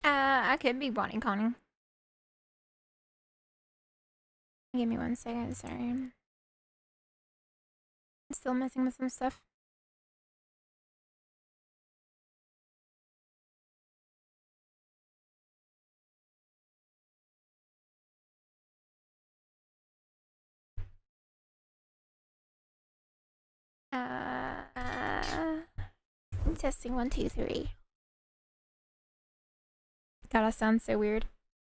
I could be body conning. Give me 1 second, sorry. I'm still messing with some stuff. Testing 1, 2, 3. God, that sounds so weird.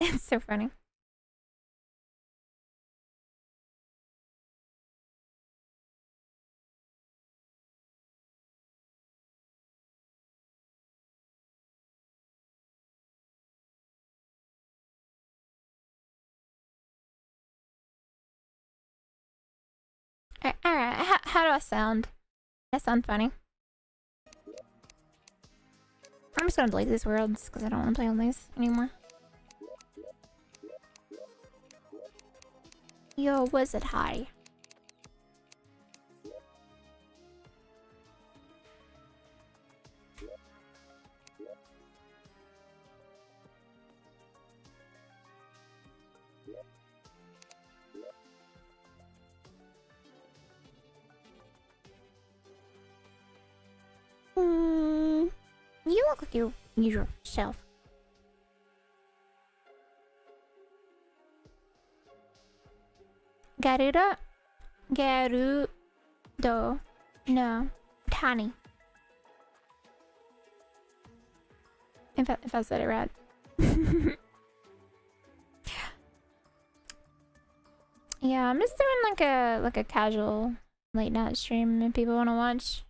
It's so funny. Alright, how do I sound? I sound funny. I'm just gonna delete these worlds because I don't want to play on these anymore. Yo, was it high? You look like you yourself. Garuda? Garudo. No. Tani. If I said it right. Yeah, I'm just doing like a casual late night stream if people want to watch.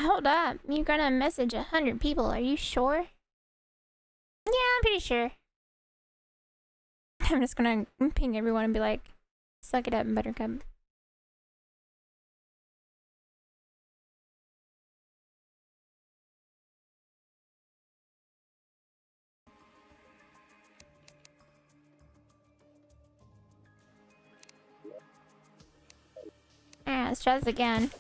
Hold up, you're gonna message 100 people, are you sure? Yeah, I'm pretty sure. I'm just gonna ping everyone and be like, suck it up, Buttercup. Alright, let's try this again.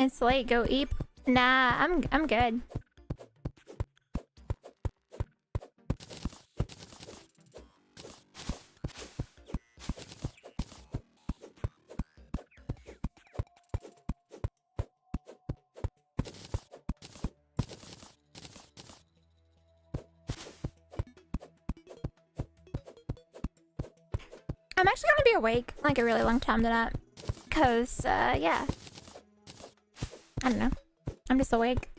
It's late, go eat. Nah, I'm good. I'm actually gonna be awake like a really long time tonight. Cause, yeah. I don't know. I'm just awake.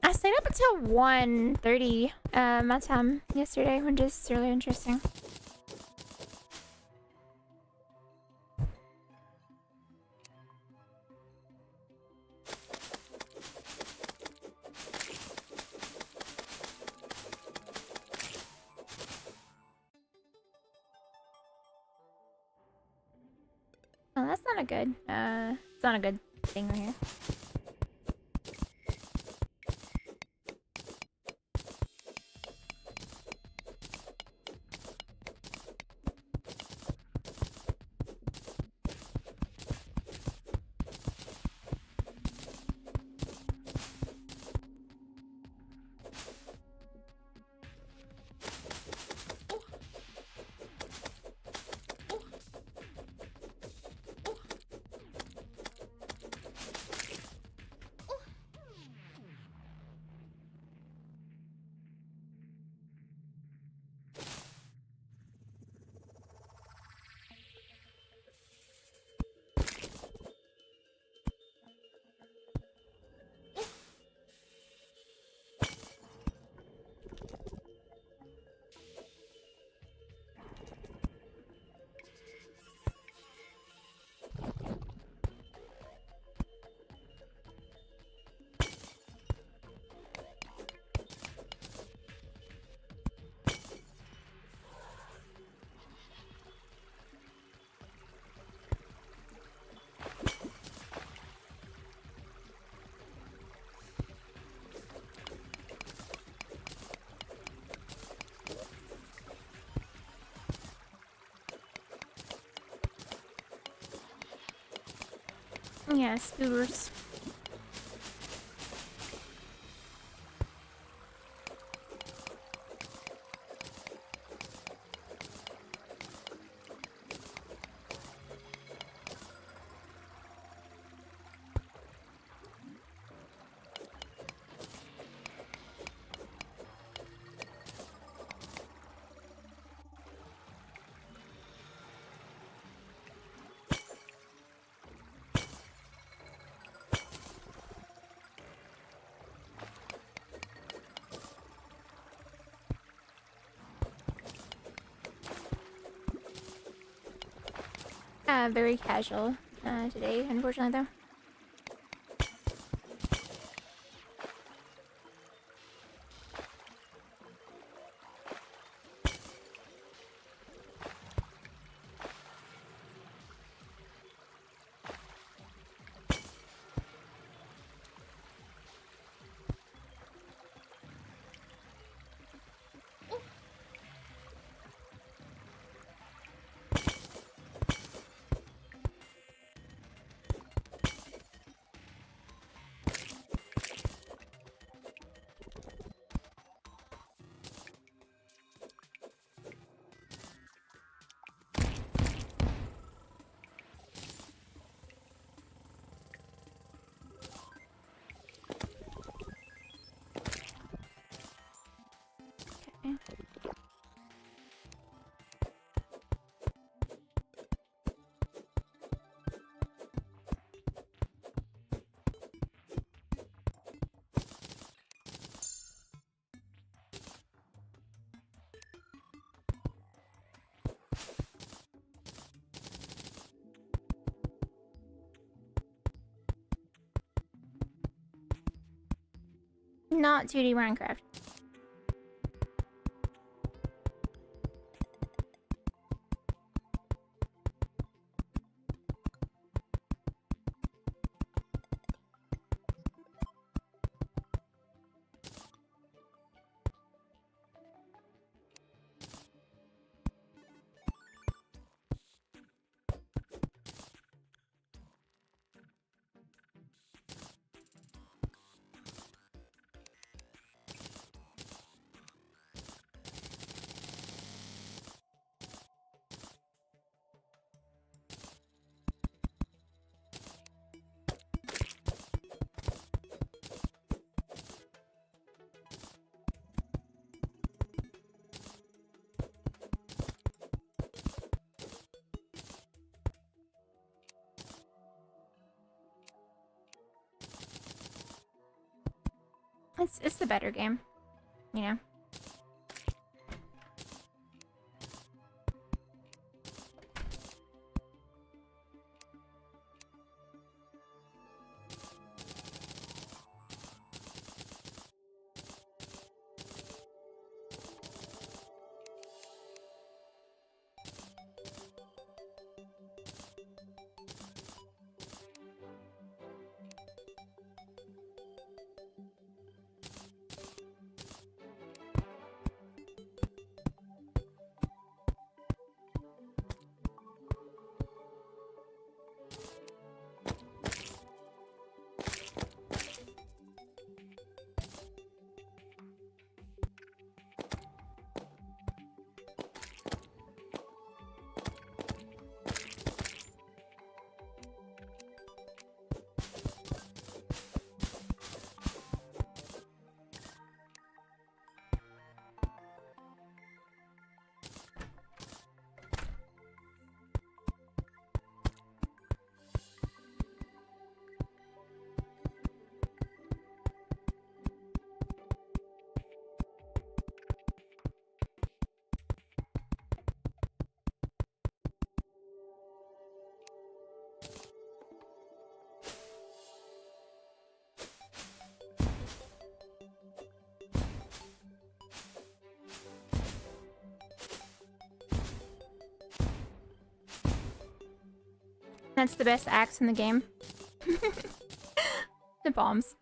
I stayed up until 1:30 my time yesterday, which is really interesting. Oh, that's not a good, it's not a good thing right here. Yeah, spooters. Very casual today, unfortunately, though. Not 2D Minecraft. It's the better game, you know. That's the best axe in the game. The bombs.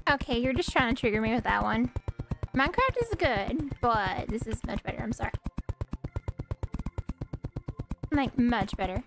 Okay, you're just trying to trigger me with that one. Minecraft is good, but this is much better. I'm sorry. Like, much better.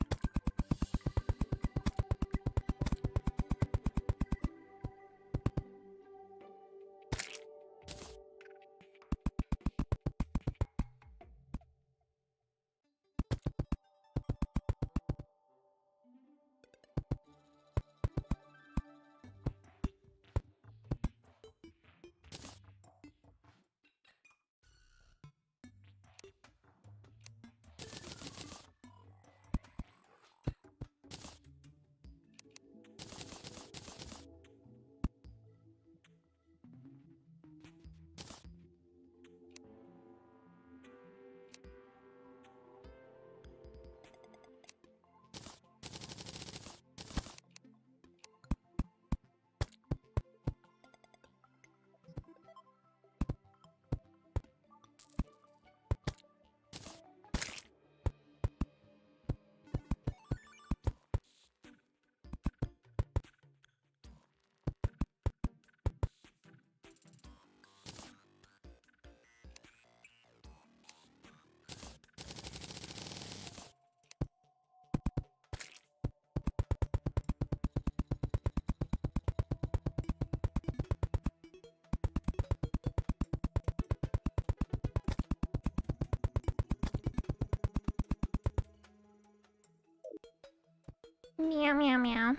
Meow, meow, meow.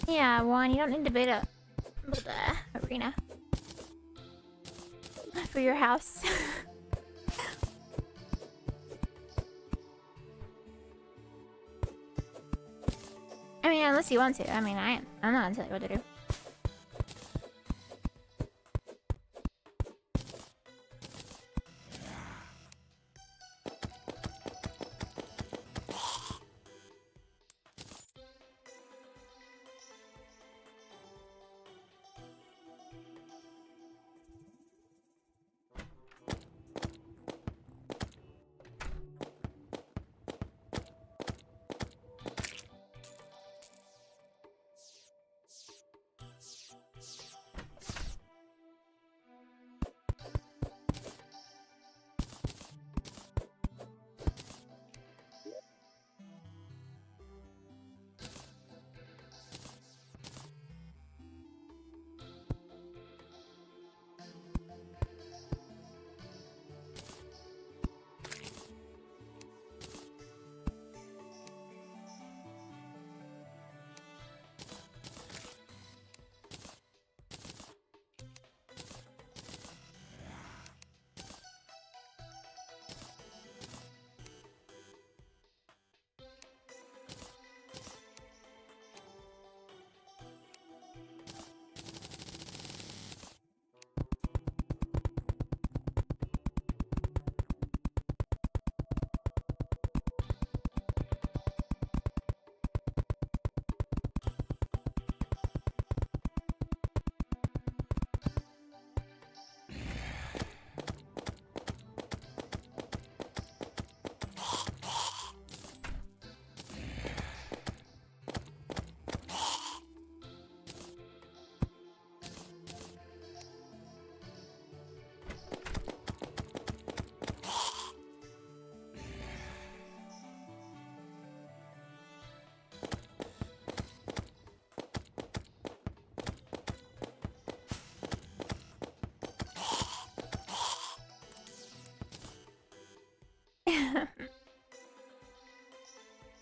Yeah, Juan, you don't need to build a arena for your house. I mean, unless you want to. I mean, I'm not gonna tell you what to do.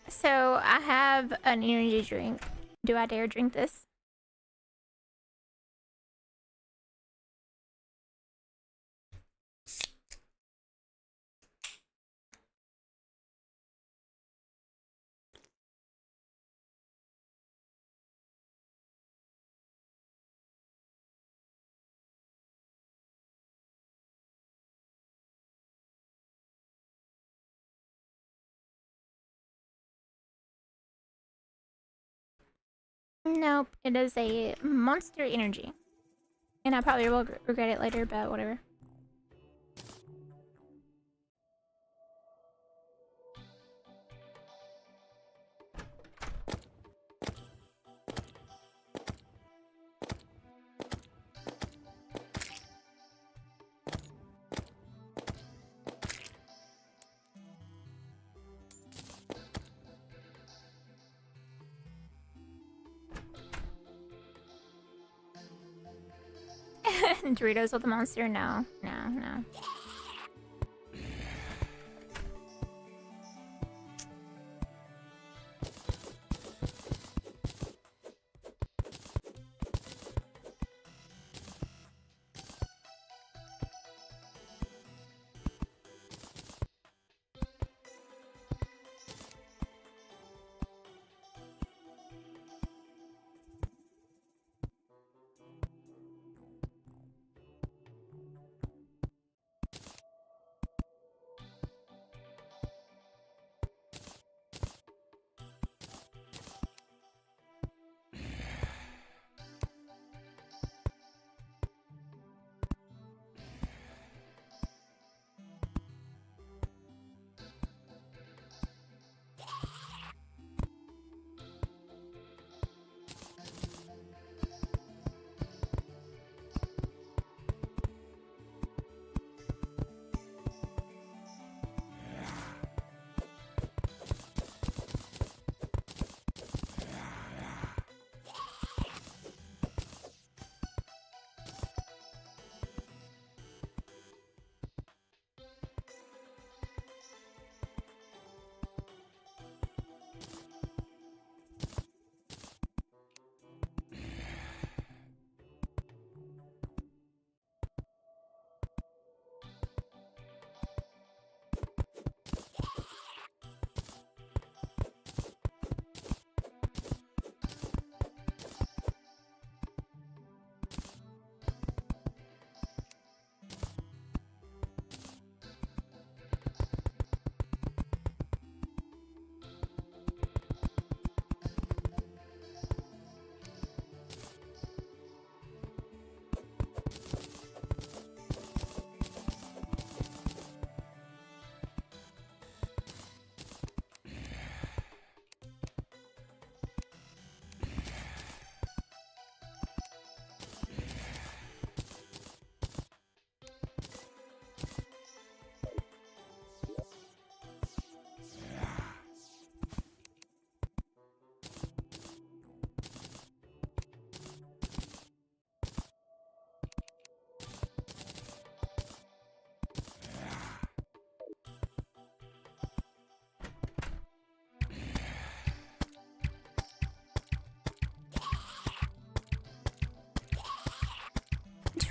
So, I have an energy drink. Do I dare drink this? Nope, it is a monster energy. And I probably will regret it later, but whatever. Doritos with the monster? No, no, no.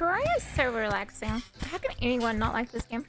Terraria is so relaxing. How can anyone not like this game?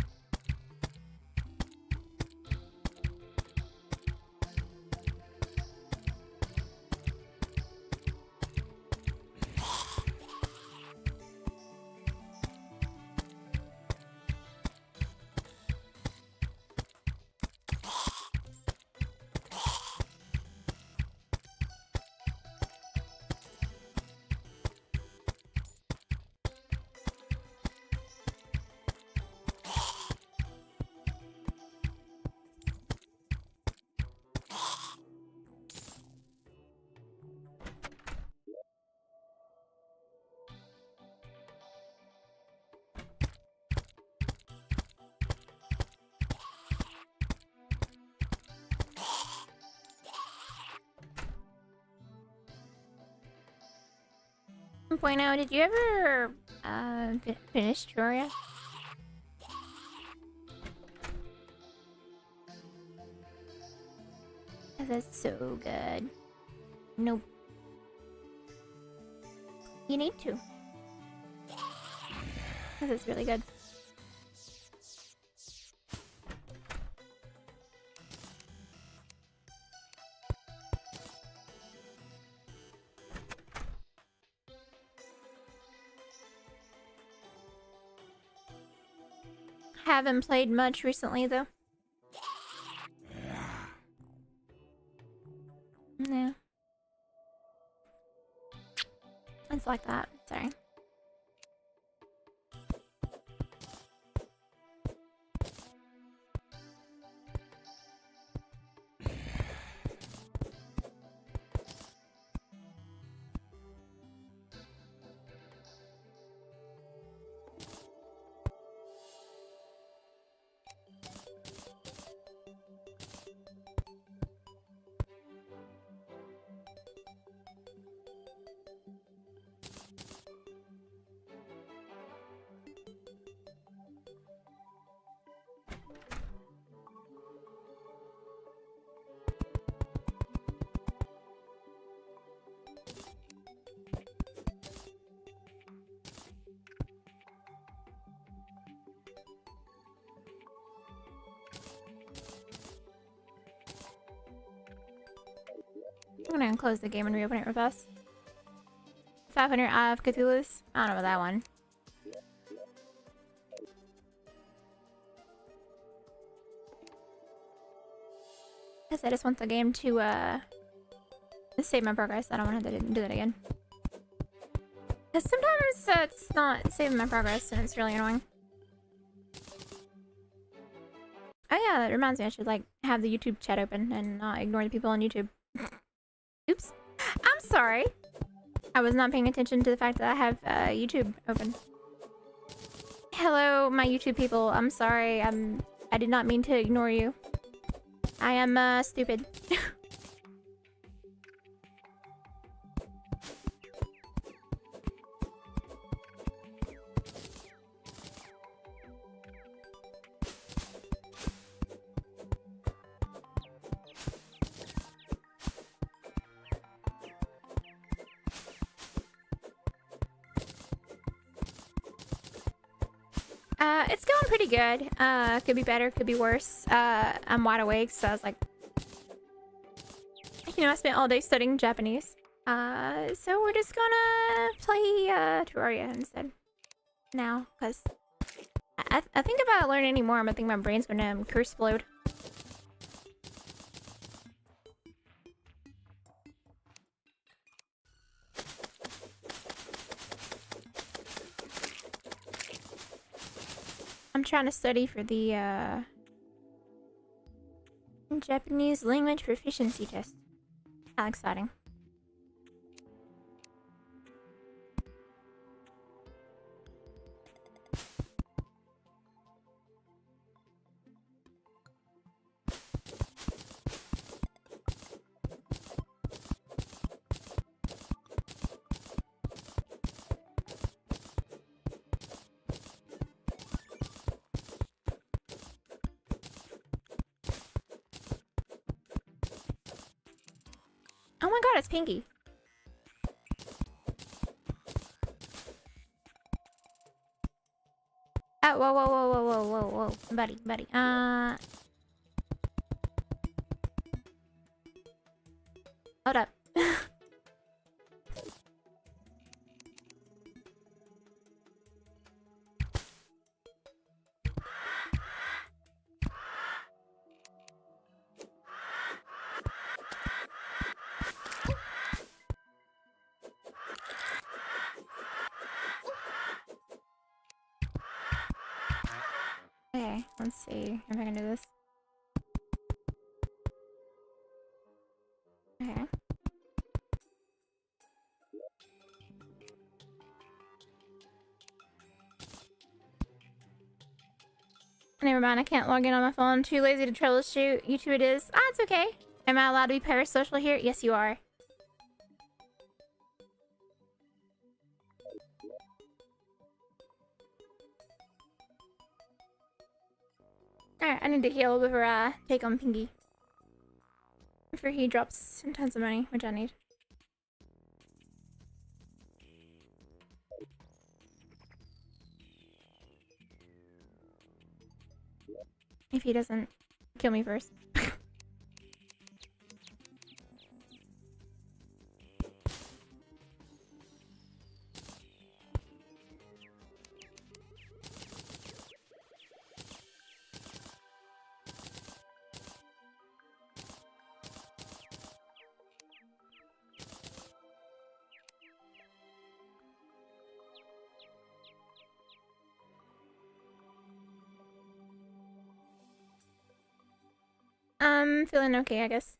Bueno, did you ever finish Terraria? That's so good. Nope. You need to. This is really good. Haven't played much recently though. Yeah. It's like that. Sorry. I'm gonna close the game and reopen it real fast. 500 of Cthulhu's. I don't know about that one. Guess I just want the game to save my progress. I don't want to have to do that again. Because sometimes it's not saving my progress and it's really annoying. Oh yeah, that reminds me I should like have the YouTube chat open and not ignore the people on YouTube. Oops. I'm sorry. I was not paying attention to the fact that I have YouTube open. Hello, my YouTube people. I'm sorry. I did not mean to ignore you. I am stupid. It's going pretty good. Could be better, could be worse. I'm wide awake, so I was like... You know, I spent all day studying Japanese. So we're just gonna play, Terraria instead. Now, because... I think if I learn any more, I think my brain's gonna explode. I'm trying to study for the Japanese language proficiency test. How exciting. Oh my god, it's Pinky. Oh, whoa, whoa, whoa, whoa, whoa, whoa, whoa. Buddy, buddy. Hold up. Okay, let's see if I can do this. Okay. Never mind, I can't log in on my phone. Too lazy to troubleshoot. YouTube it is. Ah, it's okay. Am I allowed to be parasocial here? Yes, you are. Alright, I need to heal before I take on Pingy. Before he drops tons of money, which I need. If he doesn't kill me first. I'm feeling okay, I guess.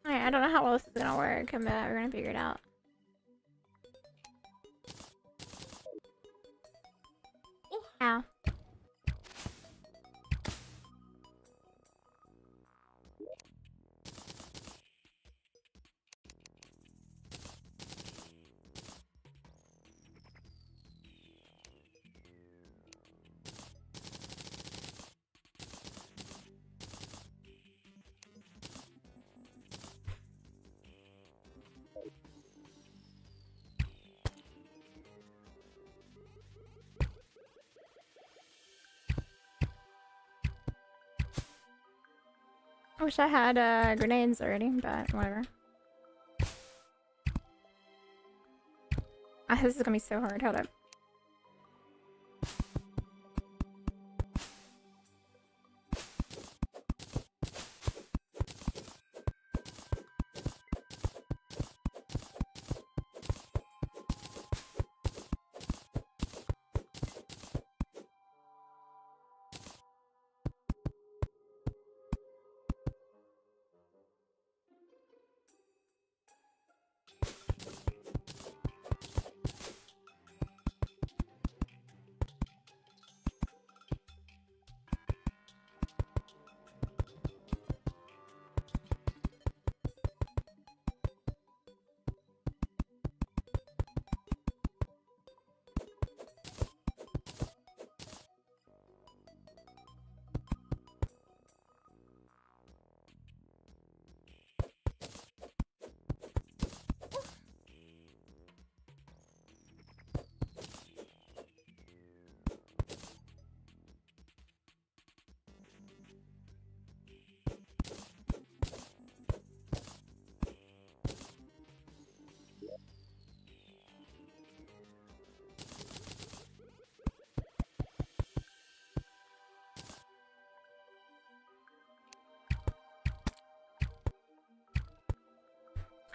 Alright, I don't know how well this is gonna work, but we're gonna figure it out. Ow. I wish I had grenades already, but whatever. Ah, this is gonna be so hard. Hold up.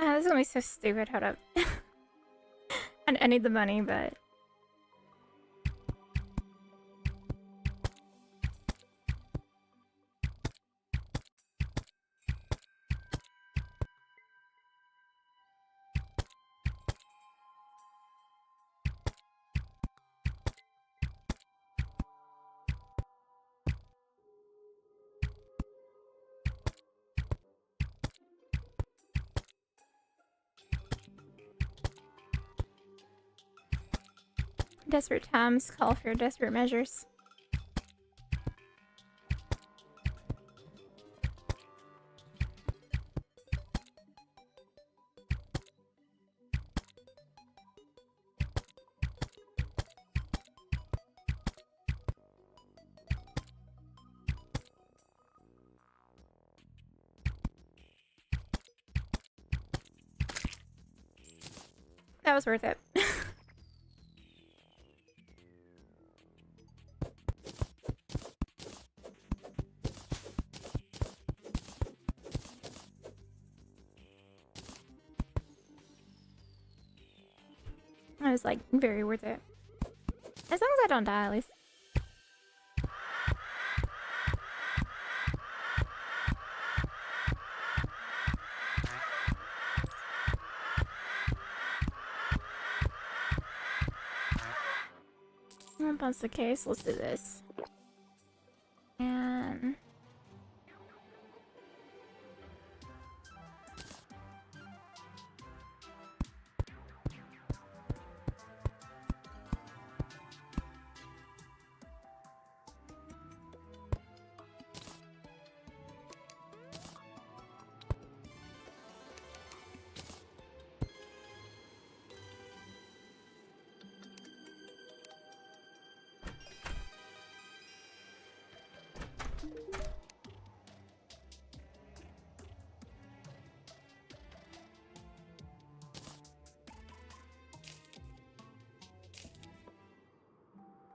Ah, this is gonna be so stupid. Hold up. I need the money, but... Desperate times call for desperate measures. That was worth it. That was like very worth it. As long as I don't die, at least. If that's the case, let's do this. And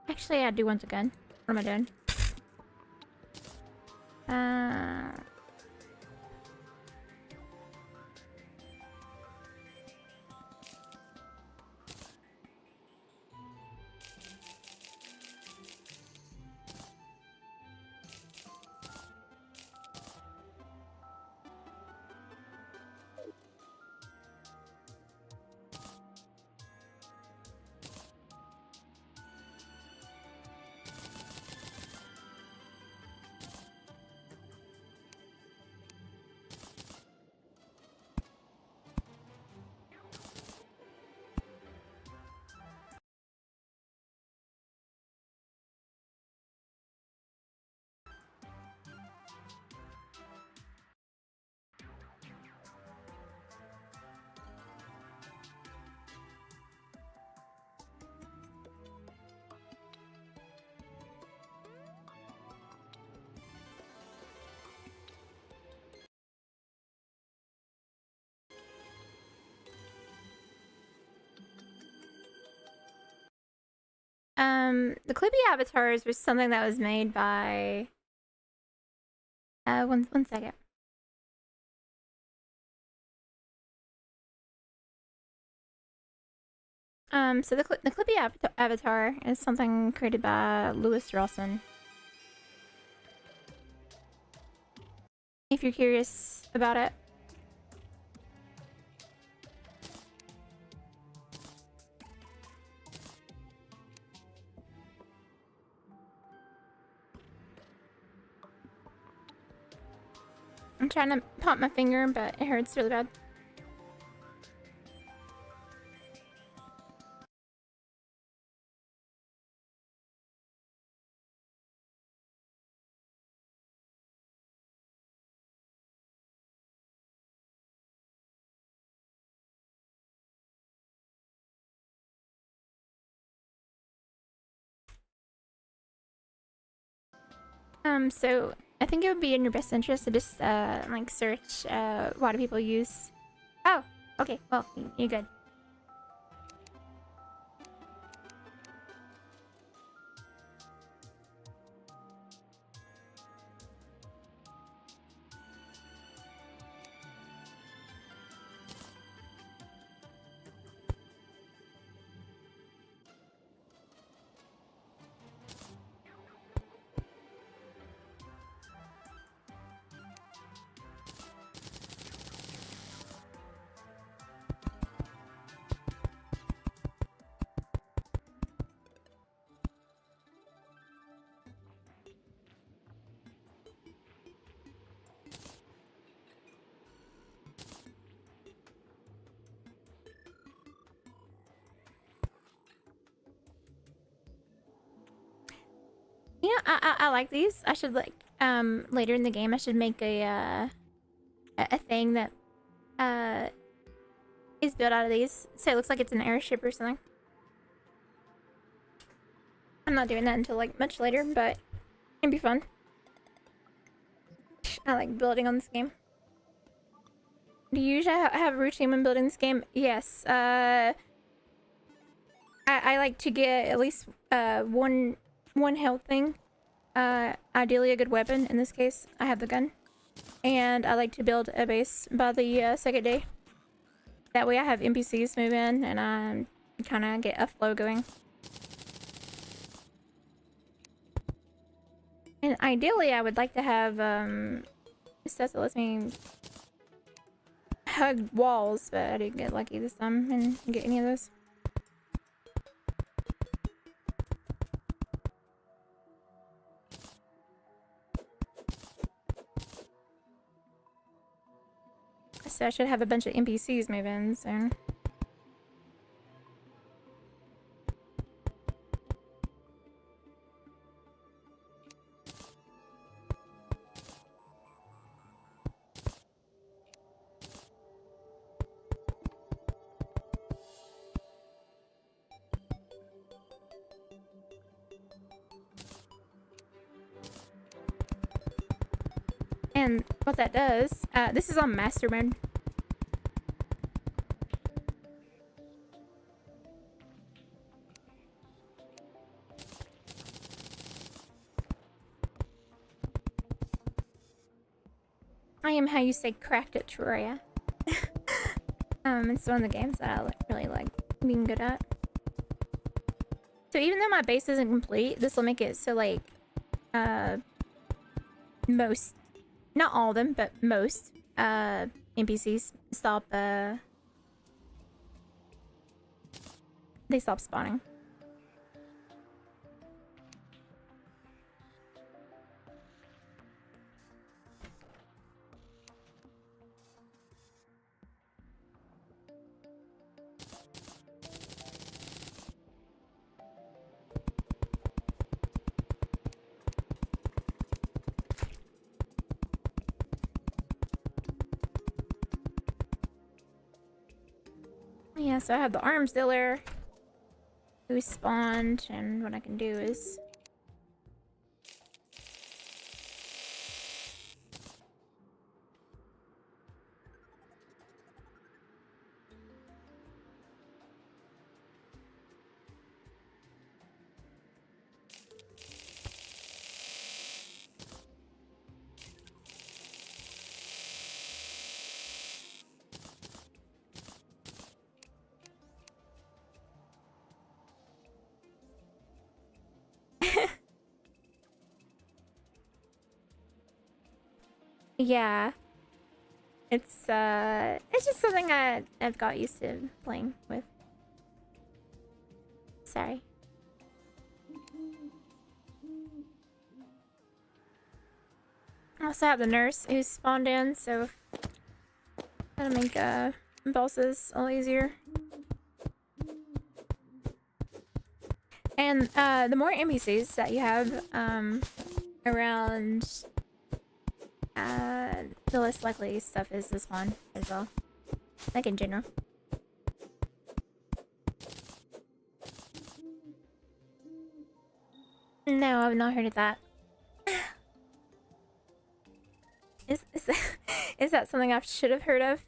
actually, I do want a gun. What am I doing? The Clippy avatars was something that was made by one second. So the Clippy avatar is something created by Louis Rawson. If you're curious about it. I'm trying to pop my finger, but it hurts really bad. So I think it would be in your best interest to just like search why do people use. Oh, okay. Well, you're good. I like these. I should like later in the game I should make a thing that is built out of these. So it looks like it's an airship or something. I'm not doing that until like much later, but it'd be fun. I like building on this game. Do you usually have a routine when building this game? Yes. I like to get at least one health thing. Ideally a good weapon. In this case, I have the gun. And I like to build a base by the second day. That way I have NPCs move in and I kind of get a flow going. And ideally I would like to have stuff that lets me hug walls, but I didn't get lucky this time and get any of those. So I should have a bunch of NPCs move in soon. And what that does, this is on master mode. I am how you say cracked at Terraria. It's one of the games that I really like being good at. So even though my base isn't complete, this will make it so like, most, not all of them, but most, NPCs stop, they stop spawning. Yeah, so I have the arms dealer who spawned, and what I can do is yeah. It's just something I've got used to playing with. Sorry. I also have the nurse who spawned in, so that'll make bosses a little easier. And the more NPCs that you have around, the less likely stuff is to spawn as well. Like in general. No, I've not heard of that. Is that something I should have heard of?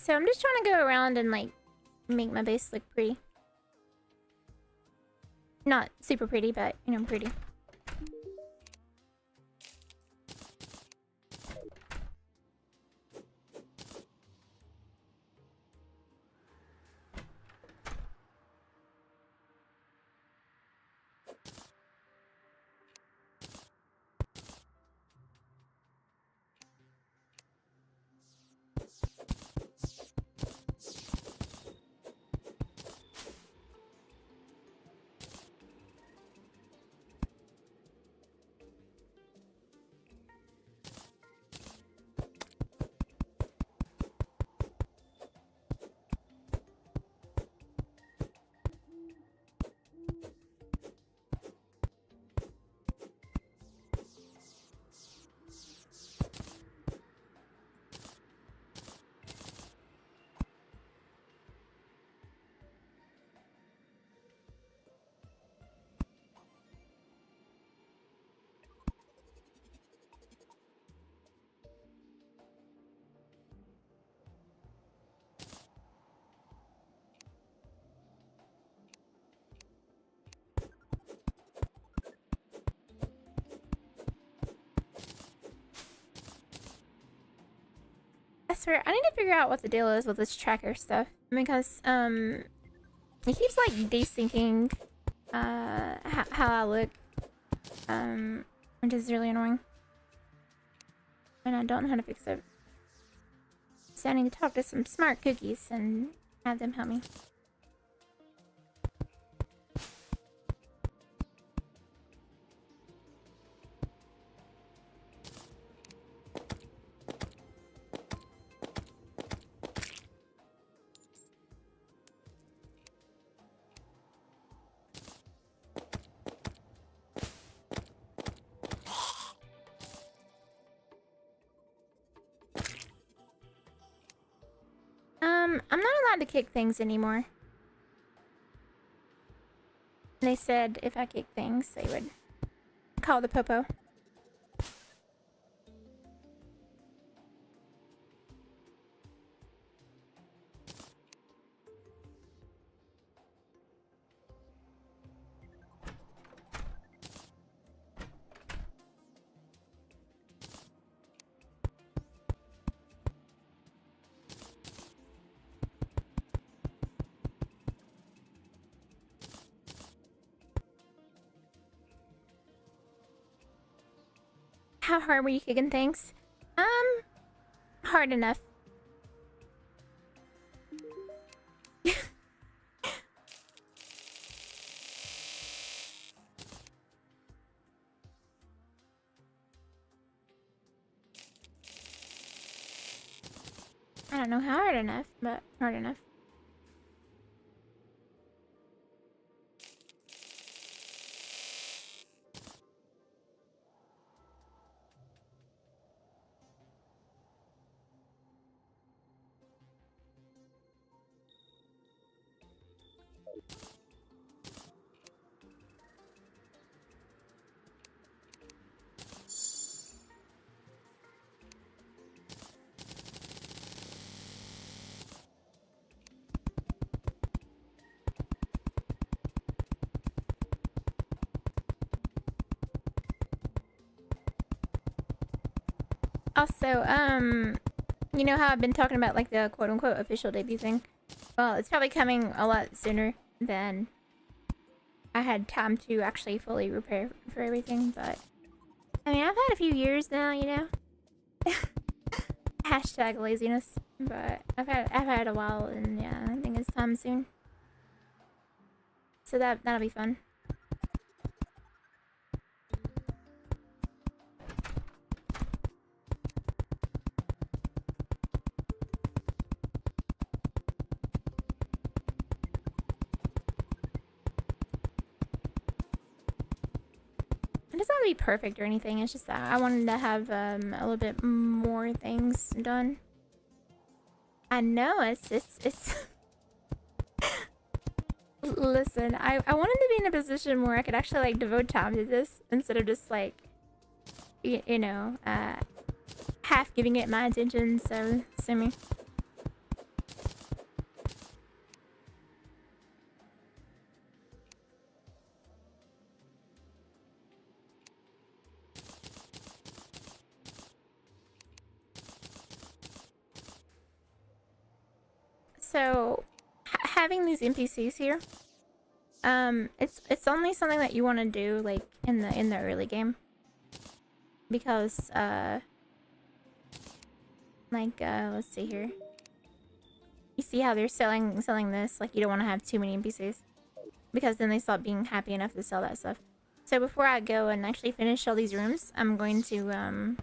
So I'm just trying to go around and like make my base look pretty. Not super pretty, but you know, pretty. I swear, I need to figure out what the deal is with this tracker stuff. Because, it keeps, like, desyncing, how I look. Which is really annoying. And I don't know how to fix it. So I need to talk to some smart cookies and have them help me. I'm not allowed to kick things anymore. They said if I kick things, they would call the popo. How hard were you kicking things? Hard enough. I don't know how hard enough, but hard enough. Also, you know how I've been talking about like the quote-unquote official debut thing? Well, it's probably coming a lot sooner than I had time to actually fully prepare for everything, but I mean, I've had a few years now, you know? Hashtag laziness, but I've had a while, and yeah, I think it's time soon. So that'll be fun. It doesn't have to be perfect or anything. It's just that I wanted to have a little bit more things done. I know it's Listen, I wanted to be in a position where I could actually like devote time to this instead of just like you know, half giving it my attention, so sue me. So, having these NPCs here, it's only something that you want to do like in the early game, because let's see here. You see how they're selling this? Like, you don't want to have too many NPCs, because then they stop being happy enough to sell that stuff. So before I go and actually finish all these rooms, I'm going to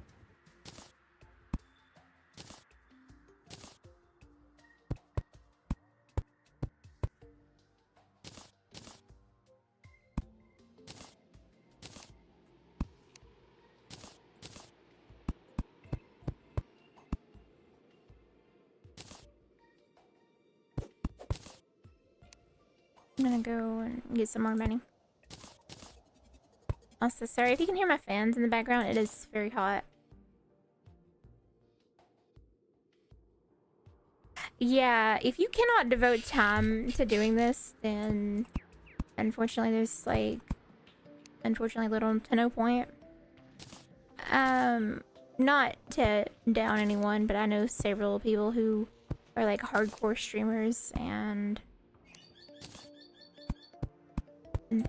I'm gonna go and get some more money. Also, sorry if you can hear my fans in the background, it is very hot. Yeah, if you cannot devote time to doing this, then unfortunately there's like little to no point. Not to down anyone, but I know several people who are like hardcore streamers and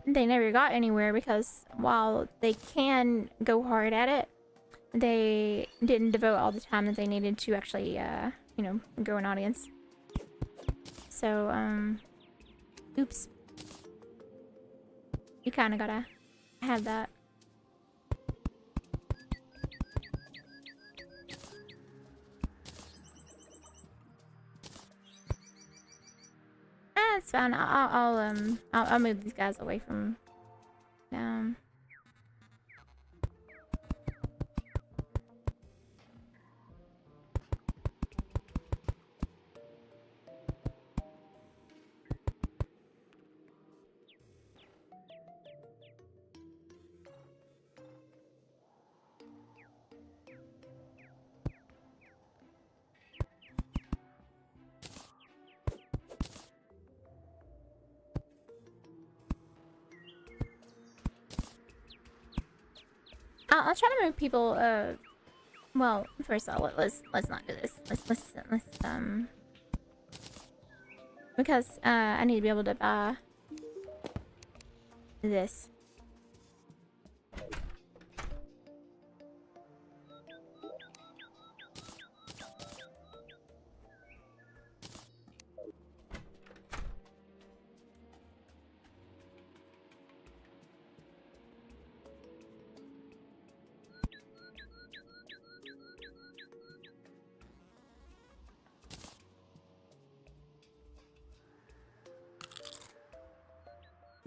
they never got anywhere because while they can go hard at it, they didn't devote all the time that they needed to actually you know, grow an audience. So oops, you kind of gotta have that. It's fine. I'll move these guys away from down. I'll try to move people. Well, first of all, let's not do this. Let's because I need to be able to buy this.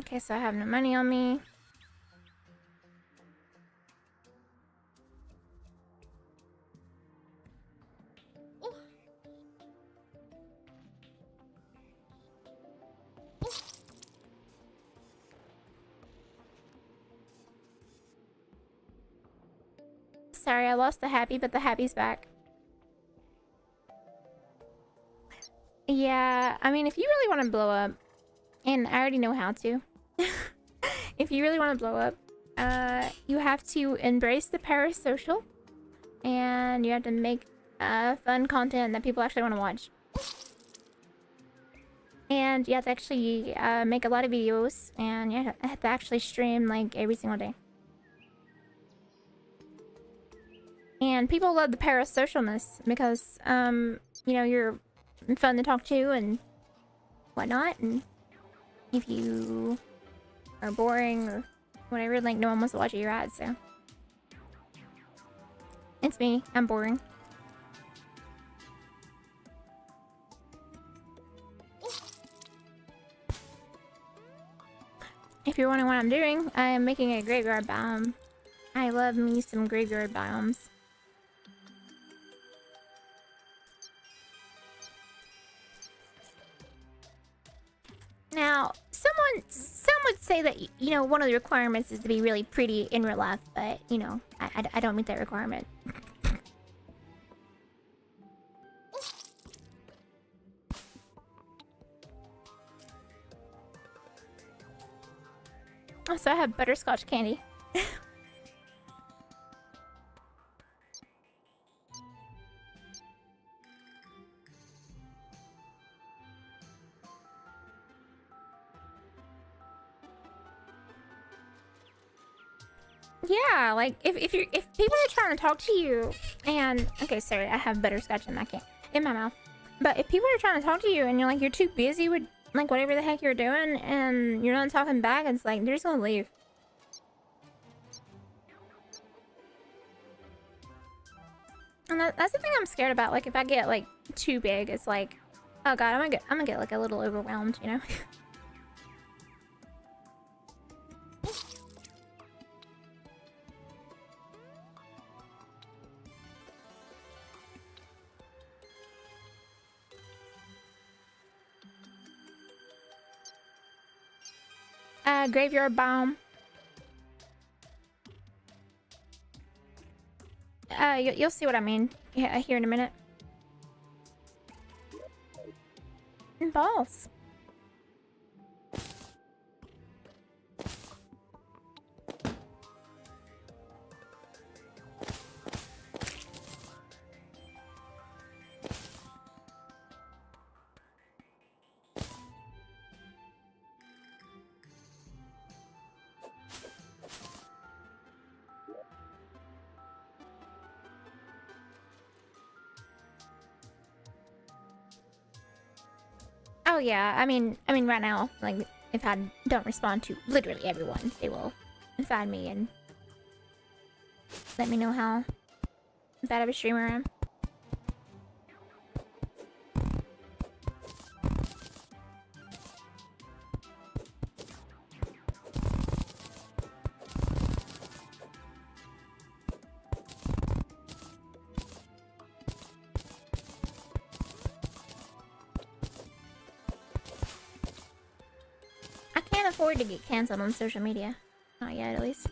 Okay, so I have no money on me. Sorry, I lost the happy, but the happy's back. Yeah, I mean, if you really want to blow up, and I already know how to. If you really want to blow up, you have to embrace the parasocial, and you have to make fun content that people actually want to watch. And you have to actually make a lot of videos, and you have to actually stream like every single day. And people love the parasocialness because, you know, you're fun to talk to and whatnot. And if you are boring or whatever, like, no one wants to watch your ads, so. It's me. I'm boring. If you're wondering what I'm doing, I am making a graveyard biome. I love me some graveyard biomes. Now, some would say that, you know, one of the requirements is to be really pretty in real life, but, you know, I don't meet that requirement. Also, I have butterscotch candy. Yeah, like if people are trying to talk to you and okay, sorry, I have butterscotch in my mouth. But if people are trying to talk to you and you're too busy with like whatever the heck you're doing and you're not talking back, it's like they're just gonna leave. And that's the thing I'm scared about. Like if I get like too big, it's like, oh god, I'm gonna get like a little overwhelmed, you know? Graveyard bomb. You'll see what I mean. Yeah, here in a minute. And balls. Oh yeah, I mean right now, like if I don't respond to literally everyone, they will find me and let me know how bad of a streamer I am. I can't afford to get canceled on social media. Not yet, at least.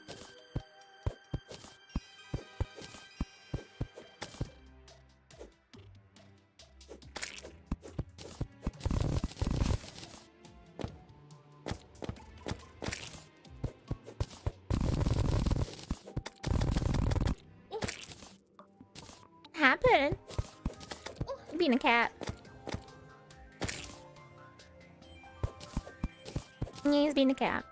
Happened. Being a cat. Yeah, he's being a cat.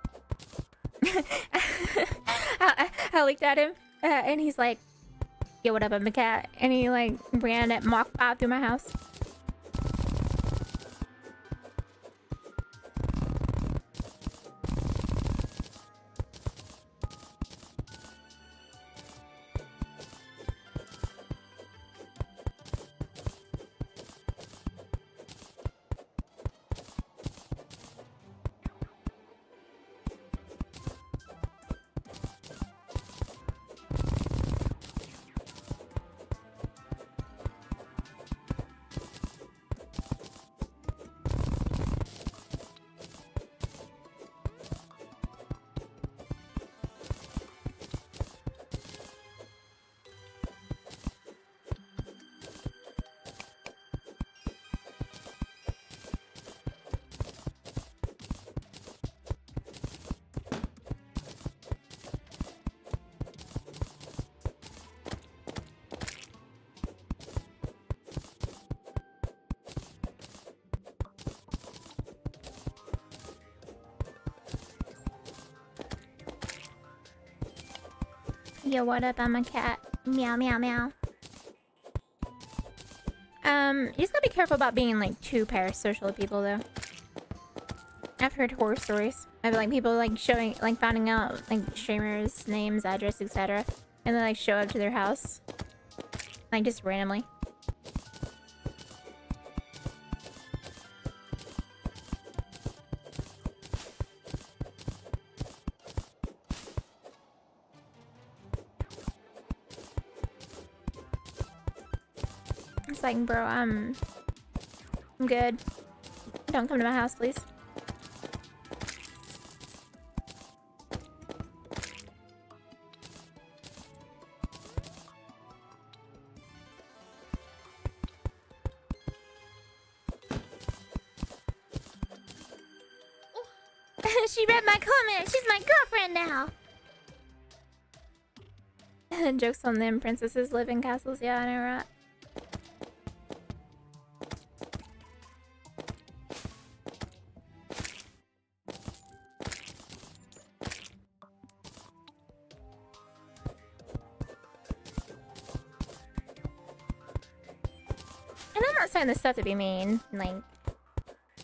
I looked at him, and he's like, "Yo, what up, I'm a cat," and he like ran at Mach 5 through my house. Yo, what up? I'm a cat. Meow, meow, meow. You just gotta be careful about being like too parasocial with people, though. I've heard horror stories of like people like showing, like finding out like streamers' names, address, etc., and then like show up to their house, like just randomly. It's like, bro, I'm good. Don't come to my house, please. She read my comment. She's my girlfriend now. Jokes on them. Princesses live in castles. Yeah, I know, right? not saying this stuff to be mean. Like,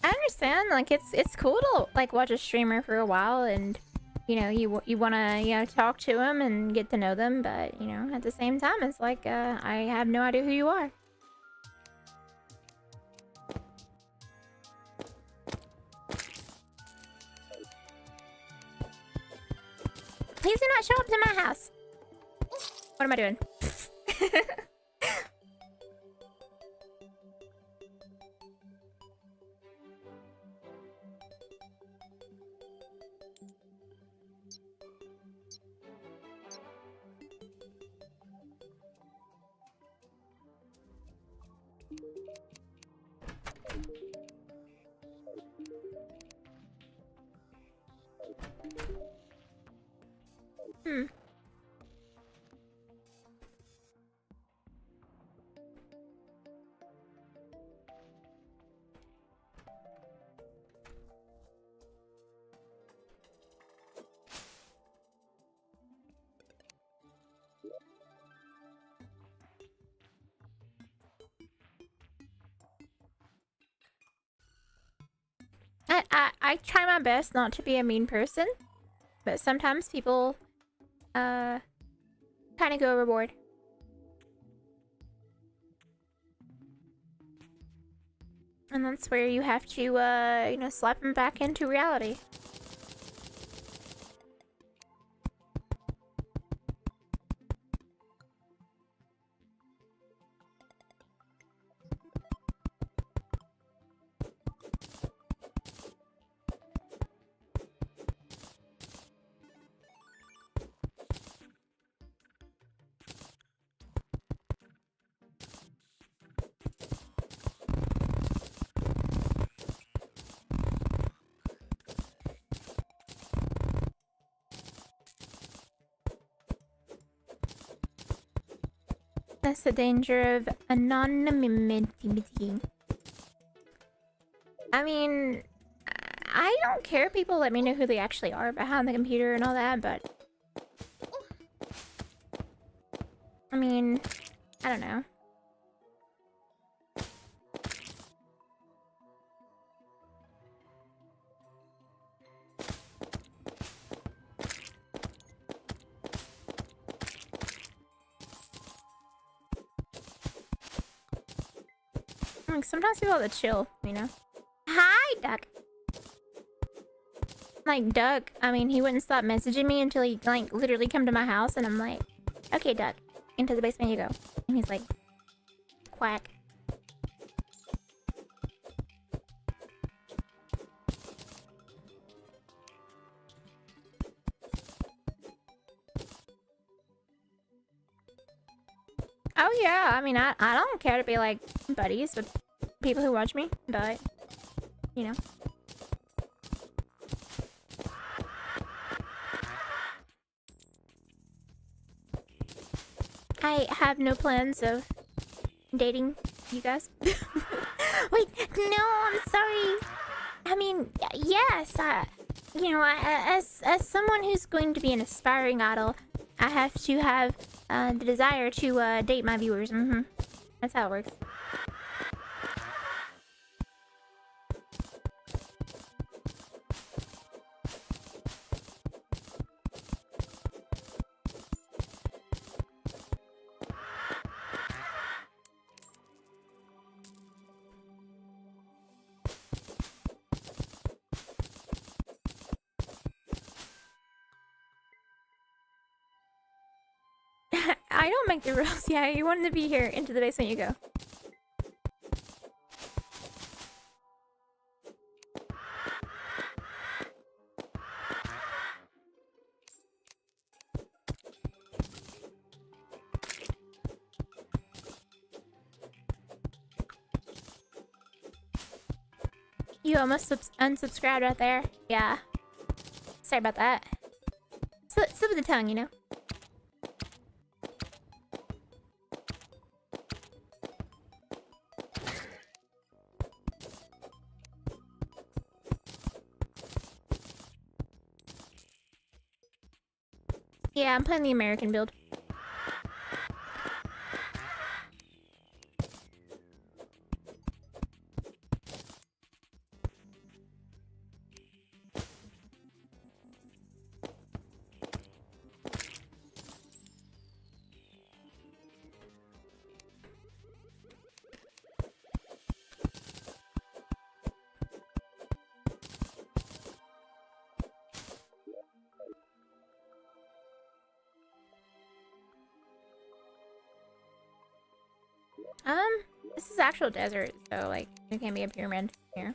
I understand. Like, it's cool to like watch a streamer for a while, and you know, you wanna talk to them and get to know them. But you know, at the same time, it's like I have no idea who you are. Please do not show up to my house. What am I doing? I try my best not to be a mean person, but sometimes people kind of go overboard. And that's where you have to you know, slap them back into reality. That's the danger of anonymity. I mean, I don't care if people let me know who they actually are behind the computer and all that, but I mean, I don't know. Like, sometimes people have to chill, you know? Hi, Duck! Like, Duck, I mean, he wouldn't stop messaging me until he, like, literally come to my house, and I'm like, okay, Duck, into the basement you go. And he's like, quack. Oh yeah, I mean, I don't care to be, like, buddies with people who watch me, but, you know. I have no plans of dating you guys. Wait, no, I'm sorry. I mean, yes, you know, as someone who's going to be an aspiring idol, I have to have the desire to date my viewers. That's how it works. I don't make the rules. Yeah, you wanted to be here. Into the basement you go. You almost unsubscribed right there. Yeah. Sorry about that. Slip of the tongue, you know? Yeah, I'm playing the American build. This is actual desert, so like there can't be a pyramid here.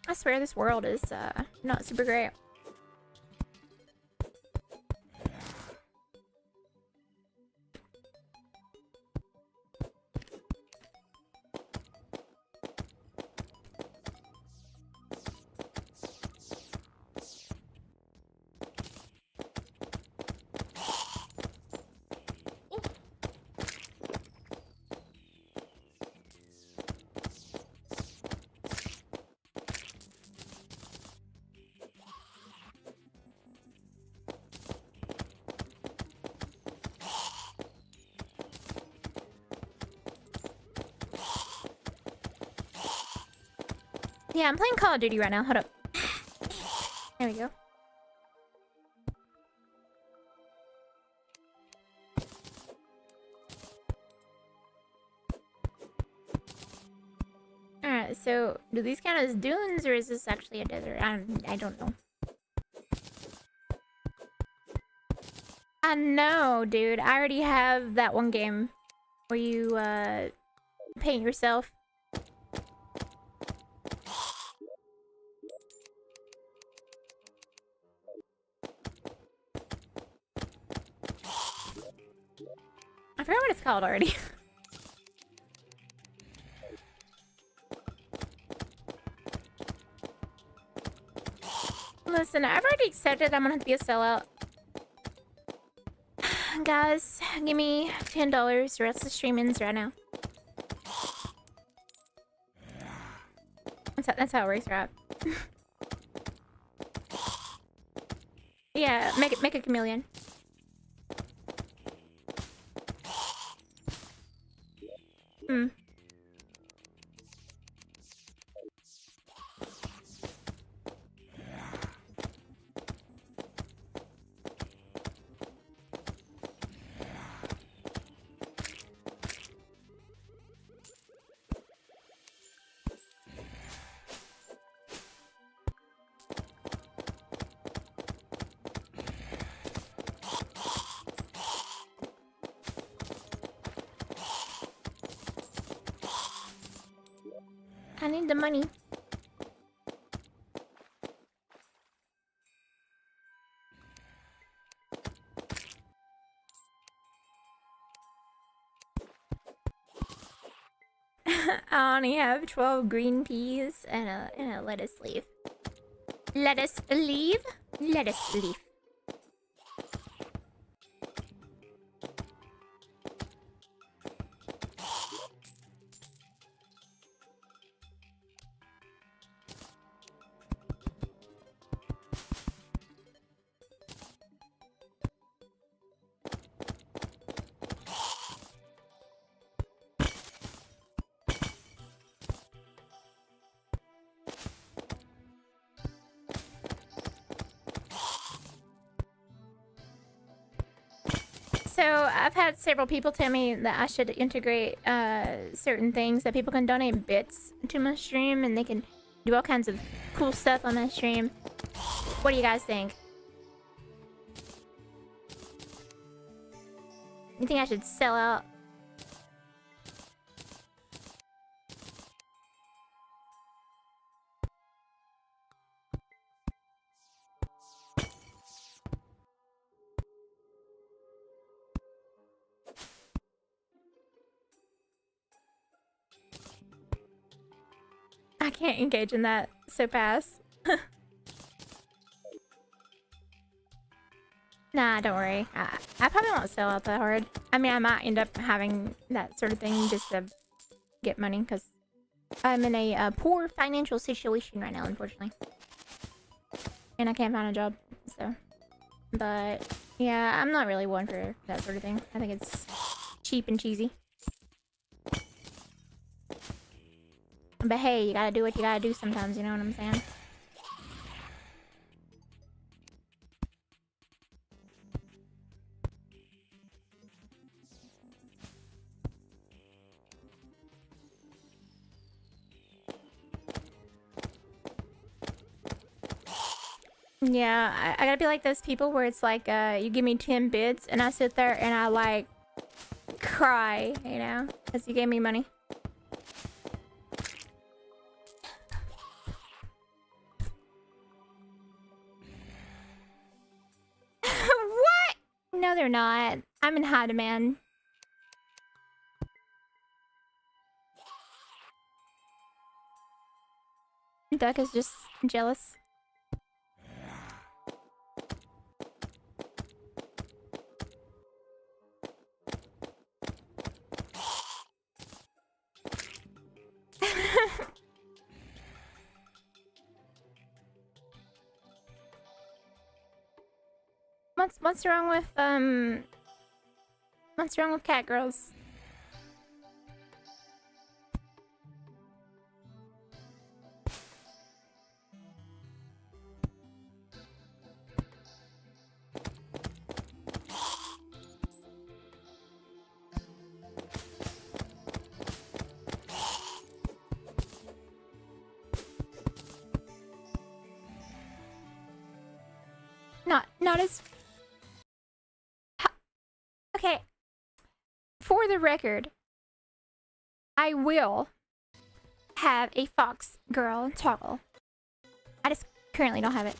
I swear this world is not super great. Yeah, I'm playing Call of Duty right now. Hold up. There we go. Alright, so do these count as dunes or is this actually a desert? I don't know. I know, dude. I already have that one game where you paint yourself. I forgot what it's called already. Listen, I've already accepted I'm gonna have to be a sellout. Guys, give me $10 the rest of the streamings right now. That's how it works, right? Yeah, make a chameleon. Hmm. I need the money. I only have 12 green peas and a lettuce leaf. Lettuce leaf? Lettuce leaf. So I've had several people tell me that I should integrate certain things, that people can donate bits to my stream and they can do all kinds of cool stuff on my stream. What do you guys think? You think I should sell out? I can't engage in that, so pass. Nah, don't worry. I probably won't sell out that hard. I mean, I might end up having that sort of thing just to get money, because I'm in a poor financial situation right now, unfortunately. And I can't find a job, so... But, yeah, I'm not really one for that sort of thing. I think it's cheap and cheesy. But hey, you gotta do what you gotta do sometimes, you know what I'm saying? Yeah, I gotta be like those people where it's like, you give me 10 bits and I sit there and I like cry, you know, because you gave me money. What? No, they're not. I'm in high demand. Duck is just jealous. What's wrong with cat girls? Not as... Okay. For the record, I will have a fox girl toggle. I just currently don't have it.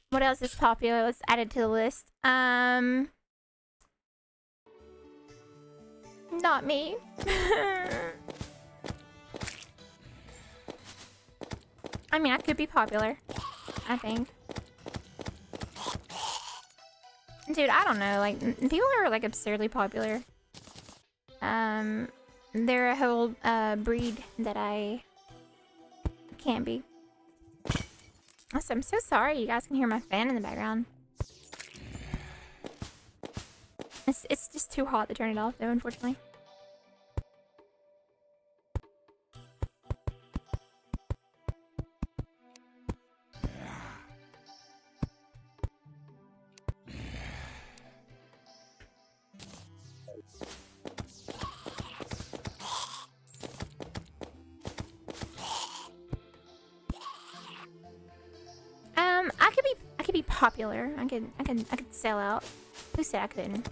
What else is popular? Let's add it to the list. Not me. I mean, I could be popular, I think. Dude, I don't know. Like, people are like absurdly popular. They're a whole breed that I can't be. Also, I'm so sorry you guys can hear my fan in the background. It's just too hot to turn it off though, unfortunately. I could be popular. I could sell out. Who said I couldn't?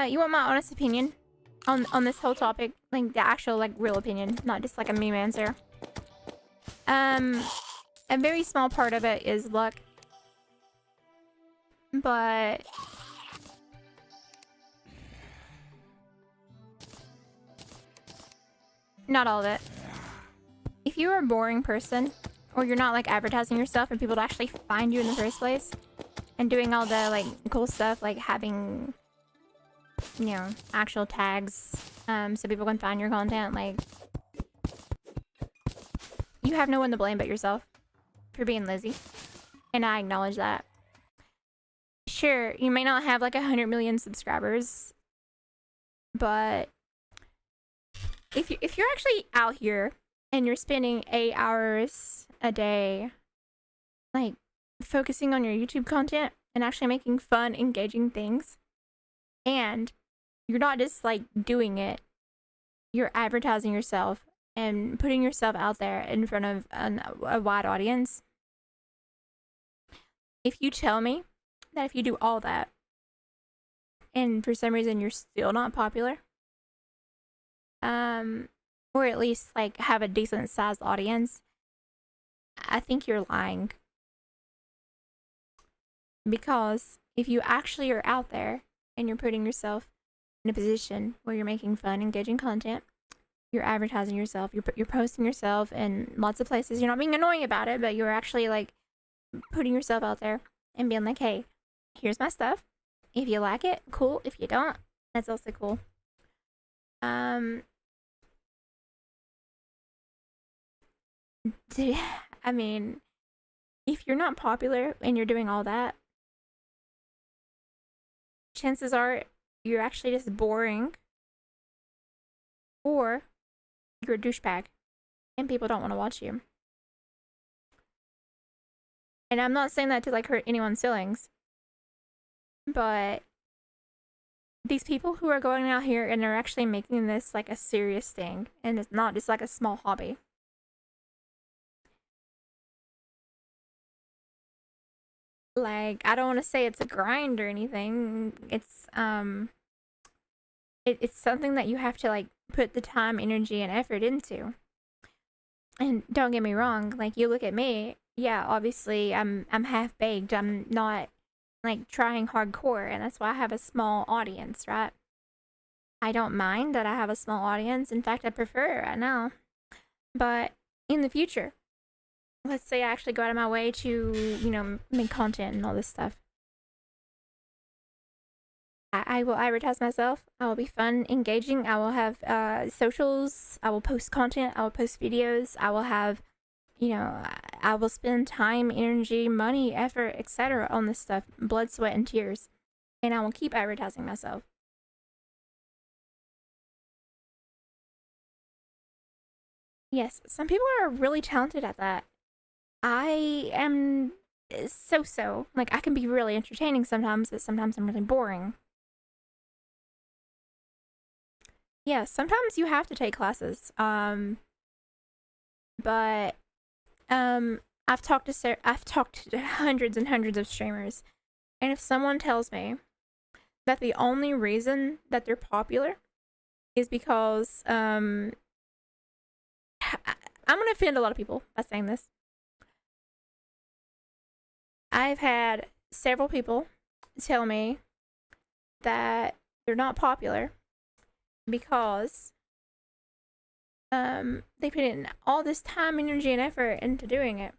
You want my honest opinion on this whole topic? Like the actual, like, real opinion, not just like a meme answer. A very small part of it is luck, but not all of it. If you're a boring person, or you're not like advertising yourself and people to actually find you in the first place, and doing all the like cool stuff, like having, you know, actual tags, so people can find your content, like, you have no one to blame but yourself for being lazy. And I acknowledge that. Sure, you may not have like 100 million subscribers, but if you're actually out here and you're spending 8 hours a day, like focusing on your YouTube content and actually making fun, engaging things, and you're not just like doing it, you're advertising yourself and putting yourself out there in front of a wide audience. If you tell me that if you do all that and for some reason you're still not popular, or at least like have a decent sized audience, I think you're lying. Because if you actually are out there and you're putting yourself in a position where you're making fun, engaging content, you're advertising yourself, you're posting yourself in lots of places, you're not being annoying about it, but you're actually like putting yourself out there and being like, hey, here's my stuff. If you like it, cool. If you don't, that's also cool. I mean, if you're not popular and you're doing all that, chances are you're actually just boring, or you're a douchebag and people don't want to watch you. And I'm not saying that to like hurt anyone's feelings, but these people who are going out here and are actually making this like a serious thing and it's not just like a small hobby. Like, I don't want to say it's a grind or anything. It's it's something that you have to like put the time, energy, and effort into. And don't get me wrong, like you look at me, yeah, obviously I'm half baked. I'm not like trying hardcore, and that's why I have a small audience, right? I don't mind that I have a small audience. In fact, I prefer it right now. But in the future, let's say I actually go out of my way to, you know, make content and all this stuff. I will advertise myself. I will be fun, engaging. I will have socials. I will post content. I will post videos. I will have, you know, I will spend time, energy, money, effort, etc. on this stuff, blood, sweat, and tears. And I will keep advertising myself. Yes, some people are really talented at that. I am so. Like, I can be really entertaining sometimes, but sometimes I'm really boring. Yeah, sometimes you have to take classes. But I've talked to hundreds and hundreds of streamers, and if someone tells me that the only reason that they're popular is because I'm gonna offend a lot of people by saying this. I've had several people tell me that they're not popular because they put in all this time, energy, and effort into doing it,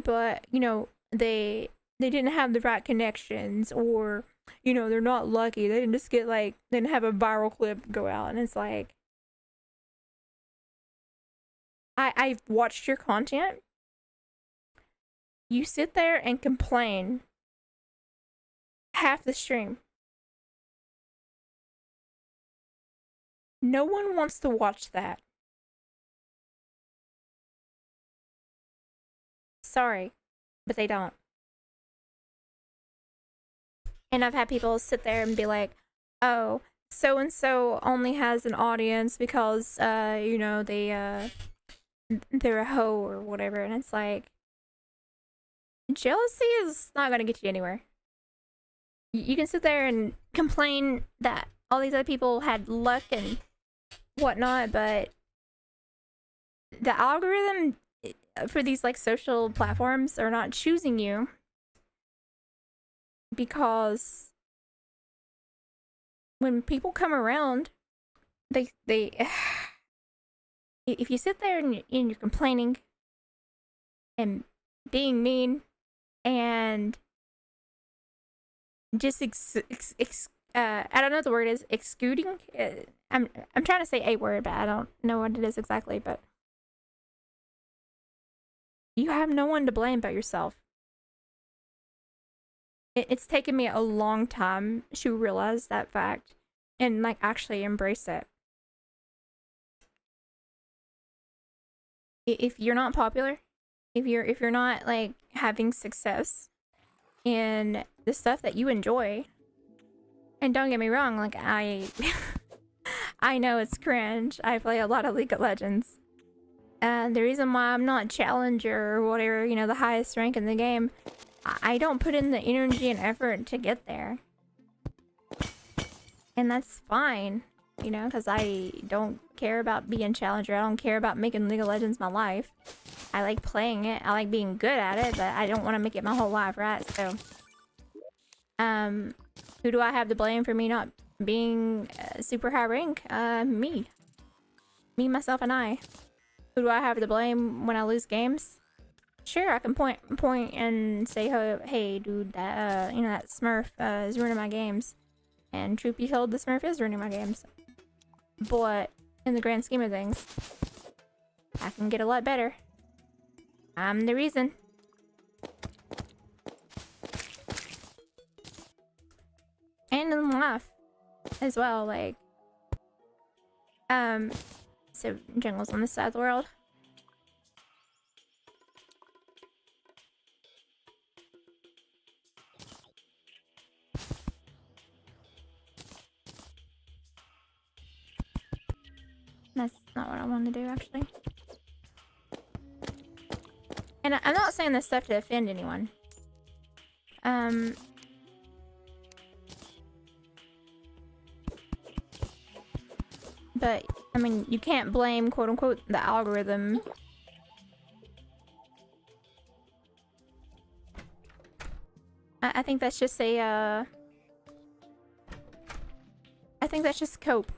but you know they didn't have the right connections, or you know they're not lucky. They didn't just get like they didn't have a viral clip go out, and it's like I've watched your content. You sit there and complain half the stream. No one wants to watch that. Sorry, but they don't. And I've had people sit there and be like, oh, so and so only has an audience because you know, they're a hoe or whatever, and it's like jealousy is not gonna get you anywhere. You can sit there and complain that all these other people had luck and whatnot, but the algorithm for these like social platforms are not choosing you because when people come around, they if you sit there and you're complaining and being mean and just I don't know what the word is, excluding. I'm trying to say a word, but I don't know what it is exactly. But you have no one to blame but yourself. It's taken me a long time to realize that fact and like actually embrace it. if you're not popular, if you're not like having success in the stuff that you enjoy, and don't get me wrong, like I I know it's cringe. I play a lot of League of Legends. And the reason why I'm not challenger or whatever, you know, the highest rank in the game, I don't put in the energy and effort to get there. And that's fine, you know, because I don't care about being challenger. I don't care about making League of Legends my life. I like playing it. I like being good at it, but I don't want to make it my whole life, right? So, who do I have to blame for me not being super high rank? Me. Me, myself, and I. Who do I have to blame when I lose games? Sure, I can point and say, hey, dude, that you know, that Smurf is ruining my games. And truth be told, the Smurf is ruining my games. But in the grand scheme of things, I can get a lot better. I'm the reason. And in life as well, like so jungles on this side of the world. That's not what I want to do, actually. And I'm not saying this stuff to offend anyone. But, I mean, you can't blame, quote-unquote, the algorithm. I think that's just a, I think that's just cope.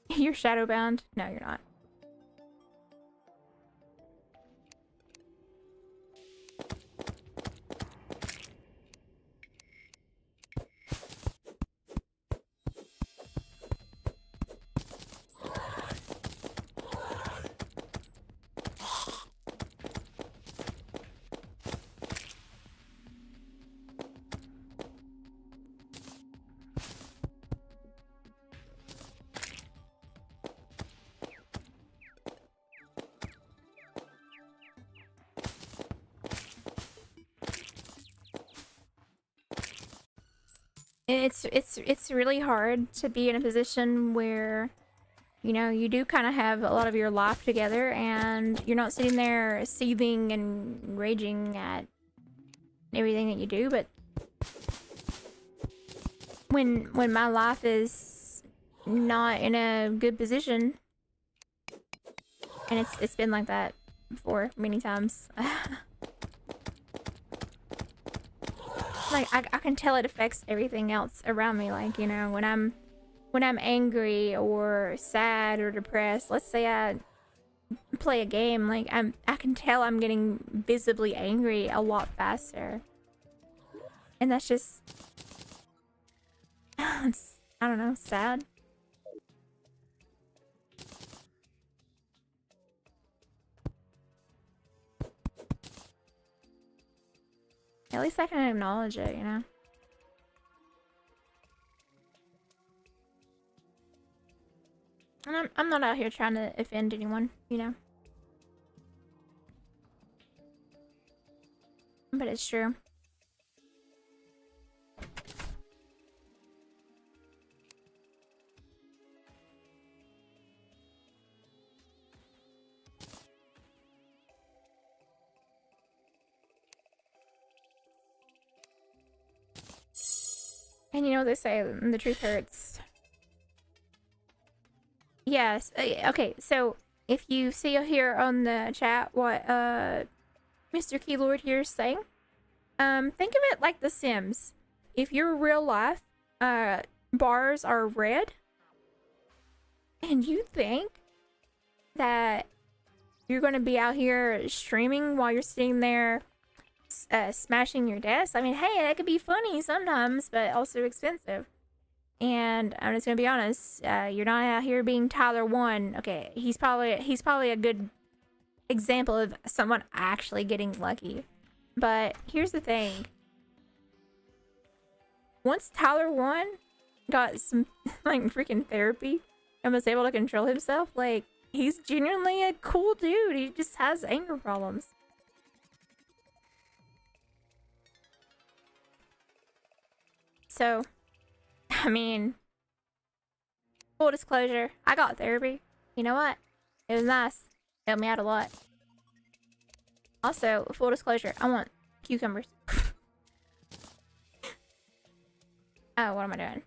You're shadowbound? No, you're not. It's really hard to be in a position where, you know, you do kind of have a lot of your life together and you're not sitting there seething and raging at everything that you do, but when my life is not in a good position, and it's been like that before many times. Like I can tell it affects everything else around me. Like, you know, when I'm angry or sad or depressed, let's say I play a game, like I can tell I'm getting visibly angry a lot faster, and that's just it's, I don't know, sad. At least I can acknowledge it, you know? And I'm not out here trying to offend anyone, you know? But it's true. And you know what they say, the truth hurts. Yes. Okay, so if you see here on the chat what Mr. Keylord here is saying, think of it like The Sims. If your real life bars are red, and you think that you're gonna be out here streaming while you're sitting there smashing your desk, I mean, hey, that could be funny sometimes, but also expensive. And I'm just gonna be honest, you're not out here being Tyler 1. Okay, he's probably a good example of someone actually getting lucky. But here's the thing. Once Tyler 1 got some like freaking therapy and was able to control himself. Like, he's genuinely a cool dude. He just has anger problems. So, I mean, full disclosure, I got therapy. You know what? It was nice. Helped me out a lot. Also, full disclosure, I want cucumbers. Oh, what am I doing?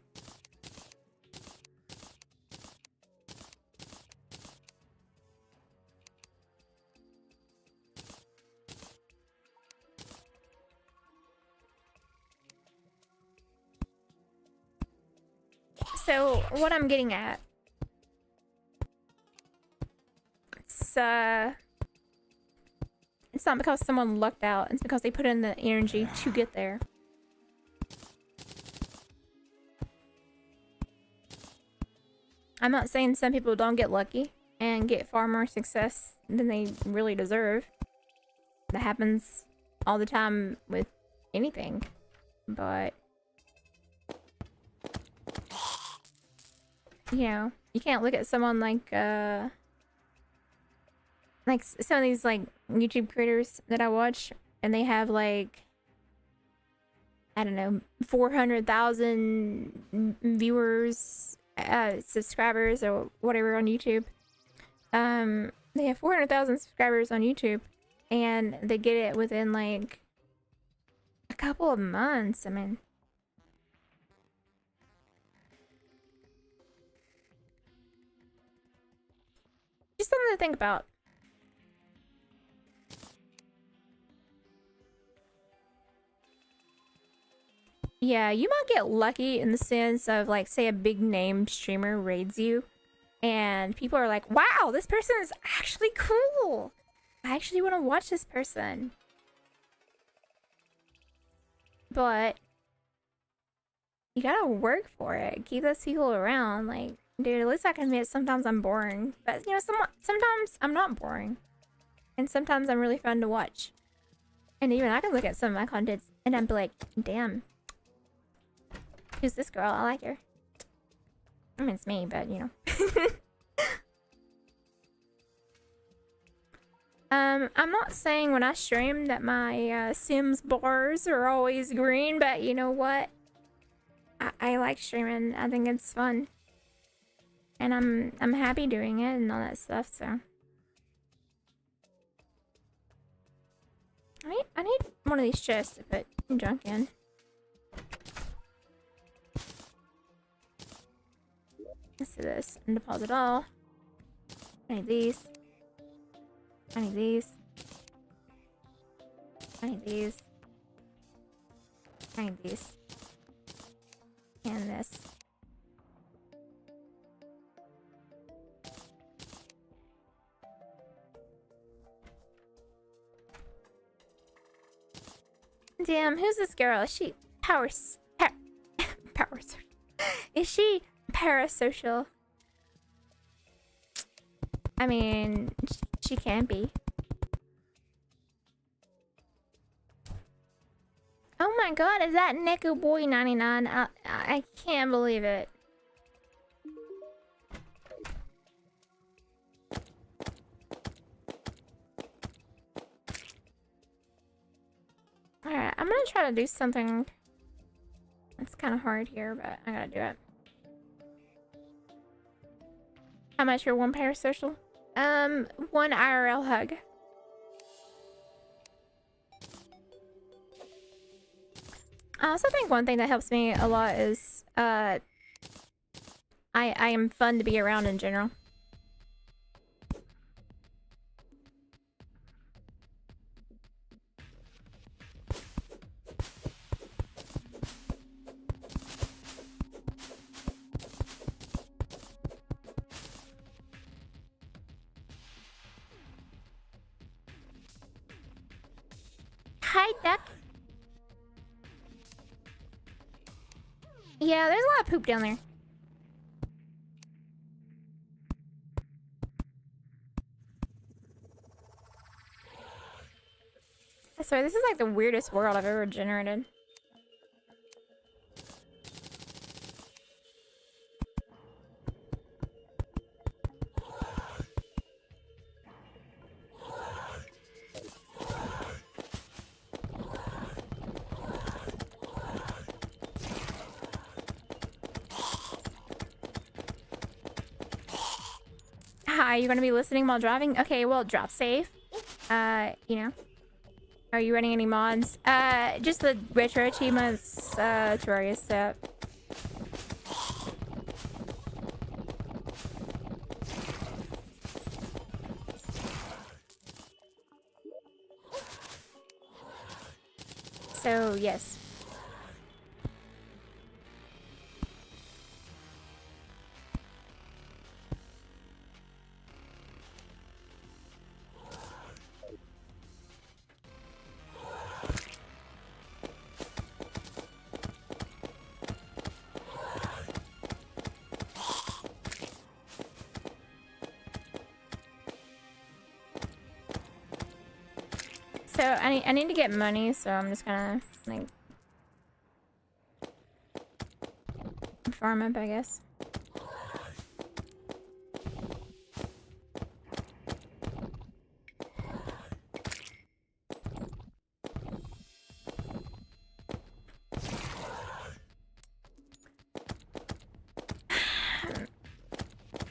So, what I'm getting at, it's not because someone lucked out, it's because they put in the energy to get there. I'm not saying some people don't get lucky and get far more success than they really deserve. That happens all the time with anything. But, you know, you can't look at someone like some of these like YouTube creators that I watch, and they have like, I don't know, 400,000 viewers, subscribers or whatever on YouTube. They have 400,000 subscribers on YouTube, and they get it within like a couple of months. I mean, just something to think about. Yeah, you might get lucky in the sense of, like, say a big name streamer raids you, and people are like, wow, this person is actually cool. I actually want to watch this person. But you gotta work for it. Keep those people around. Like, dude, at least I can admit sometimes I'm boring. But, you know, sometimes I'm not boring. And sometimes I'm really fun to watch. And even I can look at some of my content and I'm like, damn. Who's this girl? I like her. I mean, it's me, but, you know. I'm not saying when I stream that my Sims bars are always green, but you know what? I like streaming. I think it's fun. And I'm happy doing it and all that stuff, so. I need one of these chests to put junk in. Let's do this and deposit all. I need these. I need these. I need these. I need these. And this. Damn, who's this girl? Is she power social? Is she parasocial? I mean, she can be. Oh my god, is that Neko Boy 99? I can't believe it. Alright, I'm gonna try to do something. It's kind of hard here, but I gotta do it. How much for one parasocial? One IRL hug. I also think one thing that helps me a lot is, I am fun to be around in general. Hi, duck. Yeah, there's a lot of poop down there. I swear, this is like the weirdest world I've ever generated. Are you gonna be listening while driving? Okay, well, drop safe. You know. Are you running any mods? Just the retro achievements, Terraria set. So, yes. So I need to get money, so I'm just gonna like farm up, I guess.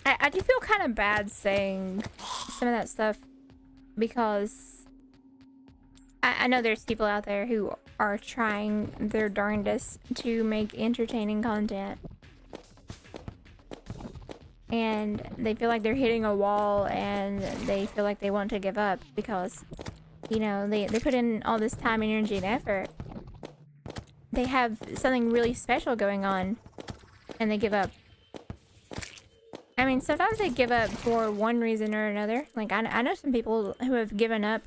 I do feel kind of bad saying some of that stuff because I know there's people out there who are trying their darndest to make entertaining content. And they feel like they're hitting a wall and they feel like they want to give up because, you know, they put in all this time, energy, and effort. They have something really special going on and they give up. I mean, sometimes they give up for one reason or another. Like, I know some people who have given up.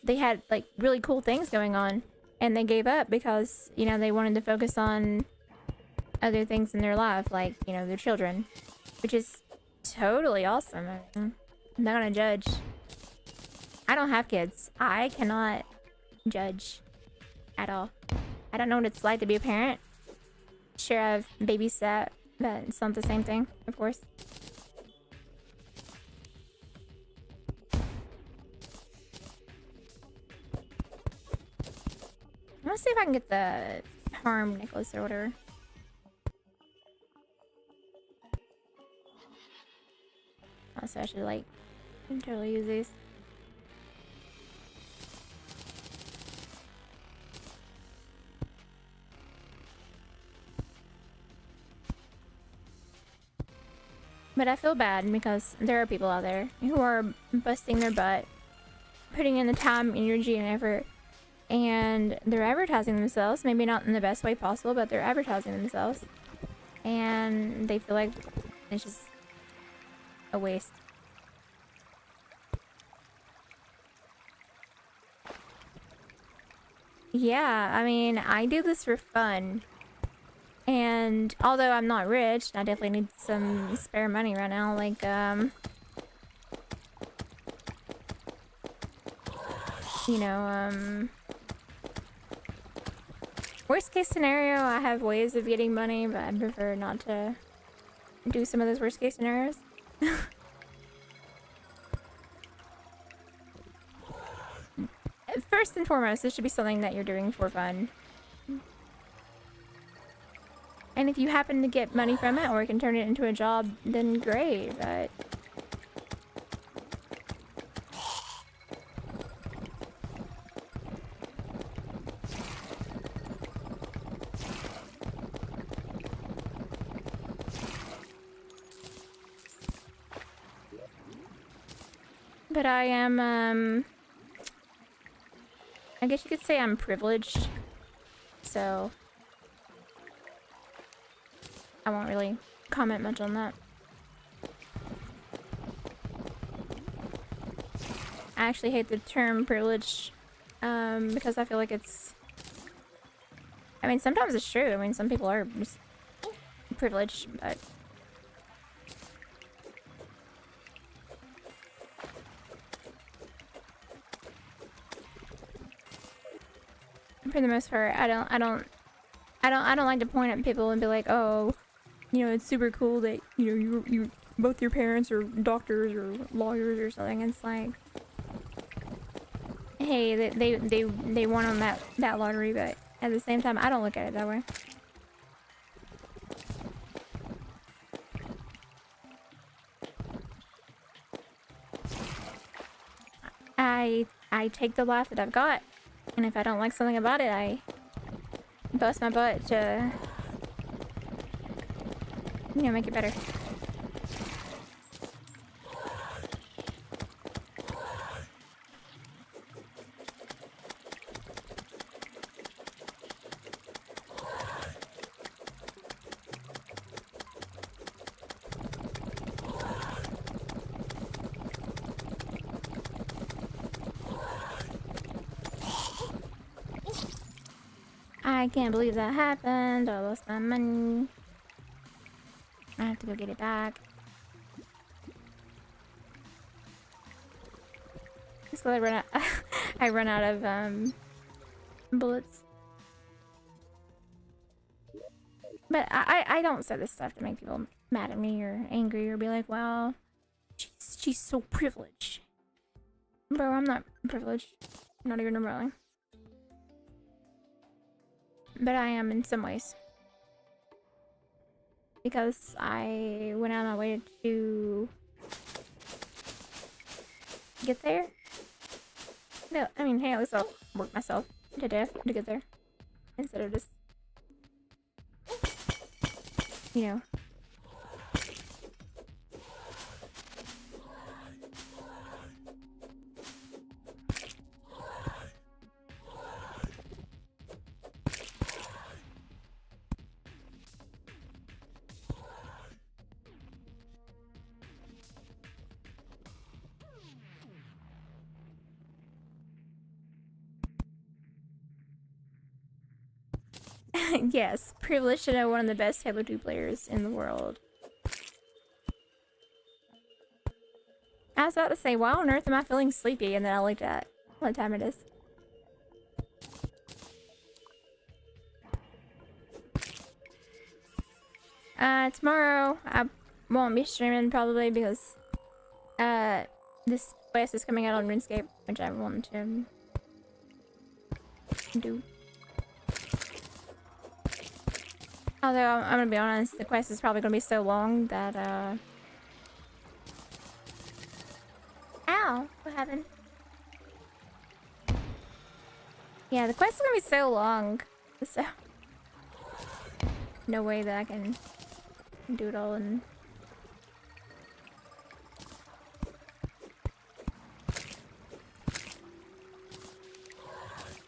They had, like, really cool things going on. And they gave up because, you know, they wanted to focus on other things in their life. Like, you know, their children. Which is totally awesome. I'm not gonna judge. I don't have kids. I cannot judge at all. I don't know what it's like to be a parent. Sure, I've babysat, but it's not the same thing, of course. I'm gonna see if I can get the harm necklace or whatever. Also, I should like totally use these. But I feel bad because there are people out there who are busting their butt, putting in the time, energy, and effort, and they're advertising themselves. Maybe not in the best way possible, but they're advertising themselves. And they feel like it's just a waste. Yeah, I mean, I do this for fun. And although I'm not rich, I definitely need some spare money right now. Like, you know, worst case scenario, I have ways of getting money, but I prefer not to do some of those worst case scenarios. First and foremost, this should be something that you're doing for fun. And if you happen to get money from it or can turn it into a job, then great, but... But I am, I guess you could say I'm privileged, so I won't really comment much on that. I actually hate the term privilege, because I feel like it's... I mean, sometimes it's true. I mean, some people are just privileged, but... For the most part, I don't like to point at people and be like, oh, you know, it's super cool that, you know, you both your parents are doctors or lawyers or something. It's like, hey, they won on that lottery, but at the same time, I don't look at it that way. I take the life that I've got, and if I don't like something about it, I bust my butt to, you know, make it better. I can't believe that happened. I lost my money. I have to go get it back. So I run out. I run out of bullets. But I don't say this stuff to make people mad at me or angry or be like, "Well, she's so privileged." Bro, I'm not privileged. Not even remotely. But I am in some ways. Because I went out of my way to get there. No, I mean, hey, at least I'll work myself to death to get there. Instead of just, you know. Yes, privileged to know one of the best Halo 2 players in the world. I was about to say, why on earth am I feeling sleepy? And then I looked at what time it is. Tomorrow I won't be streaming probably because this quest is coming out on RuneScape, which I want to do. Although, I'm gonna be honest, the quest is probably gonna be so long that, Ow! What happened? Yeah, the quest is gonna be so long, so... No way that I can do it all in...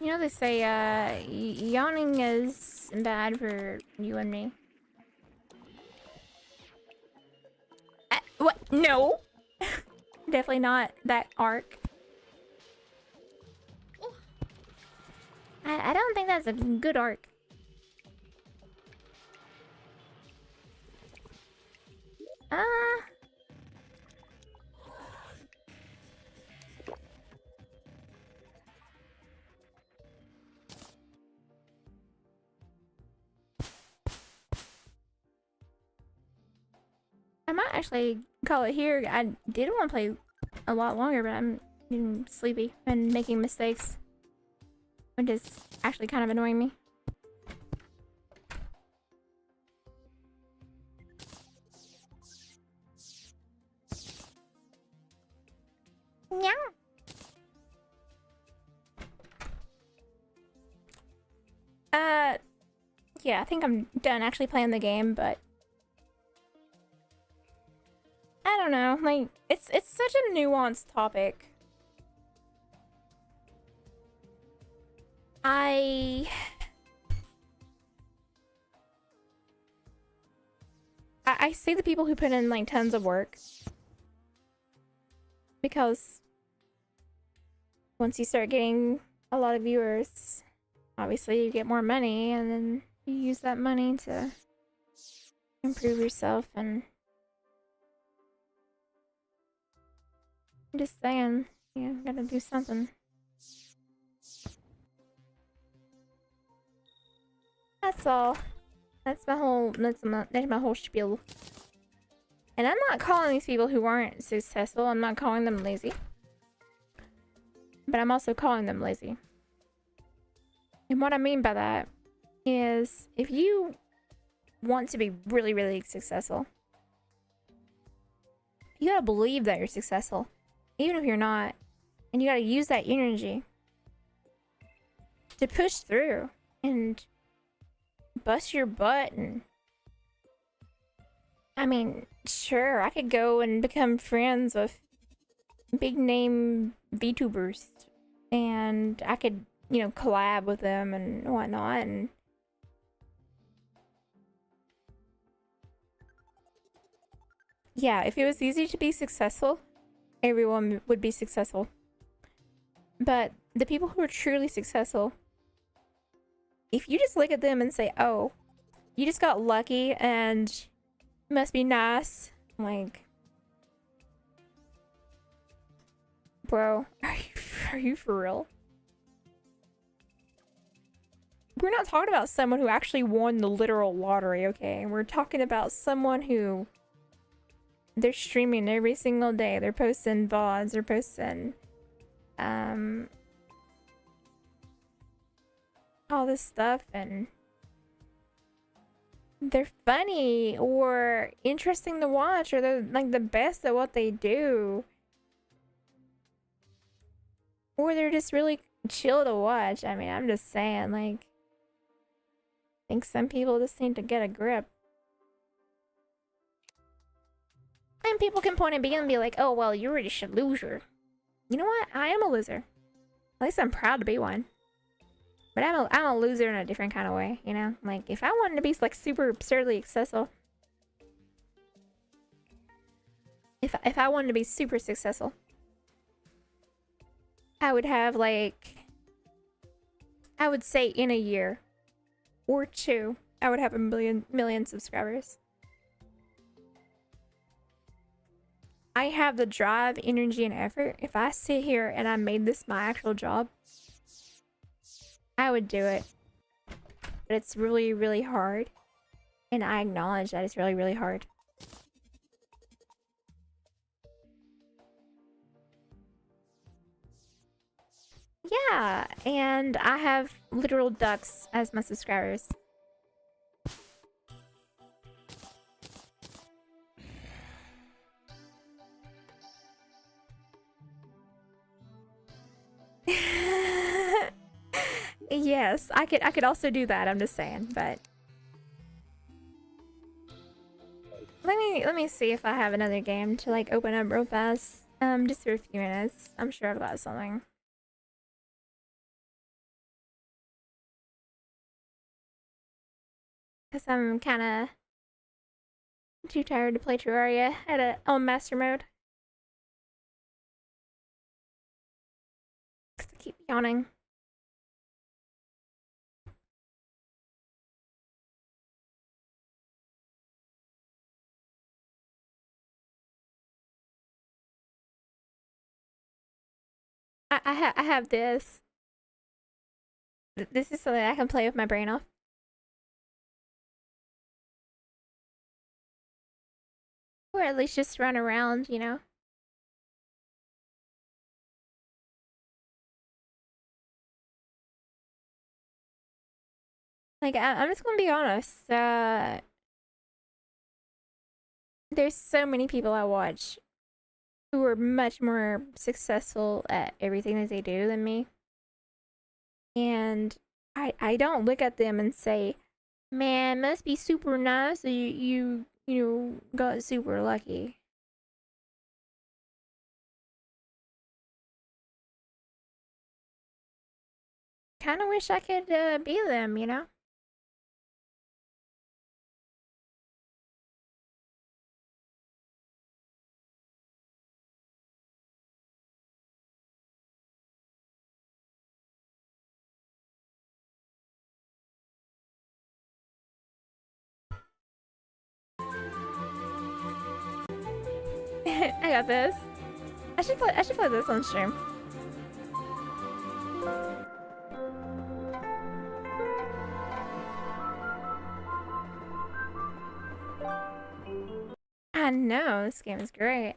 You know, they say, yawning is bad for you and me. What? No! Definitely not that arc. I don't think that's a good arc. I might actually call it here. I did want to play a lot longer, but I'm getting sleepy and making mistakes, which is actually kind of annoying me. Yeah. Yeah, I think I'm done actually playing the game, but I don't know, like, it's such a nuanced topic. I see the people who put in, like, tons of work. Because once you start getting a lot of viewers, obviously you get more money, and then you use that money to improve yourself, and I'm just saying, you gotta do something. That's all. That's my whole spiel. And I'm not calling these people who aren't successful, I'm not calling them lazy. But I'm also calling them lazy. And what I mean by that is, if you want to be really, really successful, you gotta believe that you're successful. Even if you're not. And you gotta use that energy to push through and bust your butt. And I mean, sure, I could go and become friends with big name VTubers, and I could, you know, collab with them and whatnot. And yeah, if it was easy to be successful, everyone would be successful. But the people who are truly successful, if you just look at them and say, oh, you just got lucky and must be nice, like, bro, are you for real? We're not talking about someone who actually won the literal lottery, okay? We're talking about someone who, they're streaming every single day. They're posting VODs, they're posting all this stuff, and they're funny or interesting to watch, or they're like the best at what they do, or they're just really chill to watch. I mean, I'm just saying, like, I think some people just need to get a grip. And people can point at me and be like, oh, well, you're just a loser. You know what? I am a loser. At least I'm proud to be one. But I'm a loser in a different kind of way, you know? Like, if I wanted to be, like, super absurdly successful. If I wanted to be super successful, I would have, like, I would say in a year or two, I would have a million subscribers. I have the drive, energy, and effort. If I sit here and I made this my actual job, I would do it. But it's really, really hard. And I acknowledge that it's really, really hard. Yeah, and I have literal ducks as my subscribers. Yes, I could also do that, I'm just saying, but let me see if I have another game to, like, open up real fast. Just for a few minutes. I'm sure I've got something. Cause I'm kinda too tired to play Terraria on master mode. Cause I keep yawning. I have this. This is something I can play with my brain off. Or at least just run around, you know? Like, I'm just gonna be honest. There's so many people I watch who are much more successful at everything that they do than me. And I don't look at them and say, man, must be super nice that you know, got super lucky. Kinda wish I could be them, you know? I got this. I should play this on stream. I know, this game is great.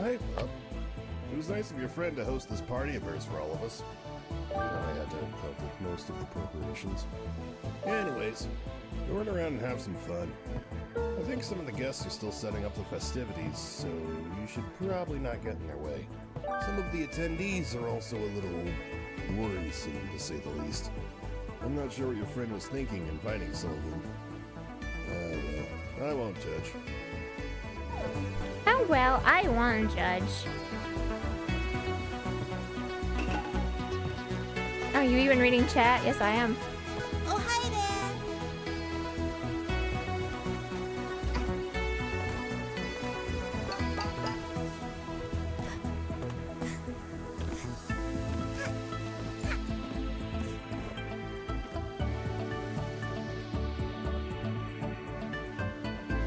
hey, Bob. It was nice of your friend to host this party of hers for all of us. You know, I had to help with most of the preparations. Anyways, we run around and have some fun. I think some of the guests are still setting up the festivities, so you should probably not get in their way. Some of the attendees are also a little worrisome, to say the least. I'm not sure what your friend was thinking inviting some of them. Well, I won't judge. Oh well, I won't judge. Oh, you even reading chat? Yes, I am. Oh, hi there.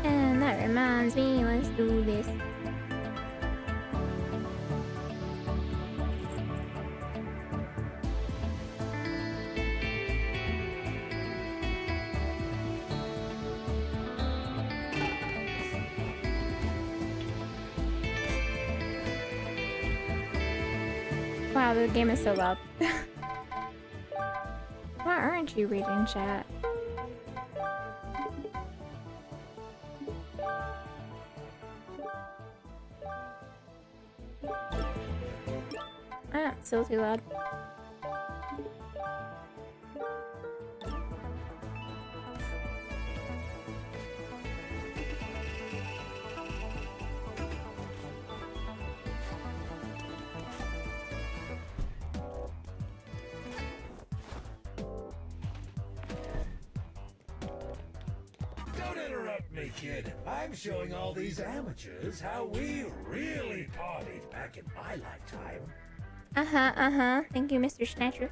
And that reminds me, let's do this. Wow, the game is so loud. Why aren't you reading chat? Ah, still too loud. Don't interrupt me, kid. I'm showing all these amateurs how we really partied back in my lifetime. Uh-huh. Thank you, Mr. Snatcher.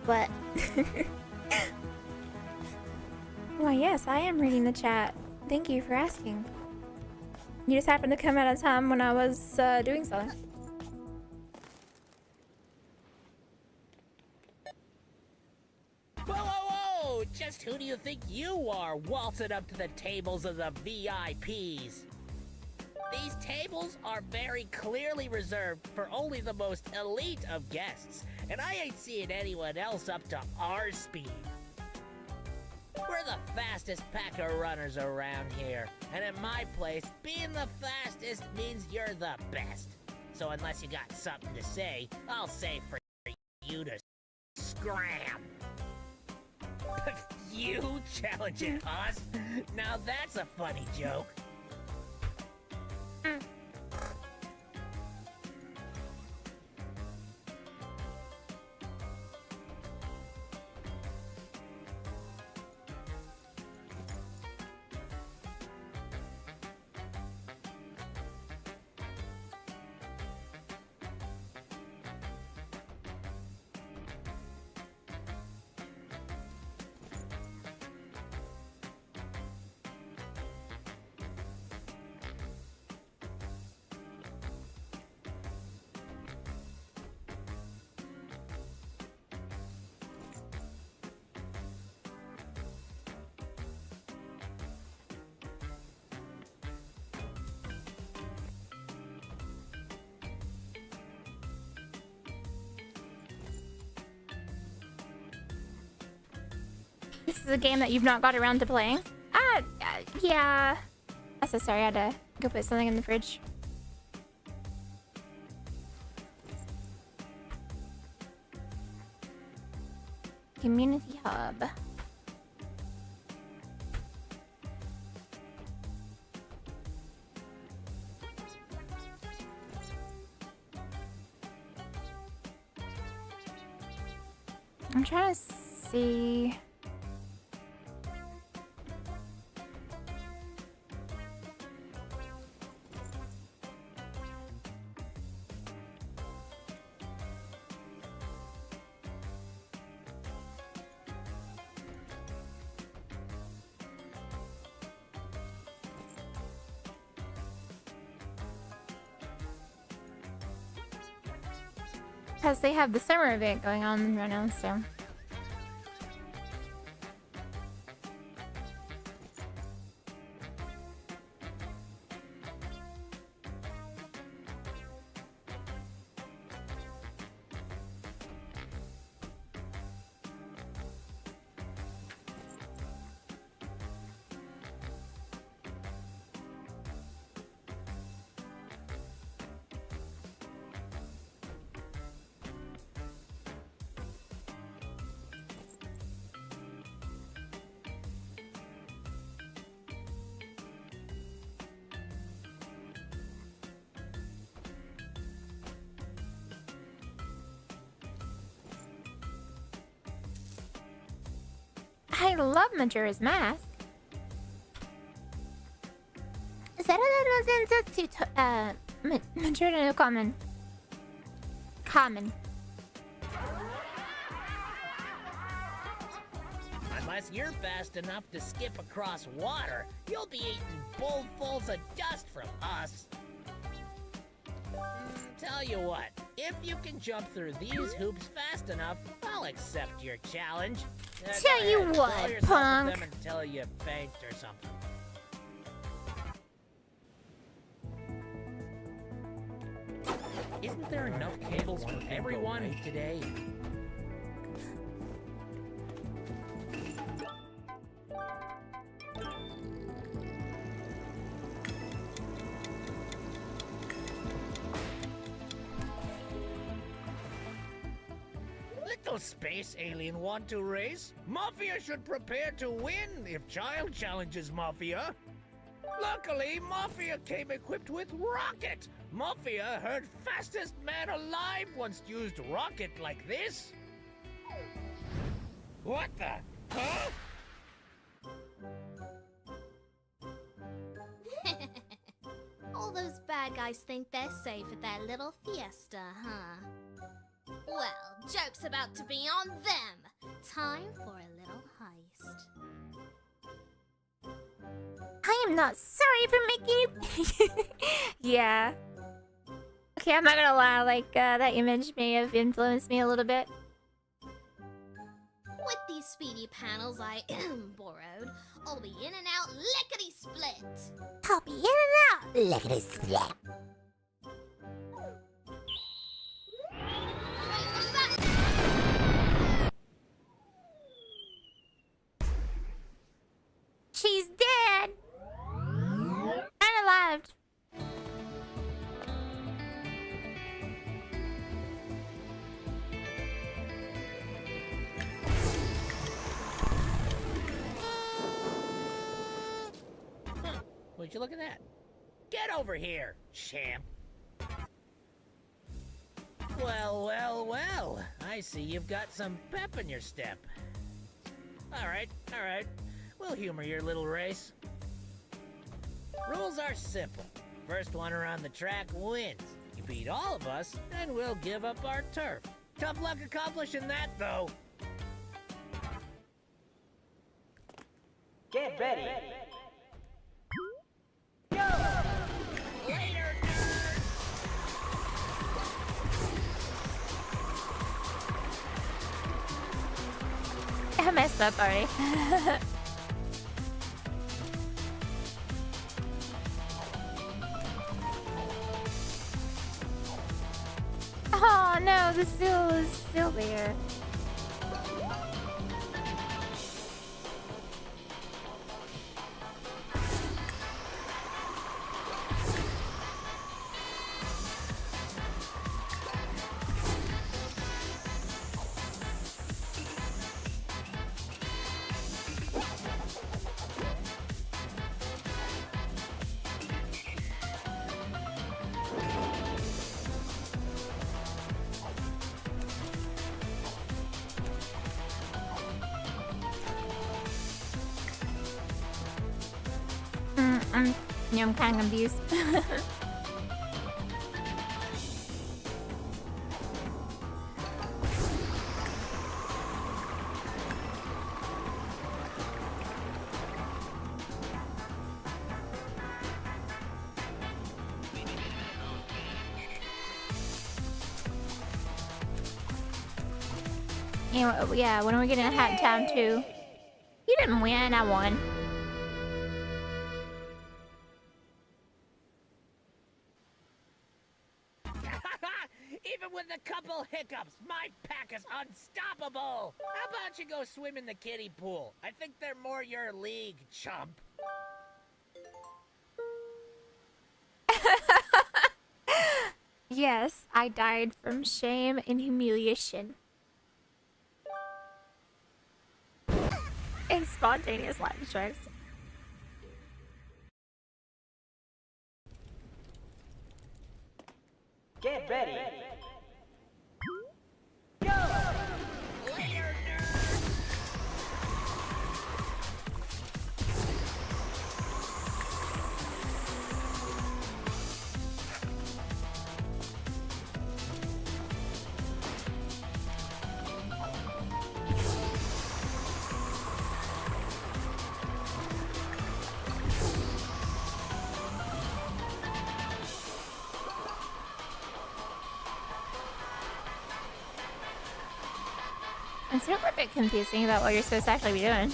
What? Why, yes, I am reading the chat. Thank you for asking. You just happened to come at a time when I was doing something. Whoa, whoa, whoa! Just who do you think you are, waltzing up to the tables of the VIPs? These tables are very clearly reserved for only the most elite of guests, and I ain't seeing anyone else up to our speed. We're the fastest pack of runners around here, and in my place, being the fastest means you're the best. So unless you got something to say, I'll say for you to scram. You challenging us? Now that's a funny joke. This is a game that you've not got around to playing? Yeah. I'm so sorry, I had to go put something in the fridge. Community hub. I'm trying to see. Because they have the summer event going on right now, so. I love Majora's Mask. Majora no Common. Common. Unless you're fast enough to skip across water, you'll be eating bowlfuls of dust from us. Tell you what, if you can jump through these hoops fast enough, I'll accept your challenge. Tell Go you ahead, what, throw yourself punk. at them until you faint or something. Isn't there enough cables for everyone today? Little space alien want to race? Mafia should prepare to win if Child challenges Mafia. Luckily, Mafia came equipped with Rocket. Mafia heard fastest man alive once used Rocket like this. What the? Huh? All those bad guys think they're safe at their little fiesta, huh? Well, joke's about to be on them. Time for a little heist. I am not sorry for making you. Yeah. Okay, I'm not gonna lie. Like that image may have influenced me a little bit. With these speedy panels I borrowed, I'll be in and out lickety-split. I'll be in and out. Lickety split. Wait, what's that? She's dead. And alive. Would you look at that? Get over here, champ. Well, well, well. I see you've got some pep in your step. All right, all right. We'll humor your little race. Rules are simple. First one around the track wins. You beat all of us, and we'll give up our turf. Tough luck accomplishing that, though. Get ready. Later, nerd! I messed up already. Oh no, the seal is still there. I'm kind of confused. Yeah, when are we getting a hat in town too? You didn't win, I won. Even with a couple hiccups, my pack is unstoppable! How about you go swim in the kiddie pool? I think they're more your league, chump. Yes, I died from shame and humiliation. And spontaneous lightning strikes. Get ready. Later, nerd! It's a bit confusing about what you're supposed to actually be doing.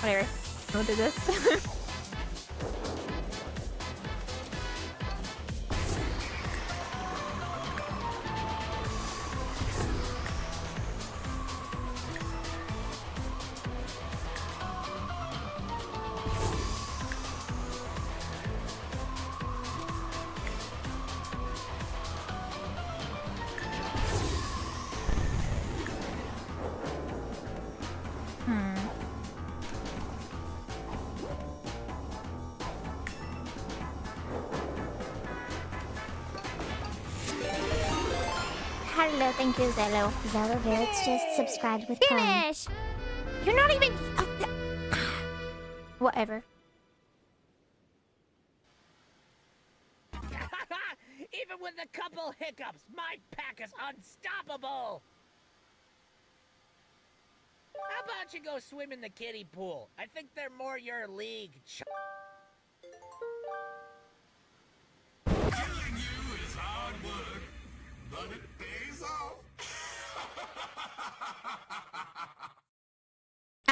Whatever. We'll do this. Hello, thank you, Zello. Zello Barrett's just subscribed with Prime. Finish! You're not even... Whatever. Even with a couple hiccups, my pack is unstoppable! How about you go swim in the kiddie pool? I think they're more your league, chump. Killing you is hard work, but it pays off.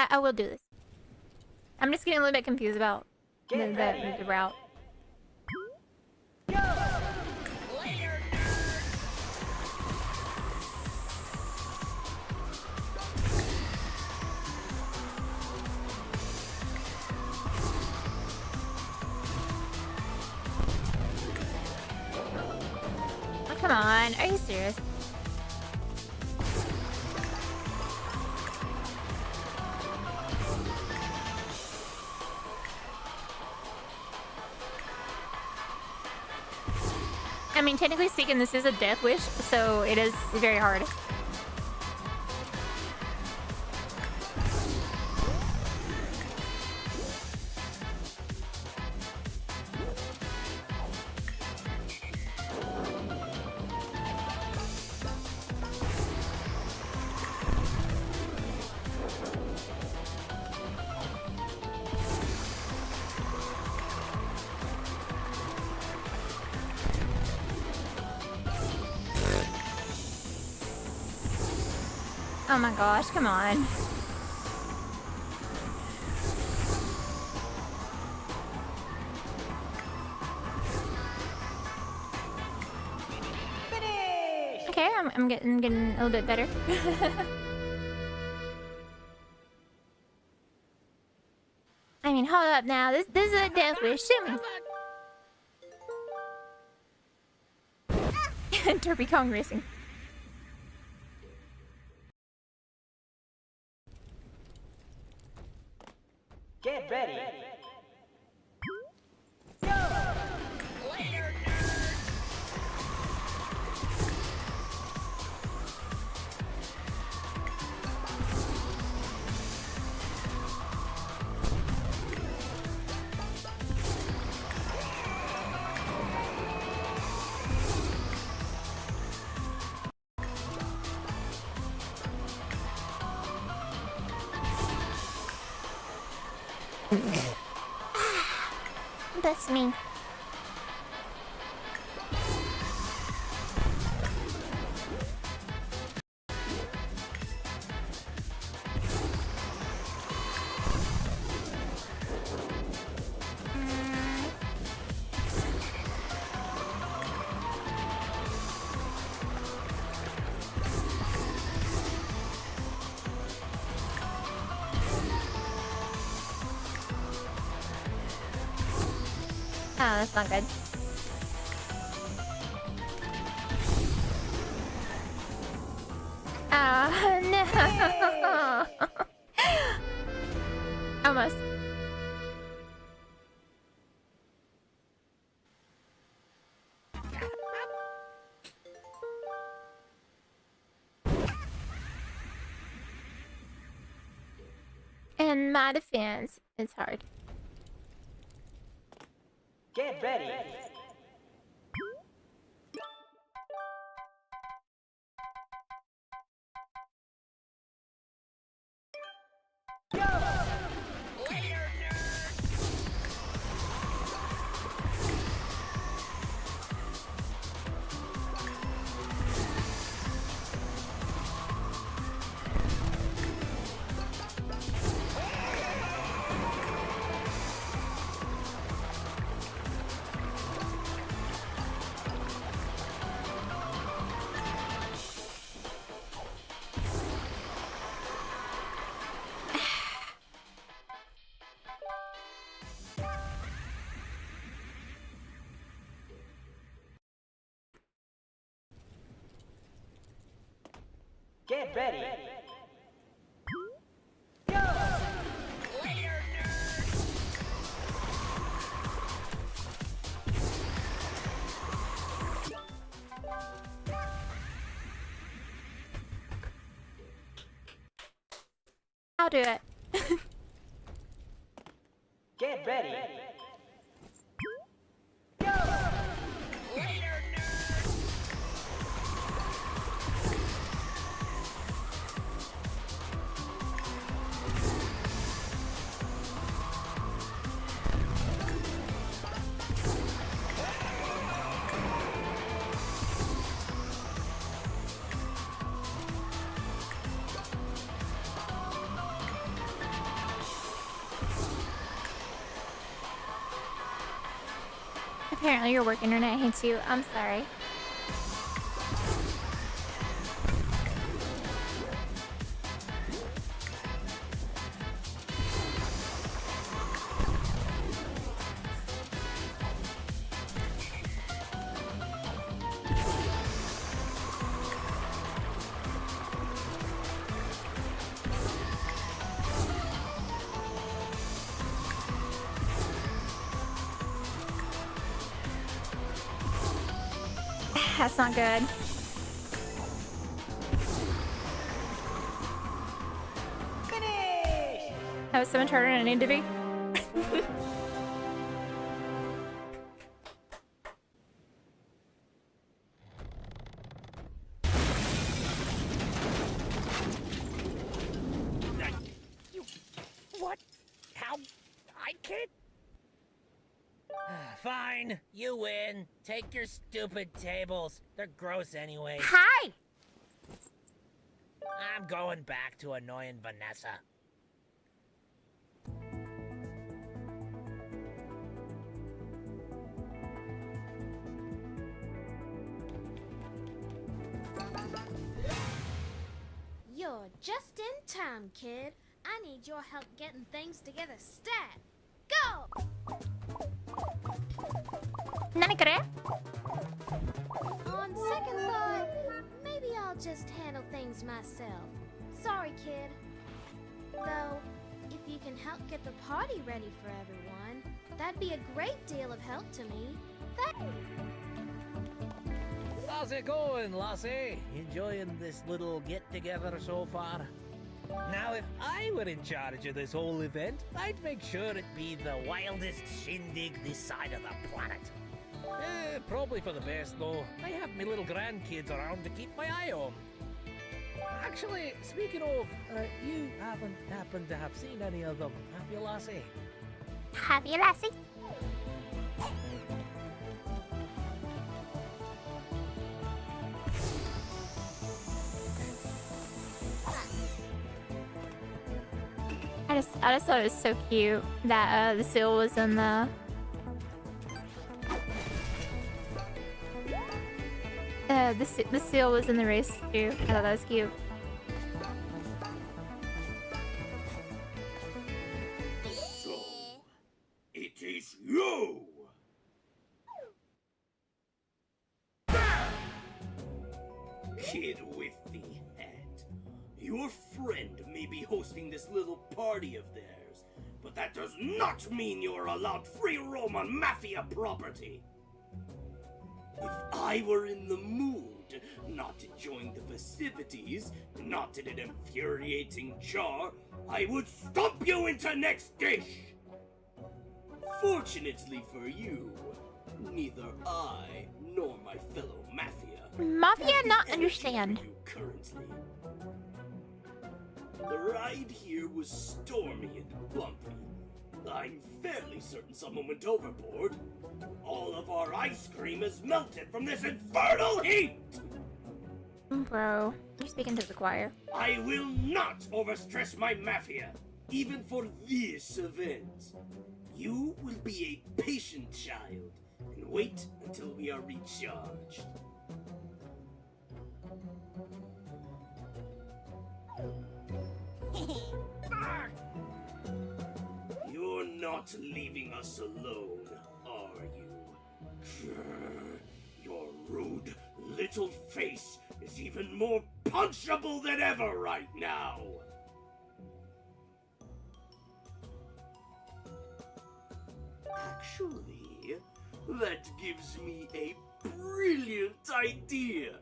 I will do this. I'm just getting a little bit confused about the route. Later, nerd! Oh, come on. Are you serious? I mean, technically speaking, this is a death wish, so it is very hard. Oh my gosh, come on. Okay, I'm getting a little bit better. I mean, hold up now. This is a death wish. Shoot me. Derpy Kong Racing. Get ready. Later, nerd! That's me. Oh, that's not good. Oh, no. Almost. In my defense, it's hard. Get ready. Get ready. I'll do it. Get ready. Apparently your work internet hates you. I'm sorry. That's not good. Finish! That was so much harder than it needed to be. What? How? I can't. Fine, you win. Take your stupid tables. They're gross anyway. Hi! I'm going back to annoying Vanessa. You're just in time, kid. I need your help getting things together stat. Go! Nani kare? On second thought, maybe I'll just handle things myself. Sorry, kid. Though, if you can help get the party ready for everyone, that'd be a great deal of help to me. How's it going, Lassie? Enjoying this little get-together so far? Now, if I were in charge of this whole event, I'd make sure it be the wildest shindig this side of the planet. Probably for the best, though. I have my little grandkids around to keep my eye on. Actually, speaking of, you haven't happened to have seen any of them, have you, Lassie? Have you, Lassie? I just thought it was so cute that the seal was in the seal was in the race too. I thought that was cute. So, it is you! Kid with the hat. Your friend may be hosting this little party of theirs, but that does not mean you're allowed free roam on Mafia property. If I were in the mood not to join the festivities, not in an infuriating jar, I would stomp you into next dish! Fortunately for you, neither I nor my fellow Mafia Not understand. you currently. The ride here was stormy and bumpy. I'm fairly certain someone went overboard. All of our ice cream is melted from this infernal heat! Bro, you're speaking to the choir. I will not overstress my Mafia, even for this event. You will be a patient child, and wait until we are recharged. You're not leaving us alone, are you? Your rude little face is even more punchable than ever right now! Actually, that gives me a brilliant idea.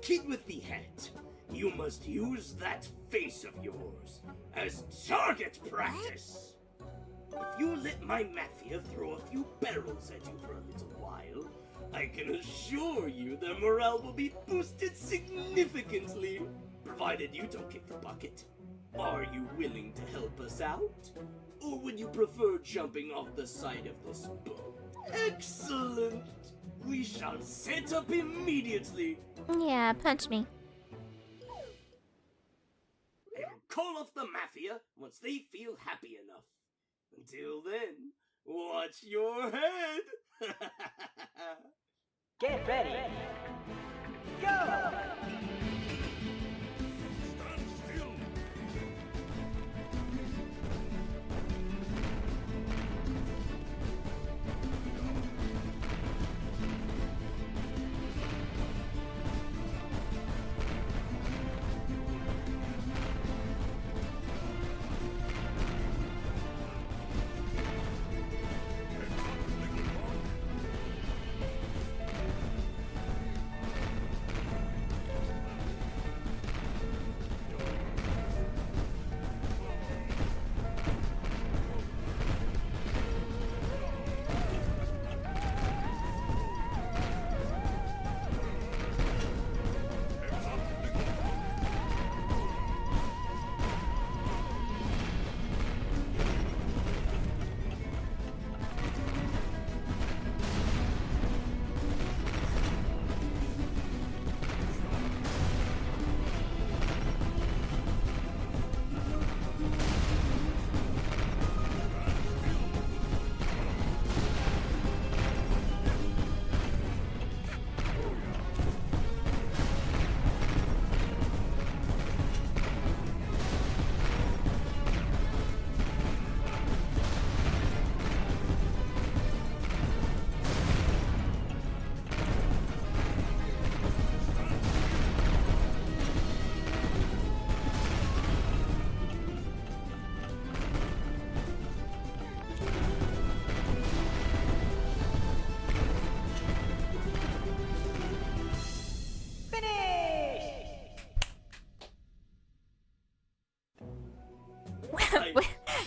Kid with the hat, you must use that face of yours as target practice. If you let my Mafia throw a few barrels at you for a little while, I can assure you their morale will be boosted significantly, provided you don't kick the bucket. Are you willing to help us out? Or would you prefer jumping off the side of this boat? Excellent! We shall set up immediately. Yeah, punch me. They will call off the Mafia once they feel happy enough. Until then, watch your head! Get ready. Go! Stand still.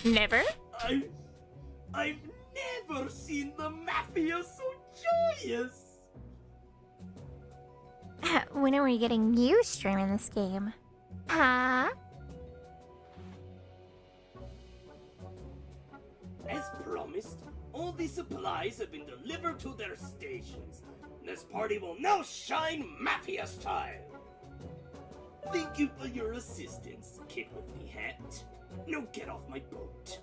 Never? I've never seen the Mafia so joyous! When are we getting you streaming this game? Huh? As promised, all the supplies have been delivered to their stations. This party will now shine Mafia style. Thank you for your assistance, kid with the hat. Now get off my boat.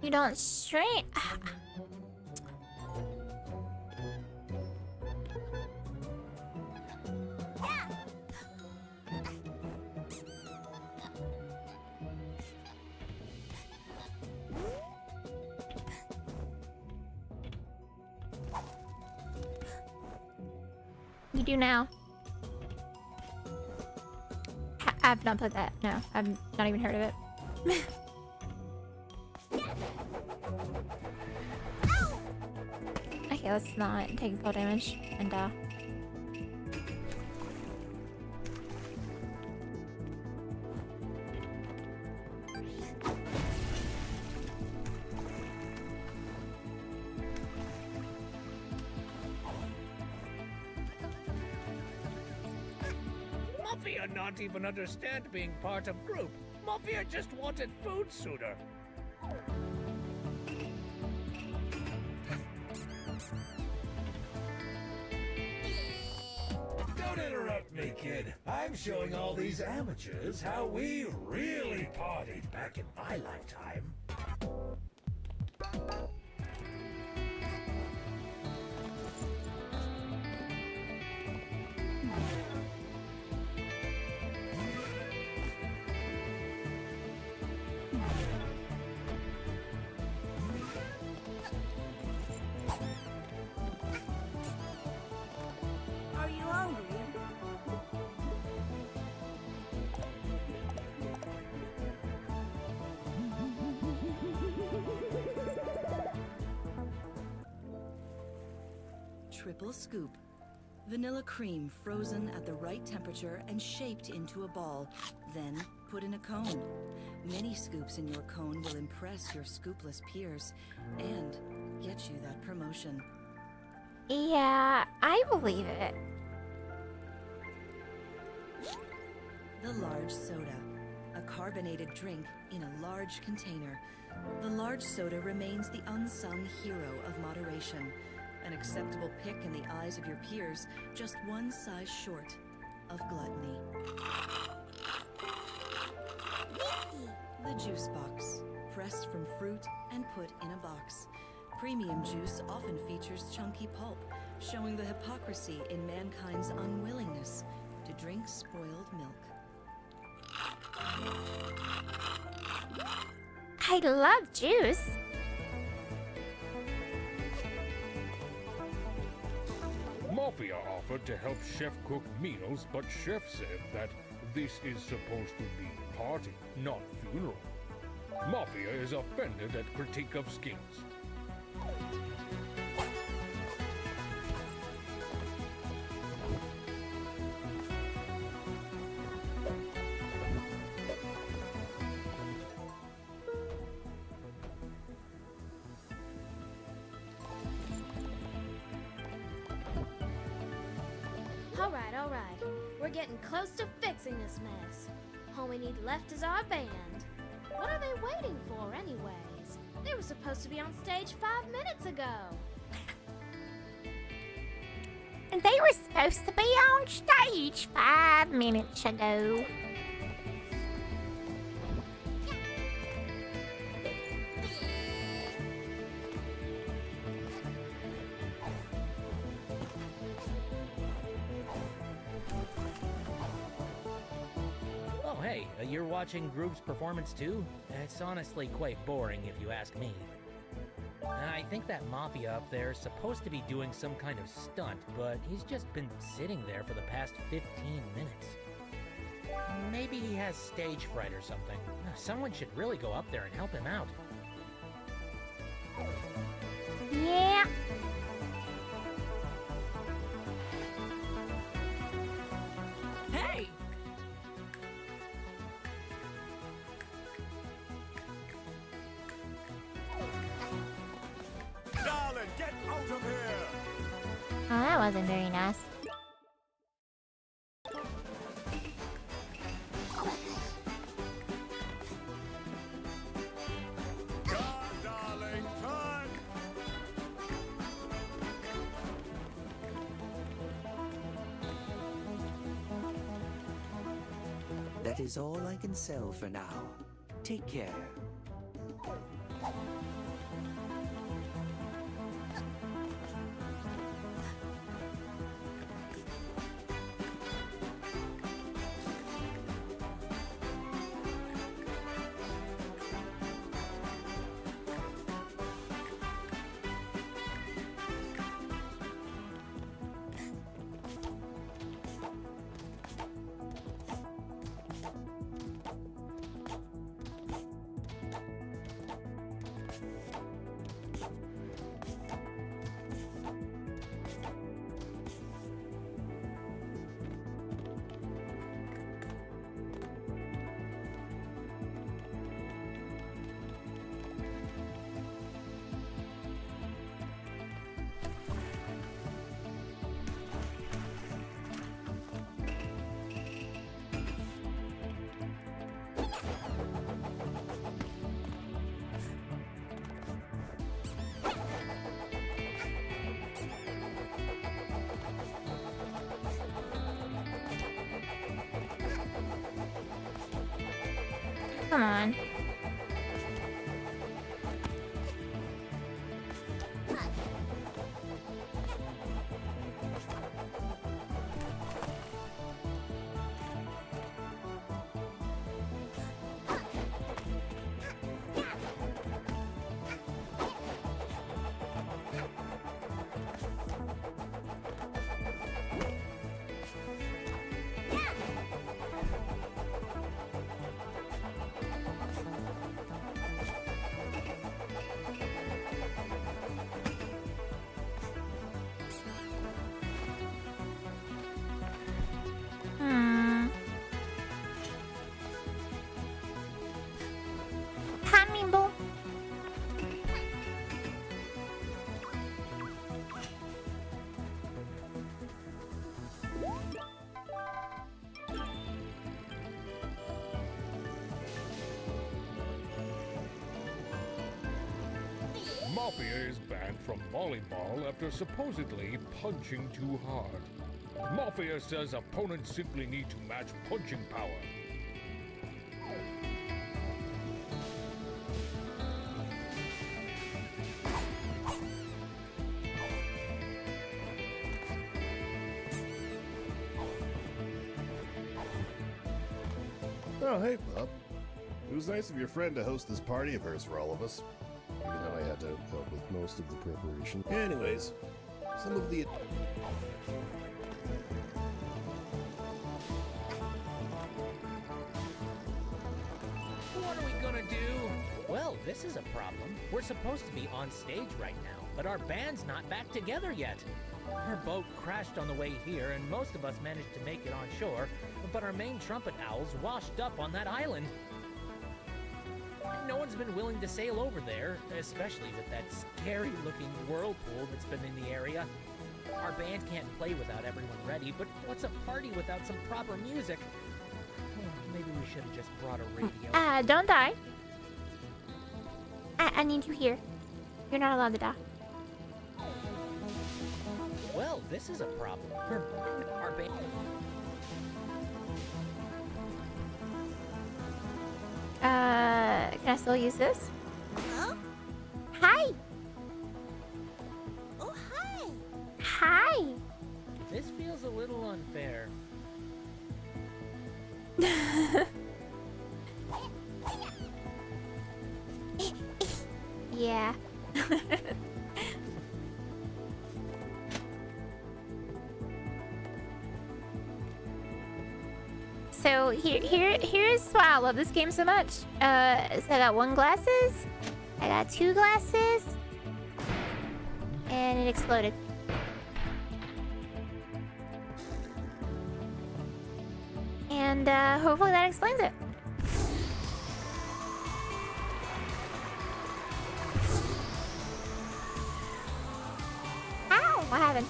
You don't stream. You do now. I've not played that. No, I've not even heard of it. Okay, let's not take full damage and Mafia not even understand being part of group. Mafia just wanted food sooner. Don't interrupt me, kid. I'm showing all these amateurs how we really partied back in my lifetime. Are you hungry? Triple scoop. Vanilla cream frozen at the right temperature and shaped into a ball. Then put in a cone. Many scoops in your cone will impress your scoopless peers and get you that promotion. yeah, I believe it. The large soda. A carbonated drink in a large container. The large soda remains the unsung hero of moderation. An acceptable pick in the eyes of your peers, just one size short of gluttony. The juice box. Pressed from fruit and put in a box. Premium juice often features chunky pulp, showing the hypocrisy in mankind's unwillingness to drink spoiled milk. I love juice. Mafia offered to help Chef cook meals, but Chef said that this is supposed to be party, not funeral. Mafia is offended at critique of skills. All right. We're getting close to fixing this mess. All we need left is our band. What are they waiting for, anyways? They were supposed to be on stage 5 minutes ago. And they were supposed to be on stage 5 minutes ago. Oh, hey, you're watching Group's performance too? It's honestly quite boring if you ask me. I think that Mafia up there is supposed to be doing some kind of stunt, but he's just been sitting there for the past 15 minutes. Maybe he has stage fright or something. Someone should really go up there and help him out. Yeah, wasn't very nice. That is all I can sell for now. Take care. Come on. Hamimbo. Mafia is banned from volleyball after supposedly punching too hard. Mafia says opponents simply need to match punching power. Oh, hey, pup. It was nice of your friend to host this party of hers for all of us. Even though I had to help with most of the preparation. Anyways, some of the... What are we gonna do? Well, this is a problem. We're supposed to be on stage right now, but our band's not back together yet. Our boat crashed on the way here, and most of us managed to make it on shore, but our main trumpet owls washed up on that island. No one's been willing to sail over there, especially with that scary-looking whirlpool that's been in the area. Our band can't play without everyone ready, but what's a party without some proper music? Maybe we should have just brought a radio. Don't die. I need you here. You're not allowed to die. Well, this is a problem. Our band... Can I still use this? Hello? Hi! Oh, hi! Hi! This feels a little unfair. Yeah. So here's why I love this game so much. So I got 1 glasses, I got 2 glasses, and it exploded. And hopefully that explains it. Ow! What happened?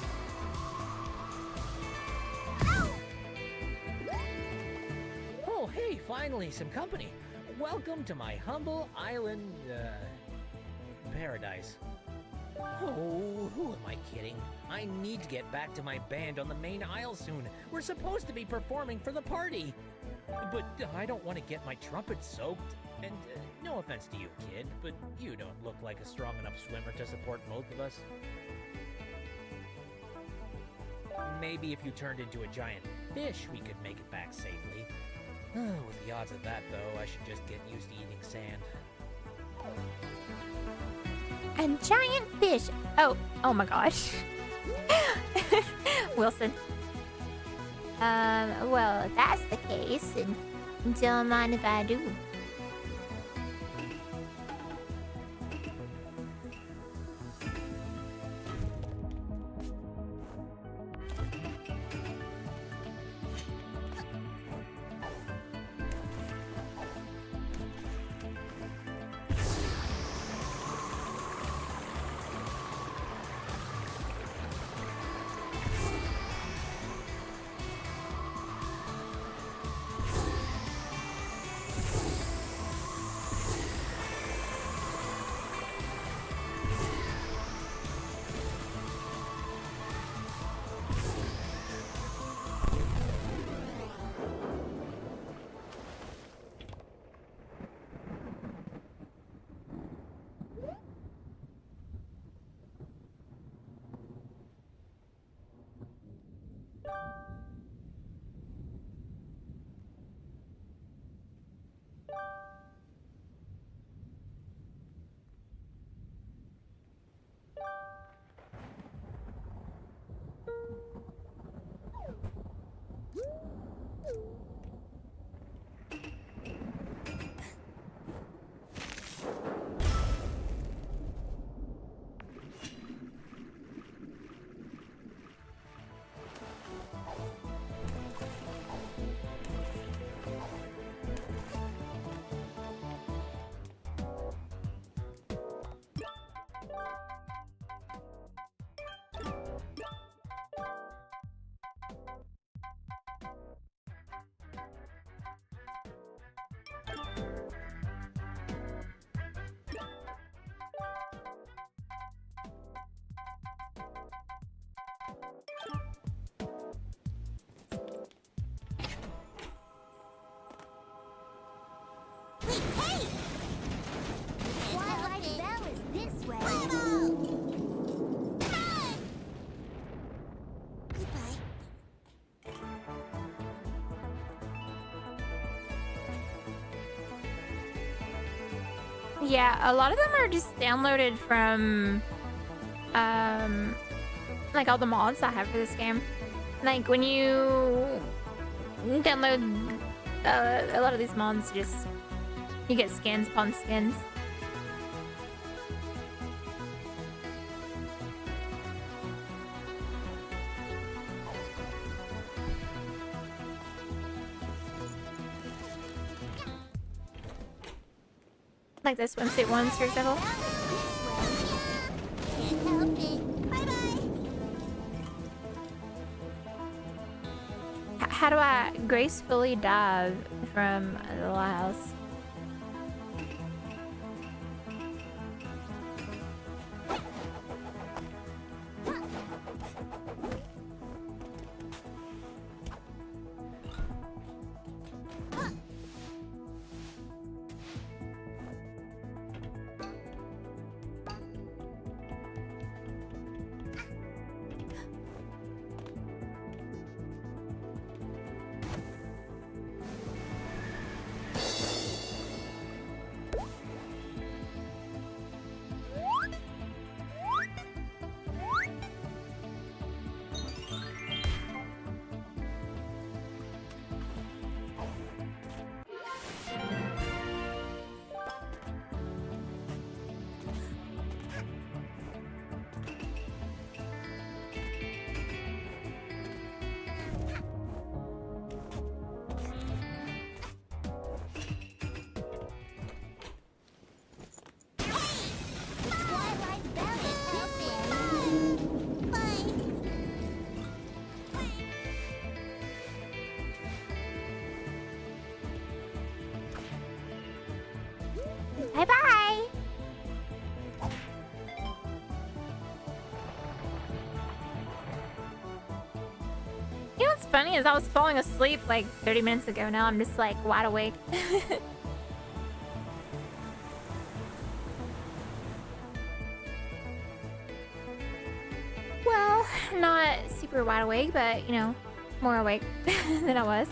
finally some company. Welcome to my humble island, paradise. Oh, who am I kidding? I need to get back to my band on the main aisle soon. We're supposed to be performing for the party. But I don't want to get my trumpet soaked. And no offense to you, kid, but you don't look like a strong enough swimmer to support both of us. Maybe if you turned into a giant fish, we could make it back safely. With the odds of that, though, I should just get used to eating sand. A giant fish. Oh my gosh. Wilson. Well, if that's the case, then don't mind if I do. Yeah, a lot of them are just downloaded from, like all the mods I have for this game. Like when you download a lot of these mods, you get skins upon skins. Like the swimsuit ones, for example. Can't help it. Bye-bye. How do I gracefully dive from the lighthouse? what's funny is I was falling asleep like 30 minutes ago. Now I'm just like wide awake. Well, not super wide awake, but you know, more awake than I was.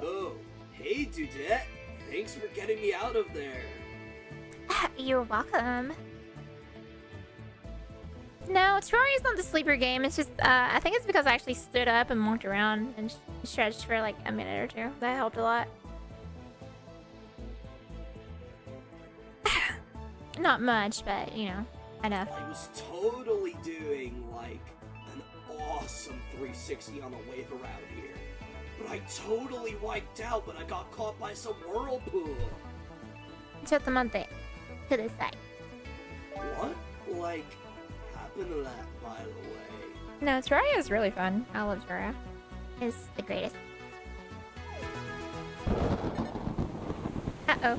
Oh, hey, Dudette. Thanks for getting me out of there. You're welcome. No, Terraria's not the sleeper game. It's just, I think it's because I actually stood up and walked around and stretched for like a minute or two. That helped a lot. Not much, but you know, enough. I was totally doing, like, an awesome 360 on the wave around here. But I totally wiped out when I got caught by some whirlpool. Totalmente. To the side. What, like, happened to that, by the way? No, Terraria is really fun. I love Terraria. It's the greatest. Uh-oh.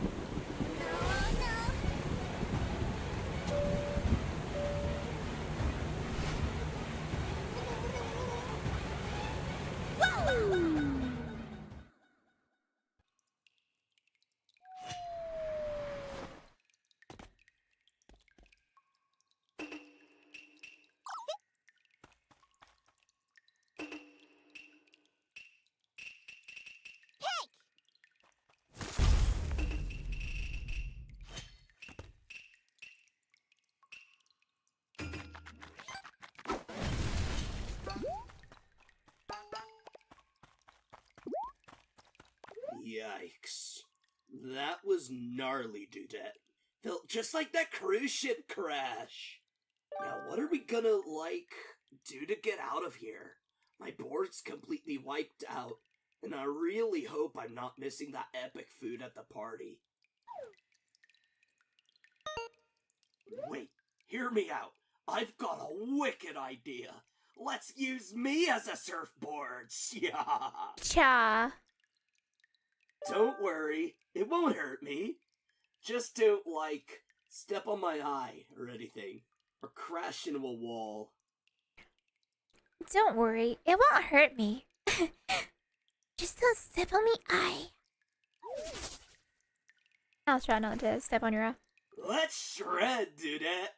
Yikes. That was gnarly, Dudette. Felt just like that cruise ship crash. Now, what are we gonna, like, do to get out of here? My board's completely wiped out, and I really hope I'm not missing that epic food at the party. Wait, hear me out. I've got a wicked idea. Let's use me as a surfboard. Yeah. Cha. Don't worry, it won't hurt me. Just don't, like, step on my eye or anything, or crash into a wall. Don't worry, it won't hurt me. Just don't step on me eye. I'll try not to step on your eye. Let's shred, Dudette.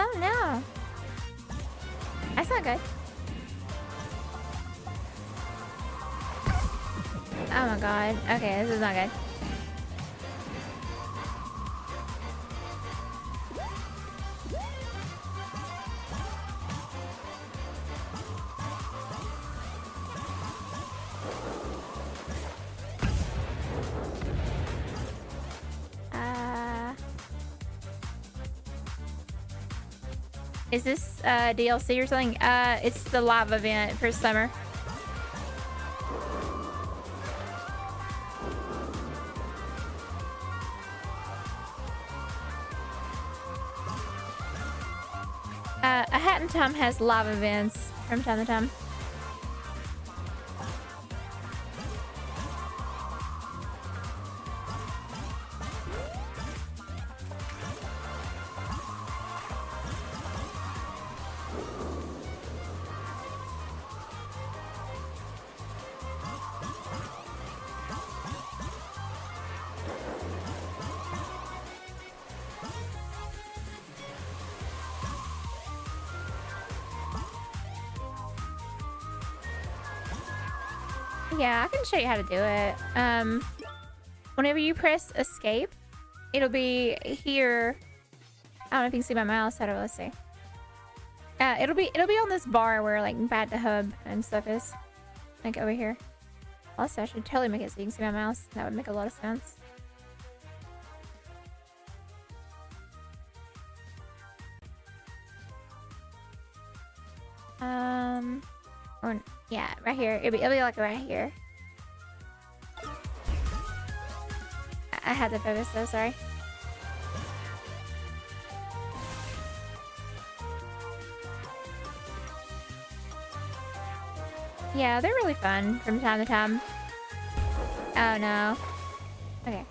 Oh no. That's not good. Oh my god. Okay, this is not good. Is this DLC or something? It's the live event for summer. A Hat in Time has live events from time to time. Yeah, I can show you how to do it. Whenever you press escape, it'll be here. I don't know if you can see my mouse. How do I see? It'll be on this bar where like Bad to Hub and stuff is. Like over here. Also, I should totally make it so you can see my mouse. That would make a lot of sense. Or yeah, right here. It'll be like right here. I had to focus though, sorry. Yeah, they're really fun from time to time. Oh no. Okay.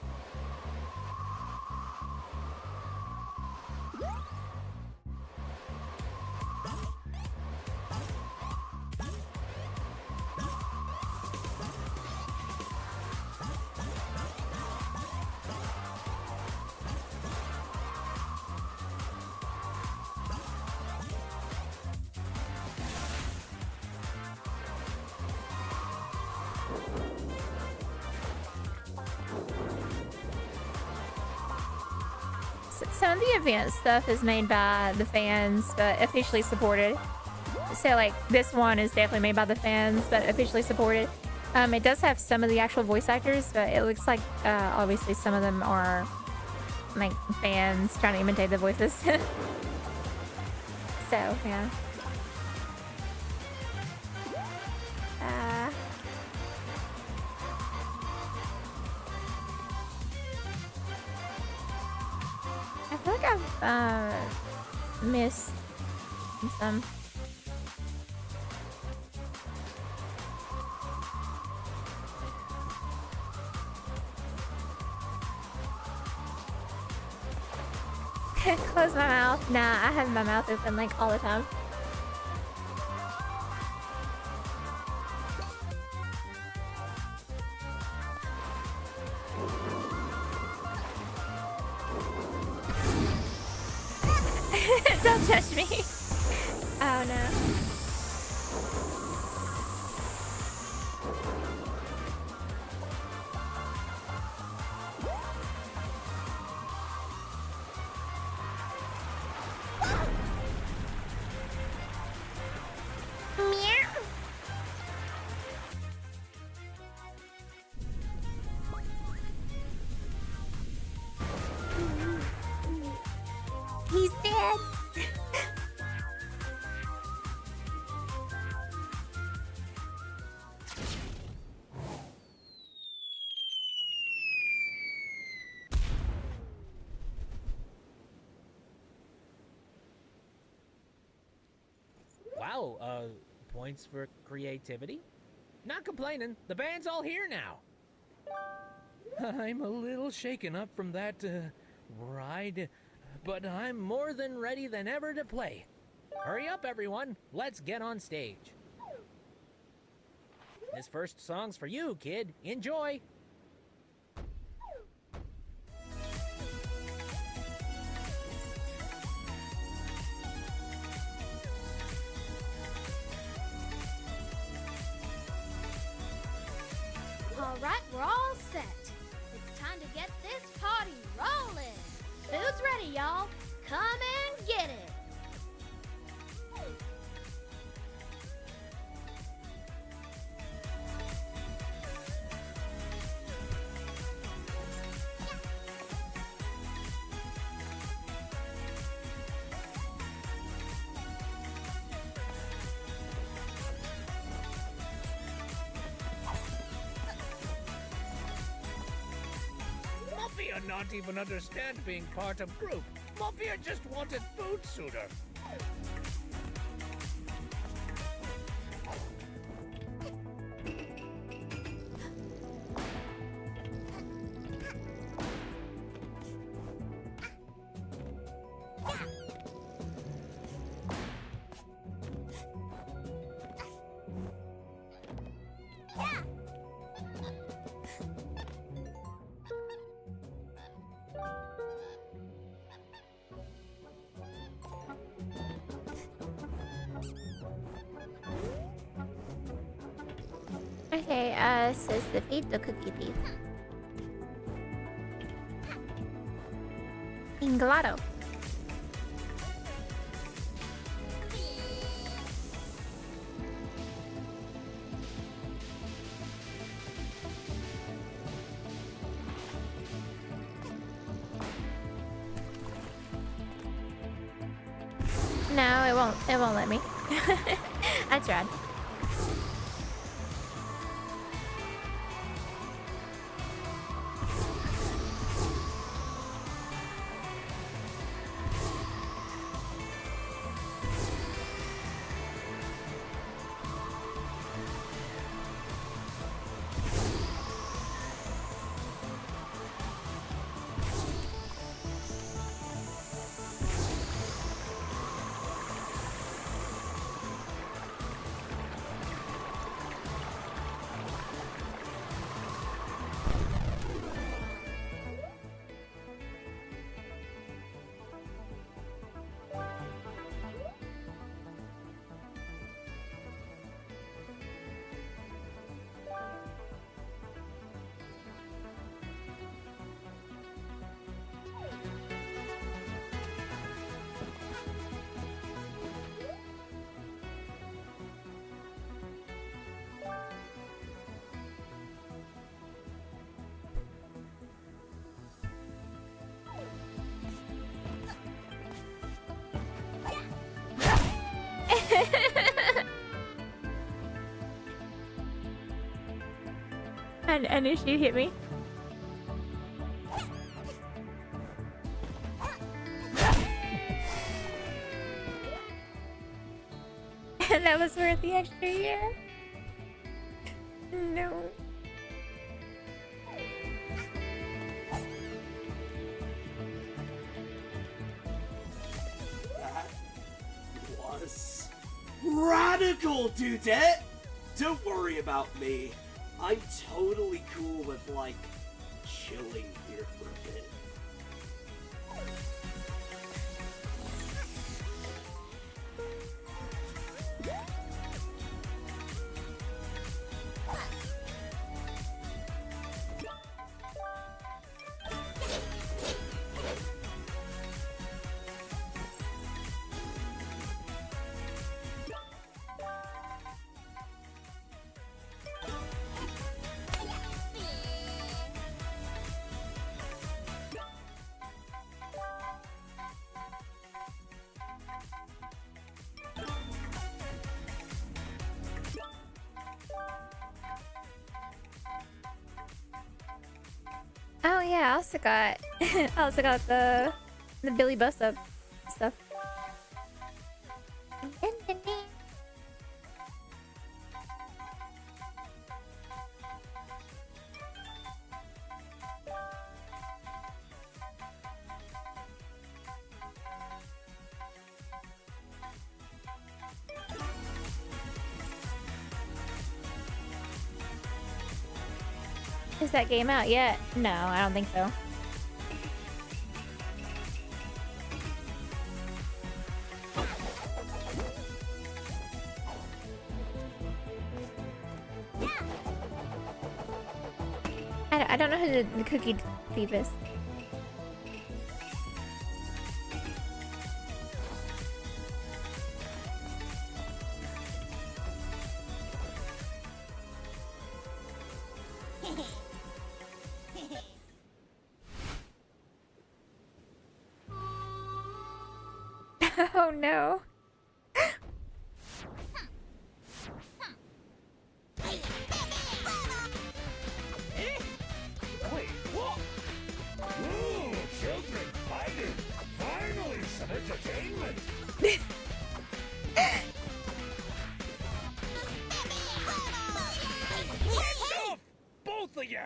Some of the advanced stuff is made by the fans, but officially supported. So like this one is definitely made by the fans, but officially supported. It does have some of the actual voice actors, but it looks like obviously some of them are like fans trying to imitate the voices. So yeah. I feel like I've missed some. Close my mouth. Nah, I have my mouth open like all the time. Don't touch me. Oh no. He's dead. Wow, points for creativity? Not complaining. The band's all here now. I'm a little shaken up from that, ride, but I'm more than ready than ever to play. Hurry up, everyone. Let's get on stage. This first song's for you, kid. Enjoy. Alright, we're all set. It's time to get this party rolling. Food's ready, y'all. Come and get it. Mafia not even understand being part of group. Mafia just wanted food sooner. Okay, says defeat the cookie thief. Inglado. No, it won't. It won't let me. I tried. I knew she'd hit me. And that was worth the extra year. No. That was radical, Dudette! Don't worry about me. I'm totally cool with, like, chilling here for a bit. Oh yeah, I also got I also got the Billy Bust Up stuff. Is that game out yet? No, I don't think so. I don't know who the cookie thief is. Oh no. Wait, what? Ooh, children fighting! Finally, some entertainment! Get off! Both of you!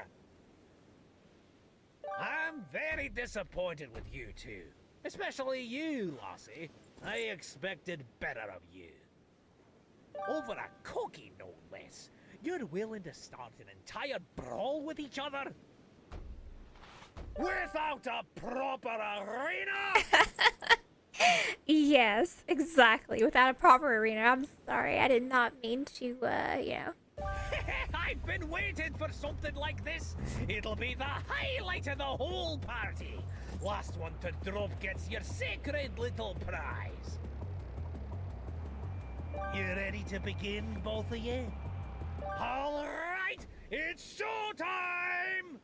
I'm very disappointed with you two. Especially you, Lassie. I expected better of you. Over a cookie, no less. You're willing to start an entire brawl with each other? Without a proper arena? Yes, exactly. Without a proper arena. I'm sorry. I did not mean to, you know. I I've been waiting for something like this. It'll be the highlight of the whole party. Last one to drop gets your sacred little prize. You ready to begin, both of you? All right, it's showtime!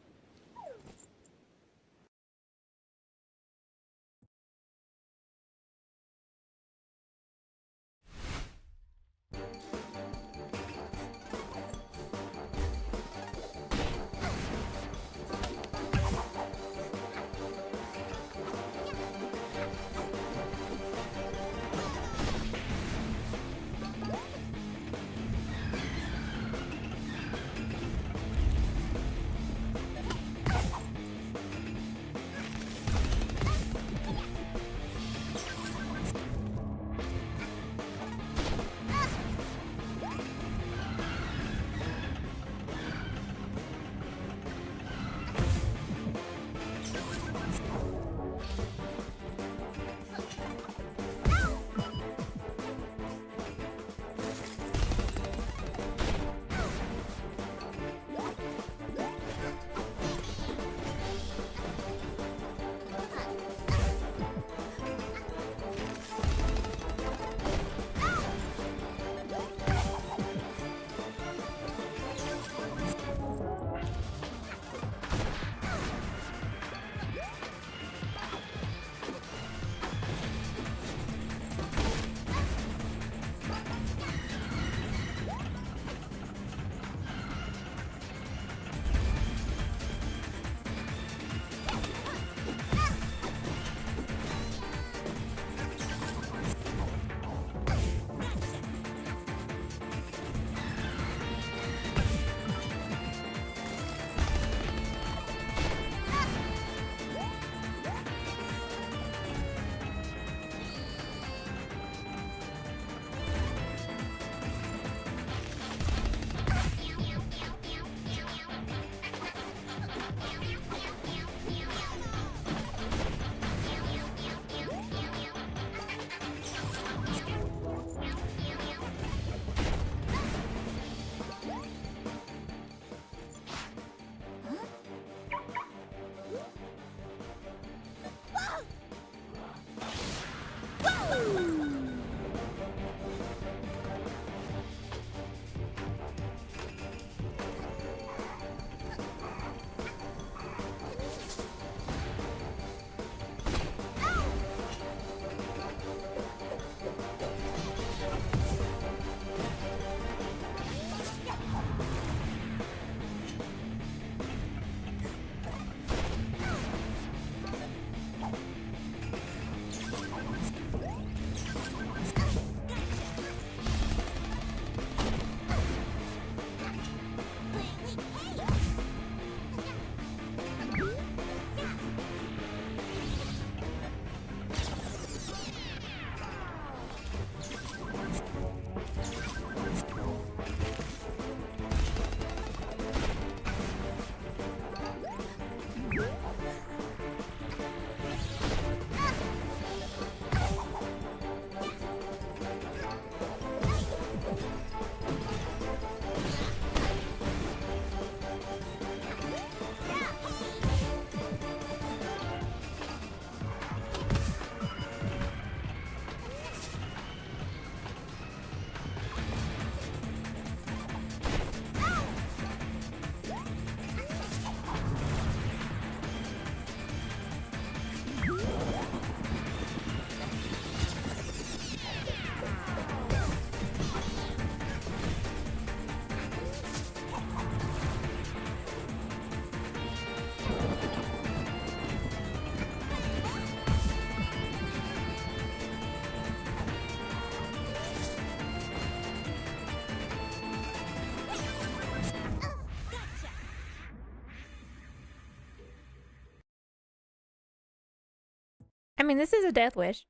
I mean, this is a death wish,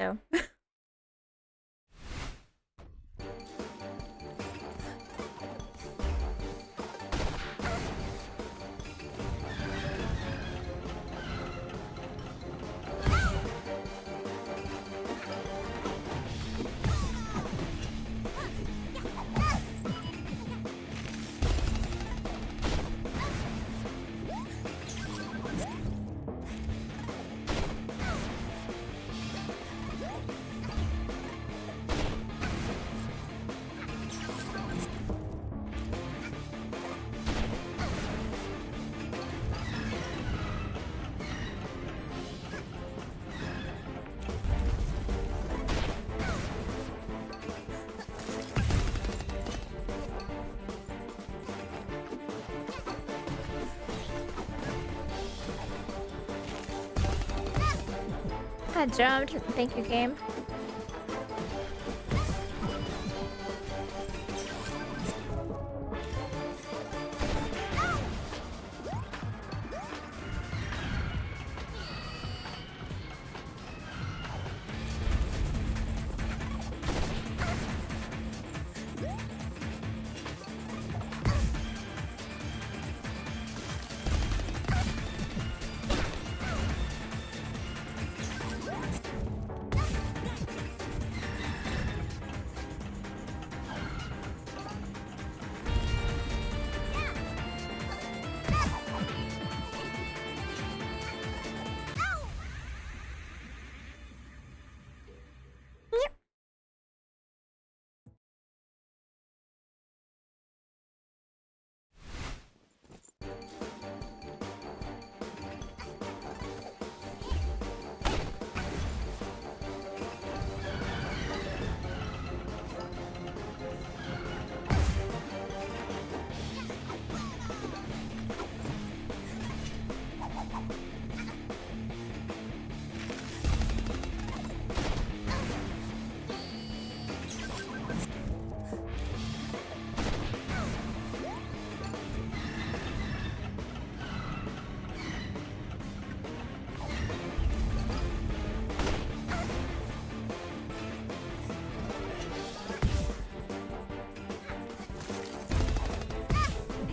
so. I jumped. Thank you, game.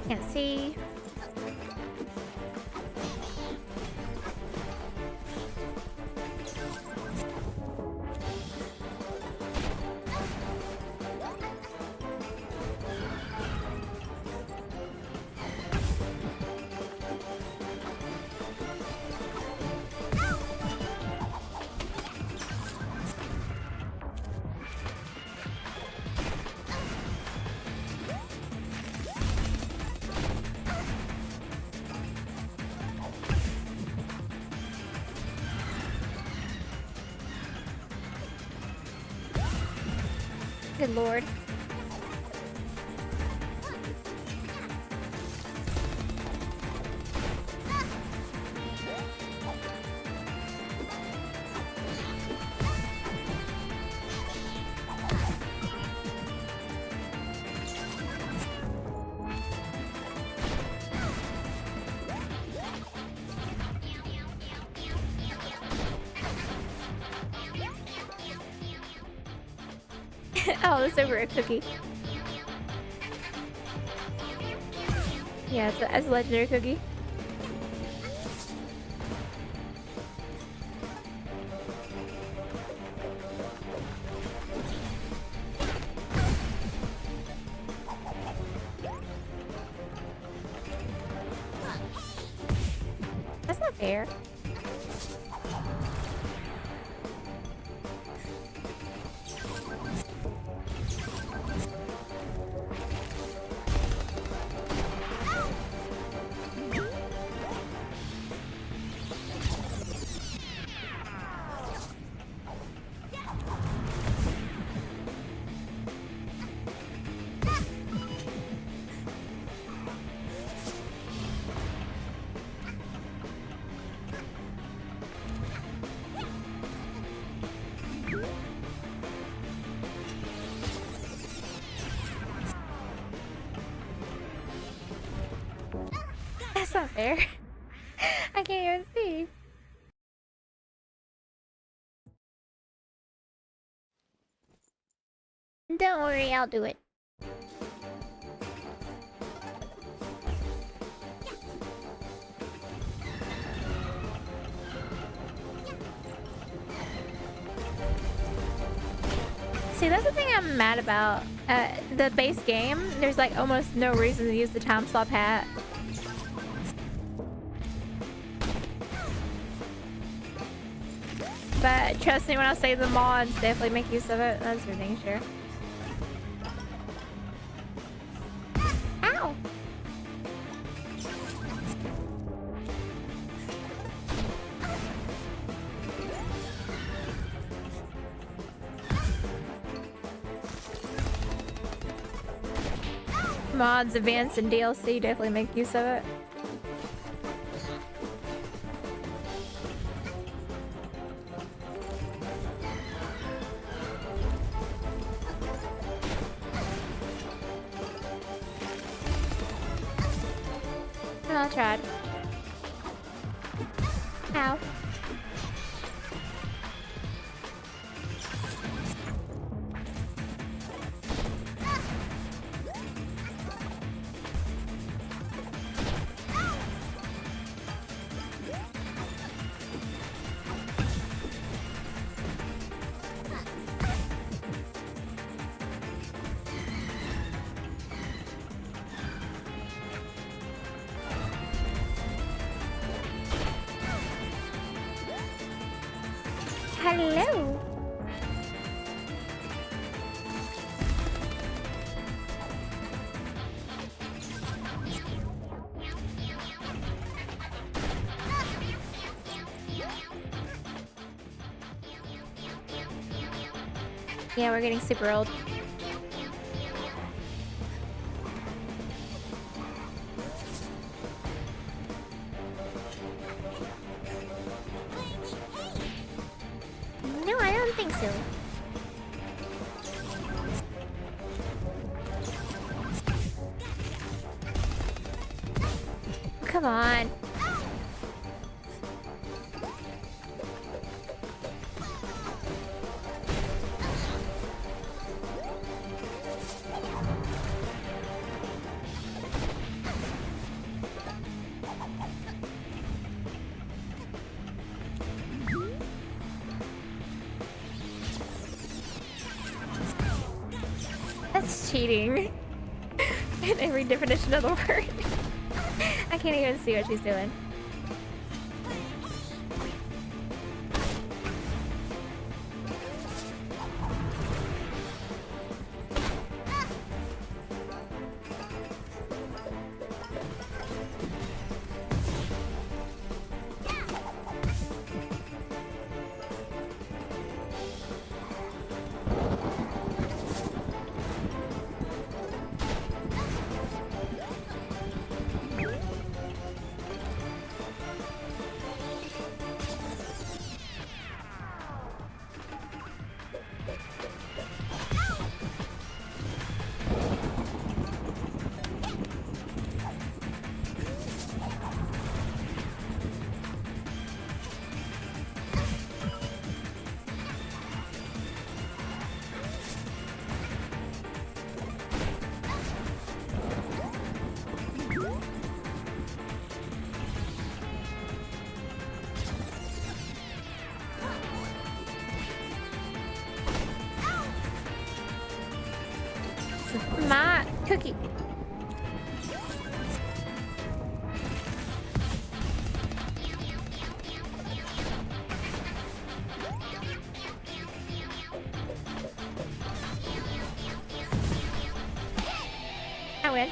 Can't see. Good lord. Oh, that's over a cookie. Yeah, it's a legendary cookie. That's not fair. That's not fair. I can't even see. Don't worry, I'll do it. See, that's the thing I'm mad about. The base game, there's like almost no reason to use the time swap hat. But trust me when I say the mods definitely make use of it. That's for dang sure. Ow! Mods, events, and DLC definitely make use of it. I tried. Ow. Hello. Yeah, we're getting super old. No, I don't think so. Come on. That's cheating. In every definition of the word. I can't even see what she's doing. My cookie. I win.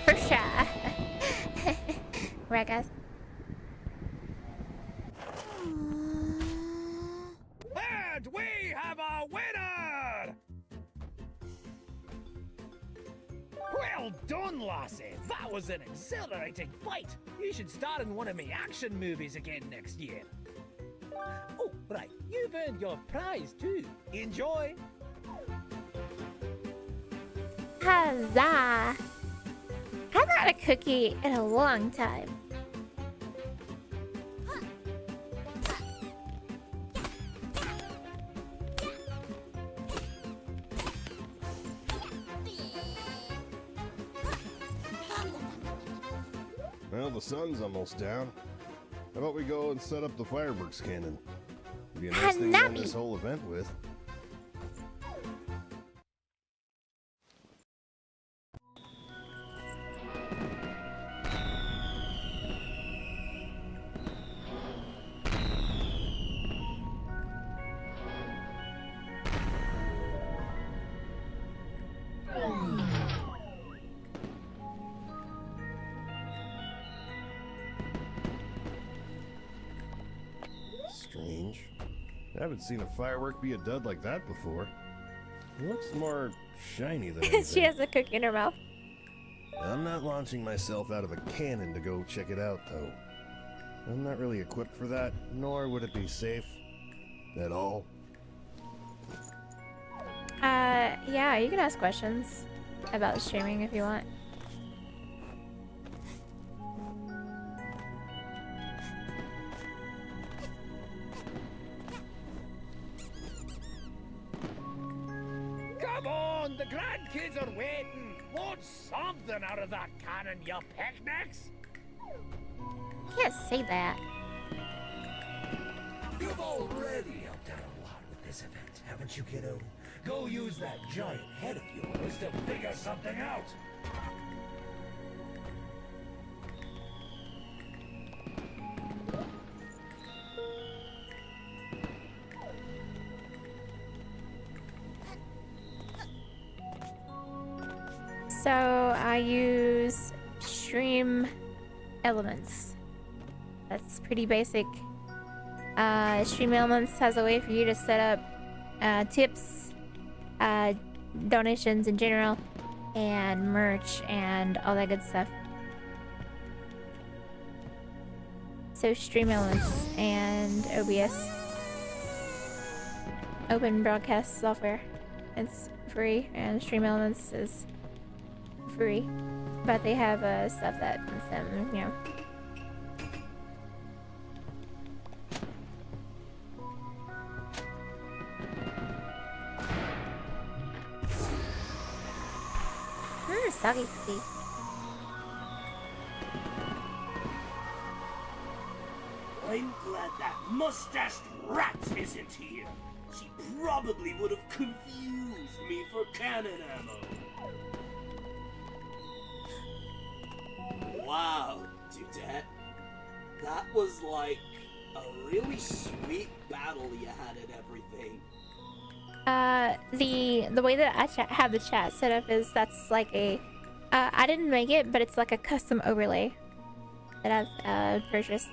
For sure. Right, guys? And we have a winner! Well done, lassie! That was an exhilarating fight! You should star in one of me action movies again next year. Oh, right, you've earned your prize too. Enjoy! Huzzah! I've had a cookie in a long time. Well, the sun's almost down. How about we go and set up the fireworks cannon? Be a nice thing to end this whole event with. Strange. I haven't seen a firework be a dud like that before. It looks more shiny than anything. She has a cookie in her mouth. I'm not launching myself out of a cannon to go check it out, though. I'm not really equipped for that, nor would it be safe at all. Yeah, you can ask questions about streaming if you want. on, the grandkids are waiting. Want something out of that cannon, you picnics? Can't say that. You've already helped out a lot with this event, haven't you, kiddo? Go use that giant head of yours to figure something out. So I use stream elements. That's pretty basic. Stream elements has a way for you to set up tips, donations in general, and merch and all that good stuff. So stream elements and OBS, open broadcast software. It's free, and stream elements is free, but they have stuff that you know. Soggy cookie. I'm glad that mustached rat isn't here. She probably would have confused me for cannon ammo. Wow, Dudette. That was like a really sweet battle you had and everything. The way that I have the chat set up is that's like a I didn't make it, but it's like a custom overlay that I've purchased.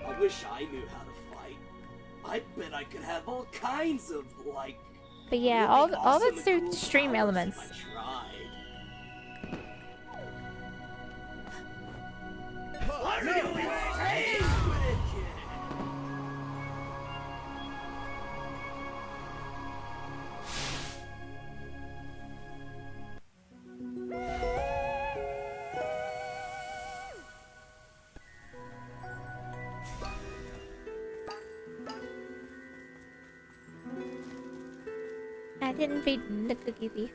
I wish I knew how to fight. I bet I could have all kinds of like. But yeah, really all awesome that's through cool stream powers elements. if I tried. I didn't feed the cookie thief.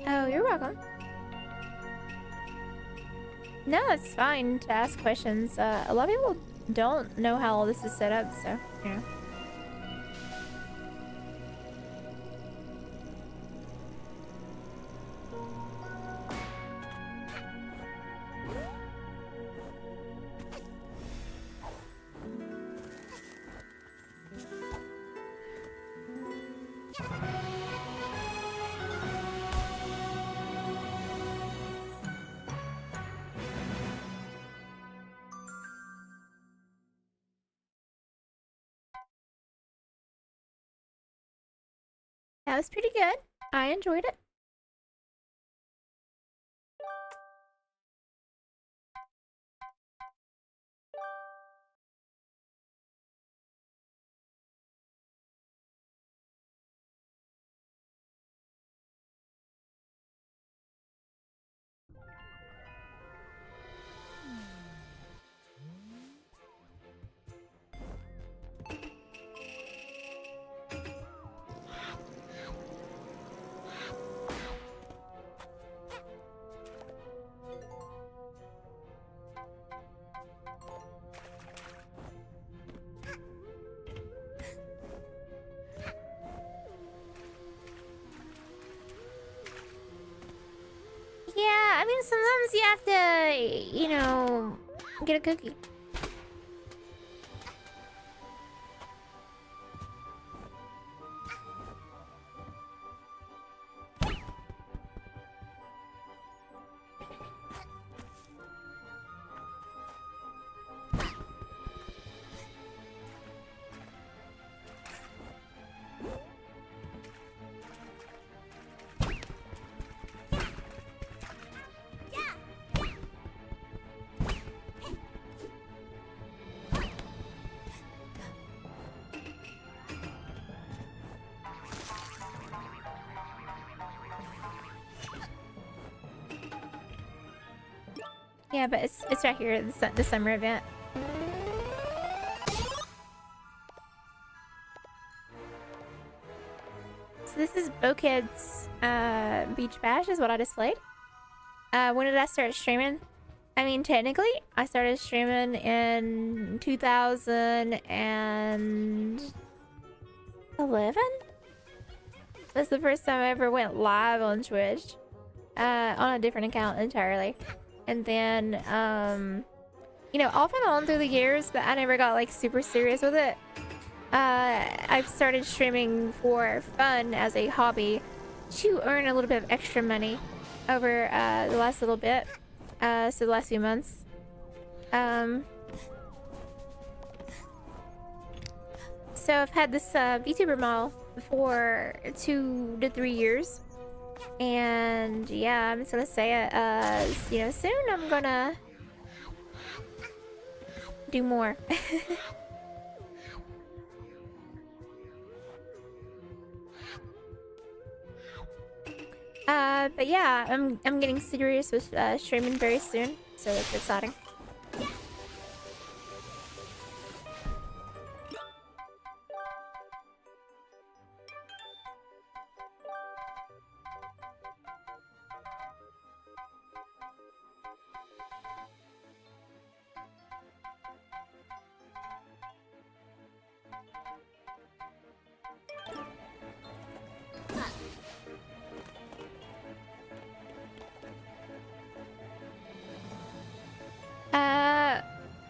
Oh, you're welcome. No, it's fine to ask questions. A lot of people don't know how all this is set up, so, you know. That was pretty good. I enjoyed it. Yeah, I mean, sometimes you have to, you know, get a cookie. Yeah, but it's right here, the summer event. So this is Bokid's Beach Bash is what I displayed. When did I start streaming? I mean, technically, I started streaming in 2011? That's the first time I ever went live on Twitch. On a different account entirely. And then, you know, off and on through the years, but I never got like super serious with it. I've started streaming for fun as a hobby to earn a little bit of extra money over the last little bit. So the last few months. So I've had this VTuber model for 2 to 3 years. And yeah, I'm just gonna say it, you know, soon I'm gonna do more. But yeah, I'm getting serious with streaming very soon, so it's exciting.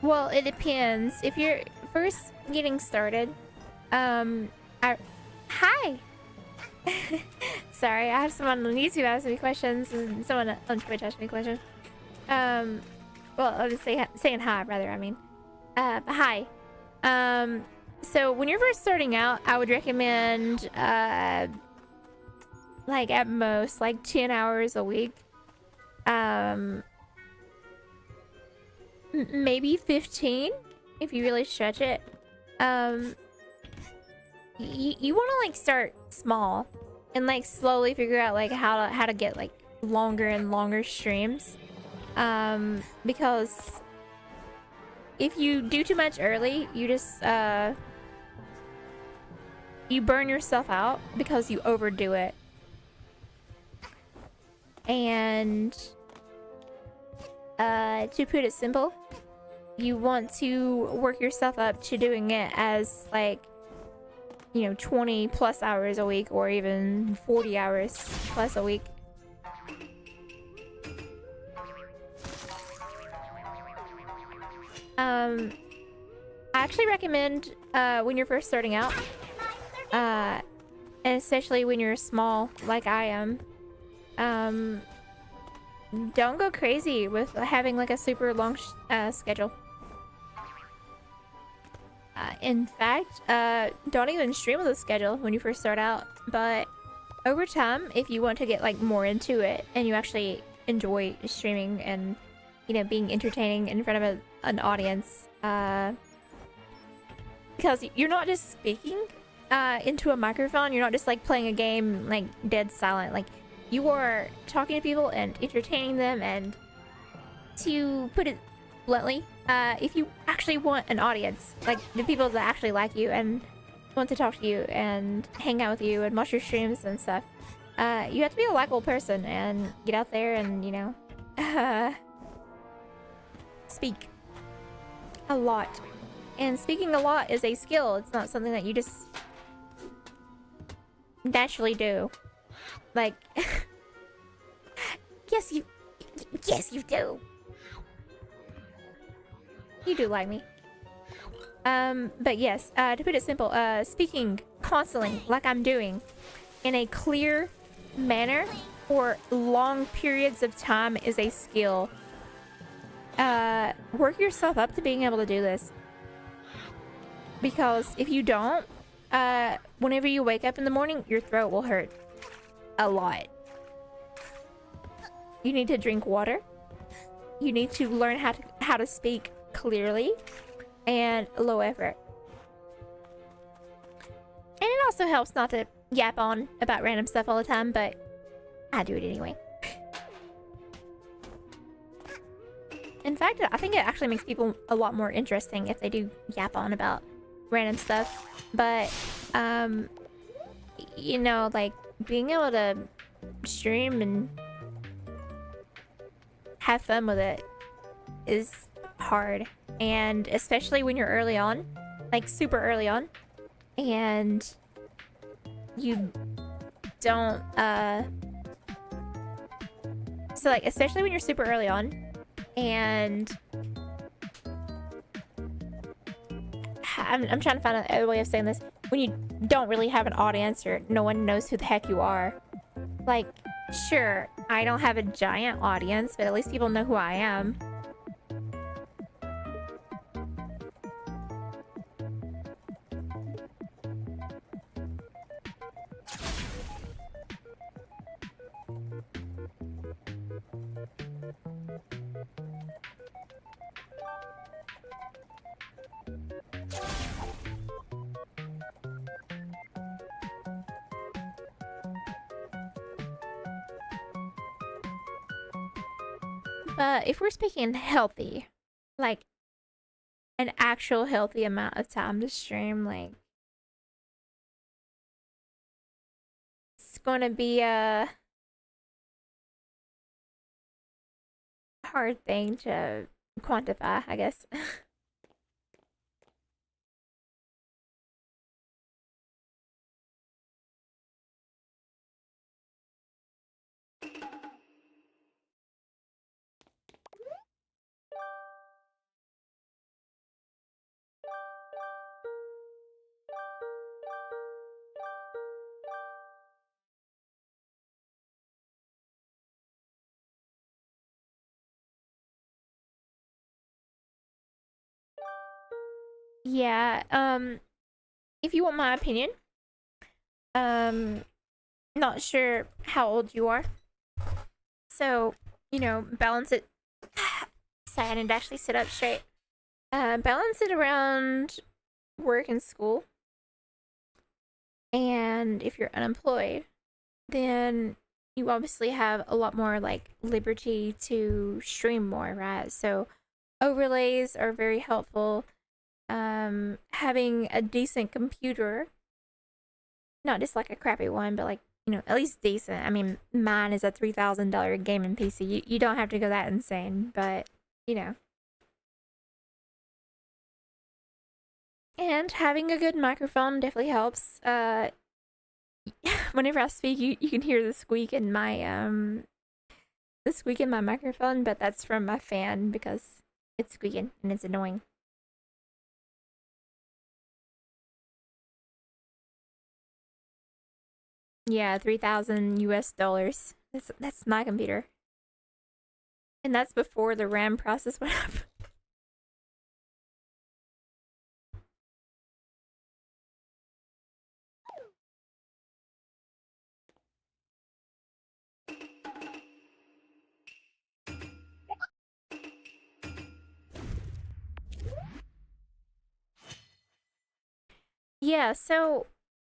Well, it depends. If you're first getting started, hi! Sorry, I have someone on YouTube asking me questions and someone on Twitch asking me questions. Well, I'll just saying hi, rather, I mean. Hi. So when you're first starting out, I would recommend, like, at most, like, 10 hours a week. Maybe 15 if you really stretch it. You want to like start small and like slowly figure out like how to get like longer and longer streams, because if you do too much early, you just you burn yourself out because you overdo it. And to put it simple, you want to work yourself up to doing it as like, you know, 20 plus hours a week or even 40 hours plus a week. I actually recommend when you're first starting out, and especially when you're small like I am, don't go crazy with having like a super long schedule. In fact, don't even stream with a schedule when you first start out, but over time, if you want to get like more into it and you actually enjoy streaming and, you know, being entertaining in front of an audience, because you're not just speaking into a microphone, you're not just like playing a game like dead silent, like you are talking to people and entertaining them. And to put it bluntly, if you actually want an audience, like the people that actually like you and want to talk to you and hang out with you and watch your streams and stuff, you have to be a likable person and get out there and, you know, speak a lot. And speaking a lot is a skill. It's not something that you just naturally do. Like, yes, you do. You do like me. But yes, to put it simple, speaking constantly, like I'm doing, in a clear manner for long periods of time is a skill. Work yourself up to being able to do this. Because if you don't, whenever you wake up in the morning, your throat will hurt. A lot. You need to drink water. You need to learn how to speak clearly and low effort. And it also helps not to yap on about random stuff all the time, but I do it anyway. In fact, I think it actually makes people a lot more interesting if they do yap on about random stuff. But, you know, like, being able to stream and have fun with it is hard. And especially when you're early on, like super early on, and you don't, so like, especially when you're super early on, and I'm trying to find a way of saying this. When you don't really have an audience or no one knows who the heck you are. Like, sure, I don't have a giant audience, but at least people know who I am. But if we're speaking healthy, like an actual healthy amount of time to stream, like it's gonna be a hard thing to quantify, I guess. Yeah, if you want my opinion, not sure how old you are. So, you know, balance it. Sorry, I didn't actually sit up straight. Balance it around work and school. And if you're unemployed, then you obviously have a lot more like liberty to stream more, right? So overlays are very helpful. Having a decent computer, not just like a crappy one, but like, you know, at least decent. I mean, mine is a $3,000 gaming PC. You don't have to go that insane, but you know. And having a good microphone definitely helps. Whenever I speak, you can hear the squeak in my microphone, but that's from my fan because it's squeaking and it's annoying. Yeah, 3,000 US dollars. That's my computer. And that's before the RAM process went up. Yeah, so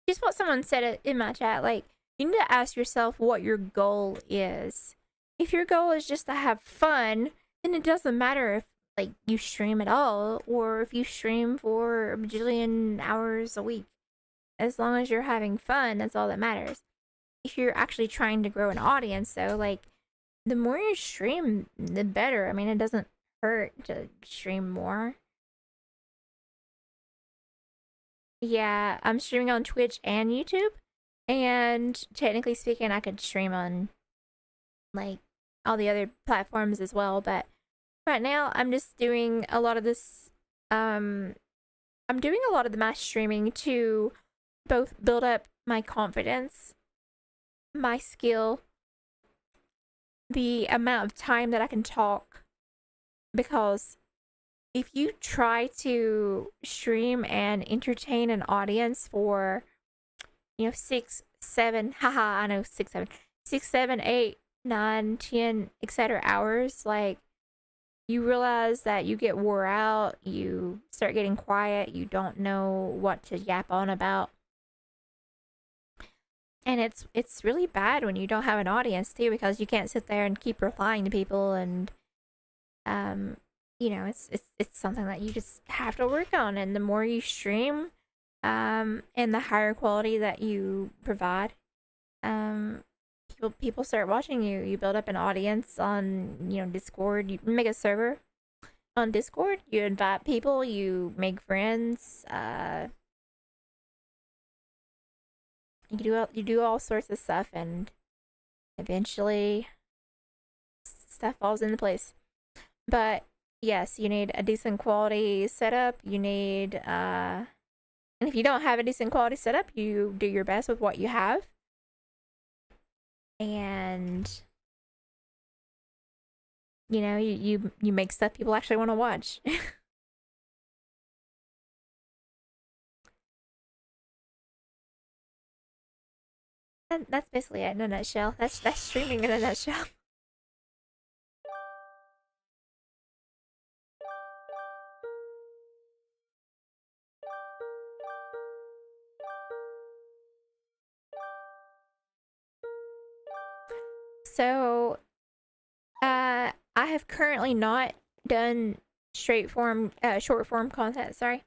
just what someone said in my chat, like, you need to ask yourself what your goal is. If your goal is just to have fun, then it doesn't matter if like you stream at all or if you stream for a bajillion hours a week. As long as you're having fun, that's all that matters. If you're actually trying to grow an audience though, like the more you stream, the better. I mean, it doesn't hurt to stream more. Yeah, I'm streaming on Twitch and YouTube. And technically speaking, I could stream on like all the other platforms as well, but right now I'm just doing a lot of this I'm doing a lot of my streaming to both build up my confidence, my skill, the amount of time that I can talk, because if you try to stream and entertain an audience for, you know, 6, 7, haha, I know 6, 7, 6, 7, 8, 9, 10, etc. hours, like, you realize that you get wore out, you start getting quiet, you don't know what to yap on about. And it's really bad when you don't have an audience too, because you can't sit there and keep replying to people and You know, it's something that you just have to work on, and the more you stream, and the higher quality that you provide, people start watching you. You build up an audience on, you know, Discord. You make a server on Discord. You invite people. You make friends. You do all sorts of stuff, and eventually stuff falls into place. But yes, you need a decent quality setup. You need and if you don't have a decent quality setup, you do your best with what you have. And you know, you make stuff people actually want to watch. That's basically it in a nutshell. That's streaming in a nutshell. So, I have currently not done short form content. Sorry.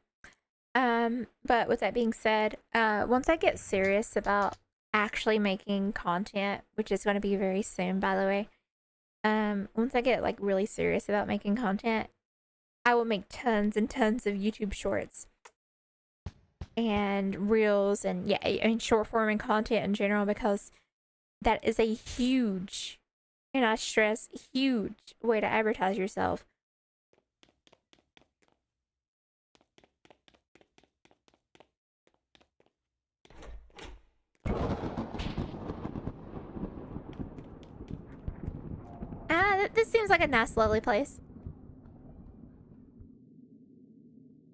But with that being said, once I get serious about actually making content, which is going to be very soon, by the way. Once I get like really serious about making content, I will make tons and tons of YouTube shorts and reels, and yeah, I mean short form and content in general, because that is a huge, and I stress huge, way to advertise yourself. This seems like a nice, lovely place.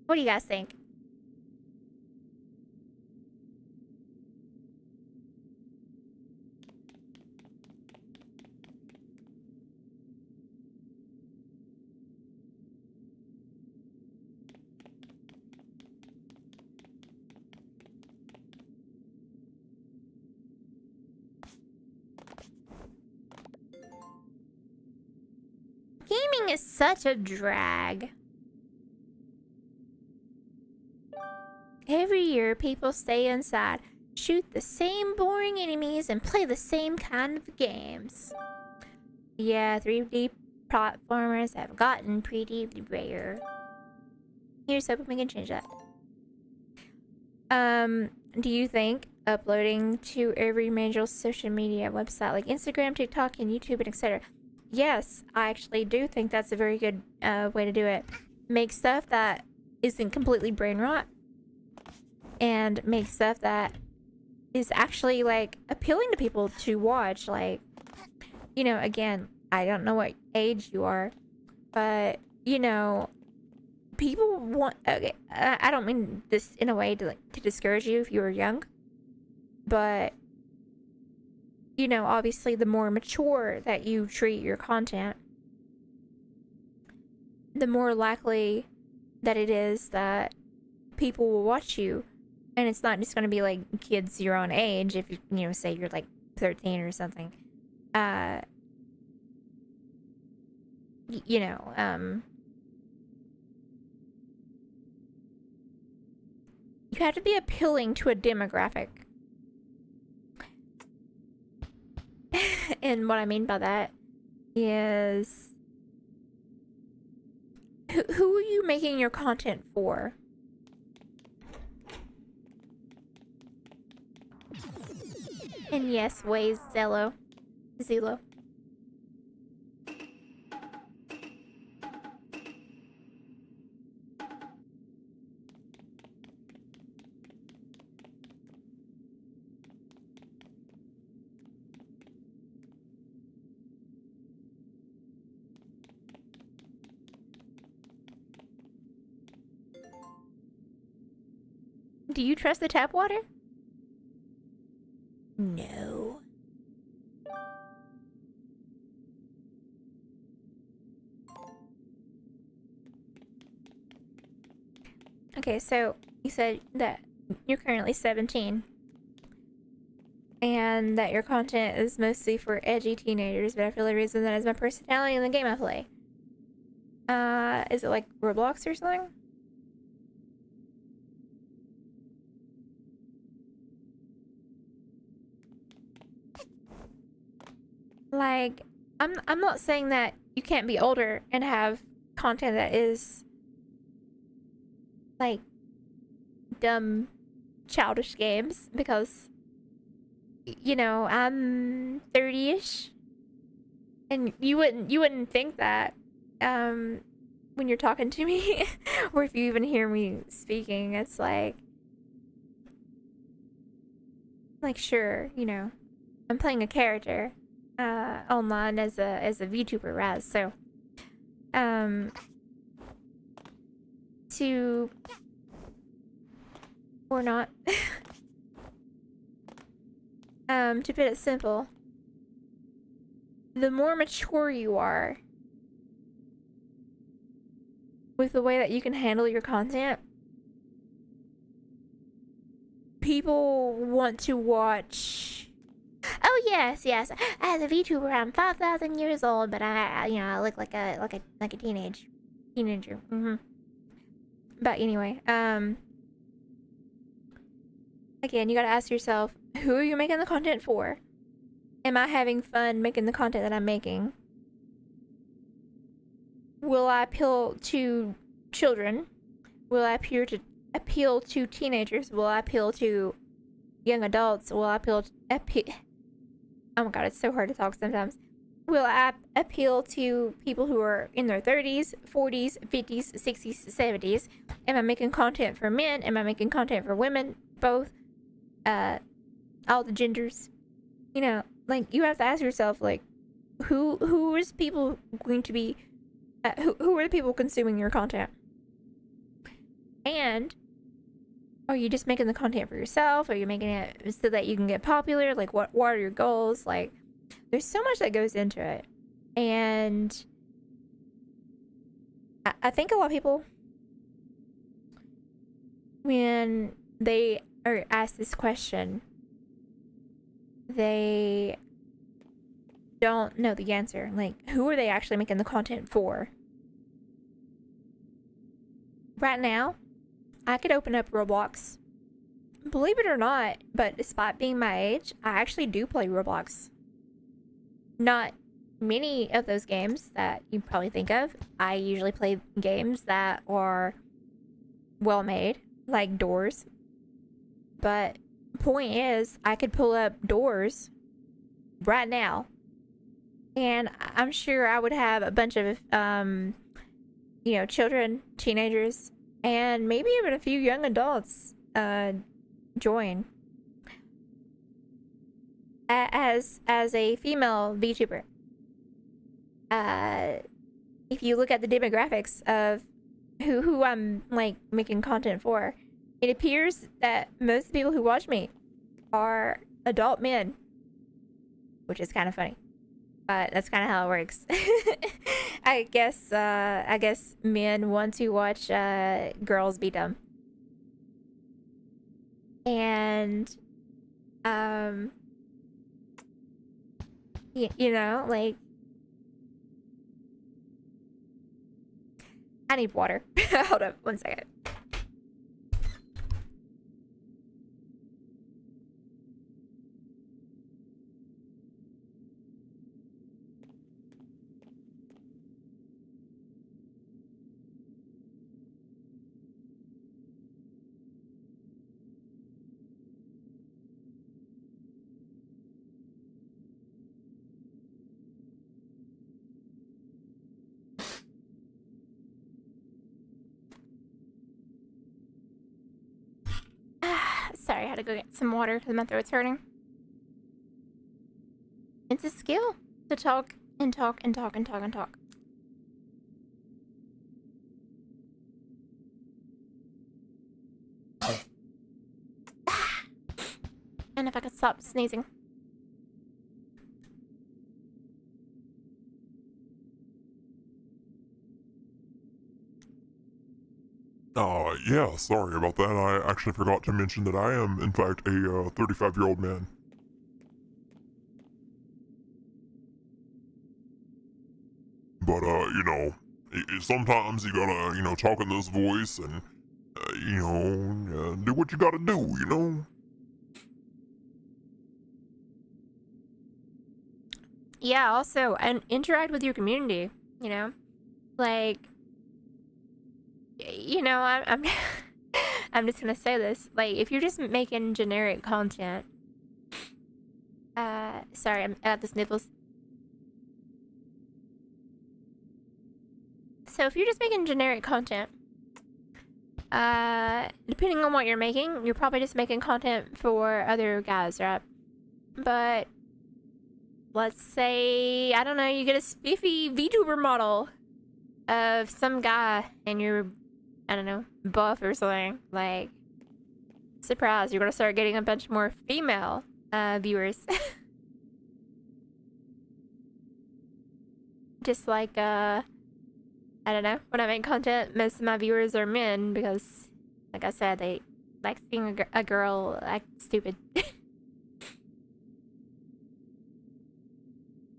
What do you guys think? Gaming is such a drag. Every year, people stay inside, shoot the same boring enemies, and play the same kind of games. Yeah, 3D platformers have gotten pretty rare. Here's hoping we can change that. Do you think uploading to every major social media website like Instagram, TikTok, and YouTube, and etc.? Yes, I actually do think that's a very good way to do it. Make stuff that isn't completely brain rot, and make stuff that is actually like appealing to people to watch. Like, you know, again, I don't know what age you are, but you know, people want. Okay, I don't mean this in a way to discourage you if you were young, but you know, obviously the more mature that you treat your content, the more likely that it is that people will watch you. And it's not just going to be like kids your own age. If you know, say you're like 13 or something, you know, you have to be appealing to a demographic. And what I mean by that is, who are you making your content for? And yes, Waze, Zillow. Do you trust the tap water? No. Okay, so you said that you're currently 17 and that your content is mostly for edgy teenagers, but I feel the reason that is my personality in the game I play. Is it like Roblox or something? Like, I'm not saying that you can't be older and have content that is like dumb, childish games, because you know, I'm 30-ish, and you wouldn't think that when you're talking to me or if you even hear me speaking. It's like sure, you know, I'm playing a character online as a VTuber, Raz, so to or not to put it simple, the more mature you are with the way that you can handle your content, people want to watch. Oh yes, yes. As a VTuber, I'm 5,000 years old, but I I look like a teenager. But anyway, again, you gotta ask yourself, who are you making the content for? Am I having fun making the content that I'm making? Will I appeal to children? Will I appeal to teenagers? Will I appeal to young adults? Will I appeal oh my god, it's so hard to talk sometimes. Will I appeal to people who are in their 30s, 40s, 50s, 60s, 70s? Am I making content for men? Am I making content for women? Both? All the genders? You know, like, you have to ask yourself, like, who is people going to be, who are the people consuming your content? And are you just making the content for yourself? Are you making it so that you can get popular? Like, what are your goals? Like, there's so much that goes into it. And I think a lot of people, when they are asked this question, they don't know the answer. Like, who are they actually making the content for? Right now, I could open up Roblox. Believe it or not, but despite being my age, I actually do play Roblox. Not many of those games that you probably think of. I usually play games that are well made, like Doors. But point is, I could pull up Doors right now, and I'm sure I would have a bunch of you know, children, teenagers, and maybe even a few young adults join. As a female VTuber, if you look at the demographics of who I'm like making content for, it appears that most people who watch me are adult men, which is kind of funny, but that's kind of how it works. I guess men want to watch girls be dumb, and you know, like, I need water. Hold up 1 second. Sorry, I had to go get some water because my throat's hurting. It's a skill to talk and talk and talk and talk and talk. And if I could stop sneezing. Yeah, sorry about that. I actually forgot to mention that I am, in fact, a 35-year-old man. But, you know, Sometimes you gotta, talk in this voice and, do what you gotta do, Yeah, also, and interact with your community, Like, I'm I'm just gonna say this. Like, if you're just making generic content, sorry, I got the sniffles. So if you're just making generic content, depending on what you're making, you're probably just making content for other guys, right? But let's say, I don't know, you get a spiffy VTuber model of some guy and you're, I don't know, buff or something. Like, surprise, you're gonna start getting a bunch more female viewers. Just like, I don't know, when I make content, most of my viewers are men because, like I said, they like seeing a girl act stupid.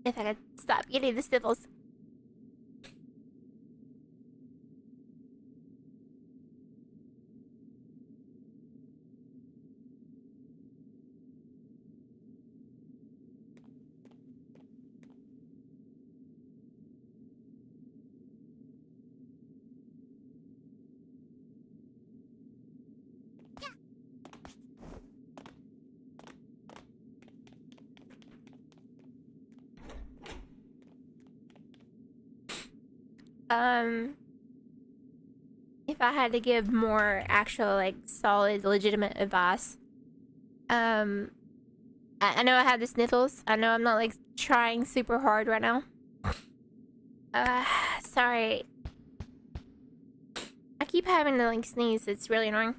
If I could stop getting the sniffles. If I had to give more actual, like, solid, legitimate advice, I know I have the sniffles. I know I'm not, like, trying super hard right now. Sorry. I keep having to, like, sneeze. It's really annoying.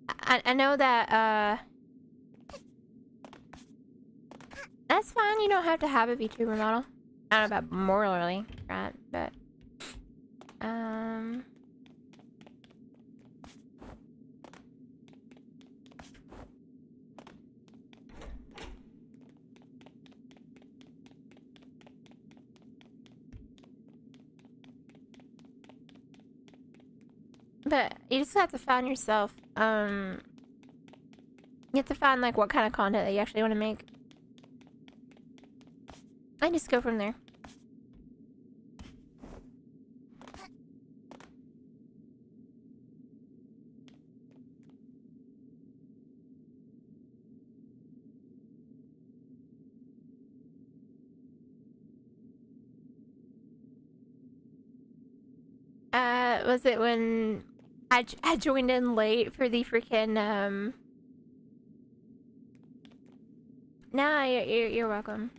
I know that, that's fine. You don't have to have a VTuber model. I don't know about morally, right? But, but you just have to find yourself, you have to find, like, what kind of content that you actually want to make. I just go from there. Was it when I joined in late for the freaking, Nah, you're welcome.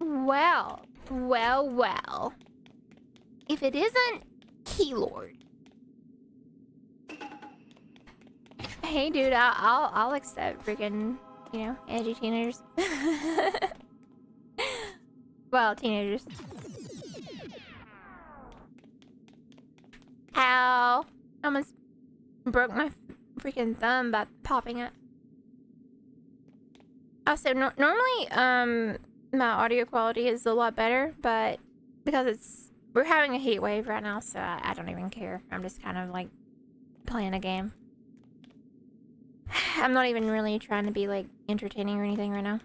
Well. If it isn't Keylord. Hey, dude, I'll accept freaking, edgy teenagers. Well, teenagers. Ow. I almost broke my freaking thumb by popping it. Also, normally, my audio quality is a lot better, but because we're having a heat wave right now, so I don't even care. I'm just kind of like playing a game. I'm not even really trying to be like entertaining or anything right now.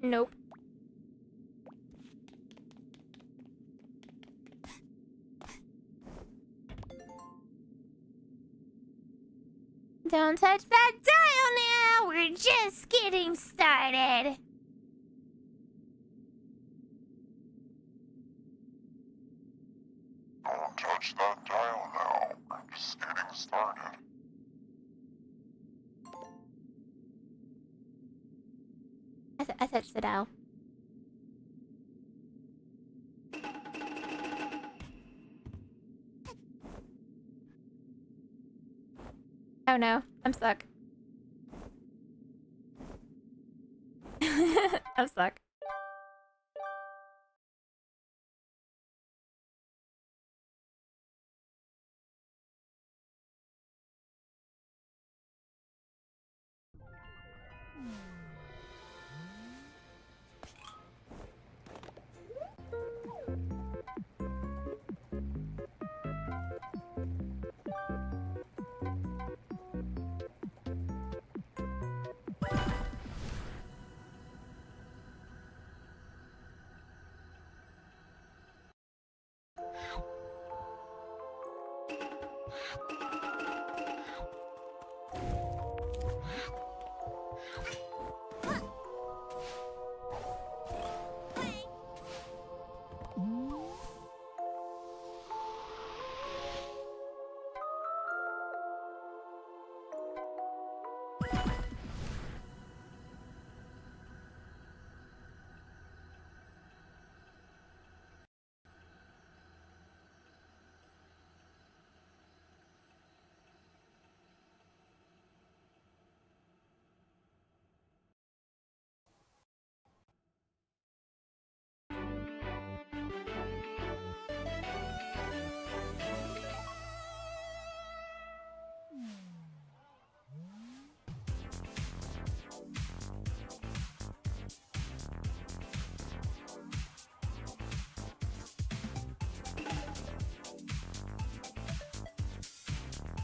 Nope. Don't touch that dial now! We're just getting started! Don't touch that dial now. We're just getting started. I touched the dial. Oh no, I'm stuck. I'm stuck.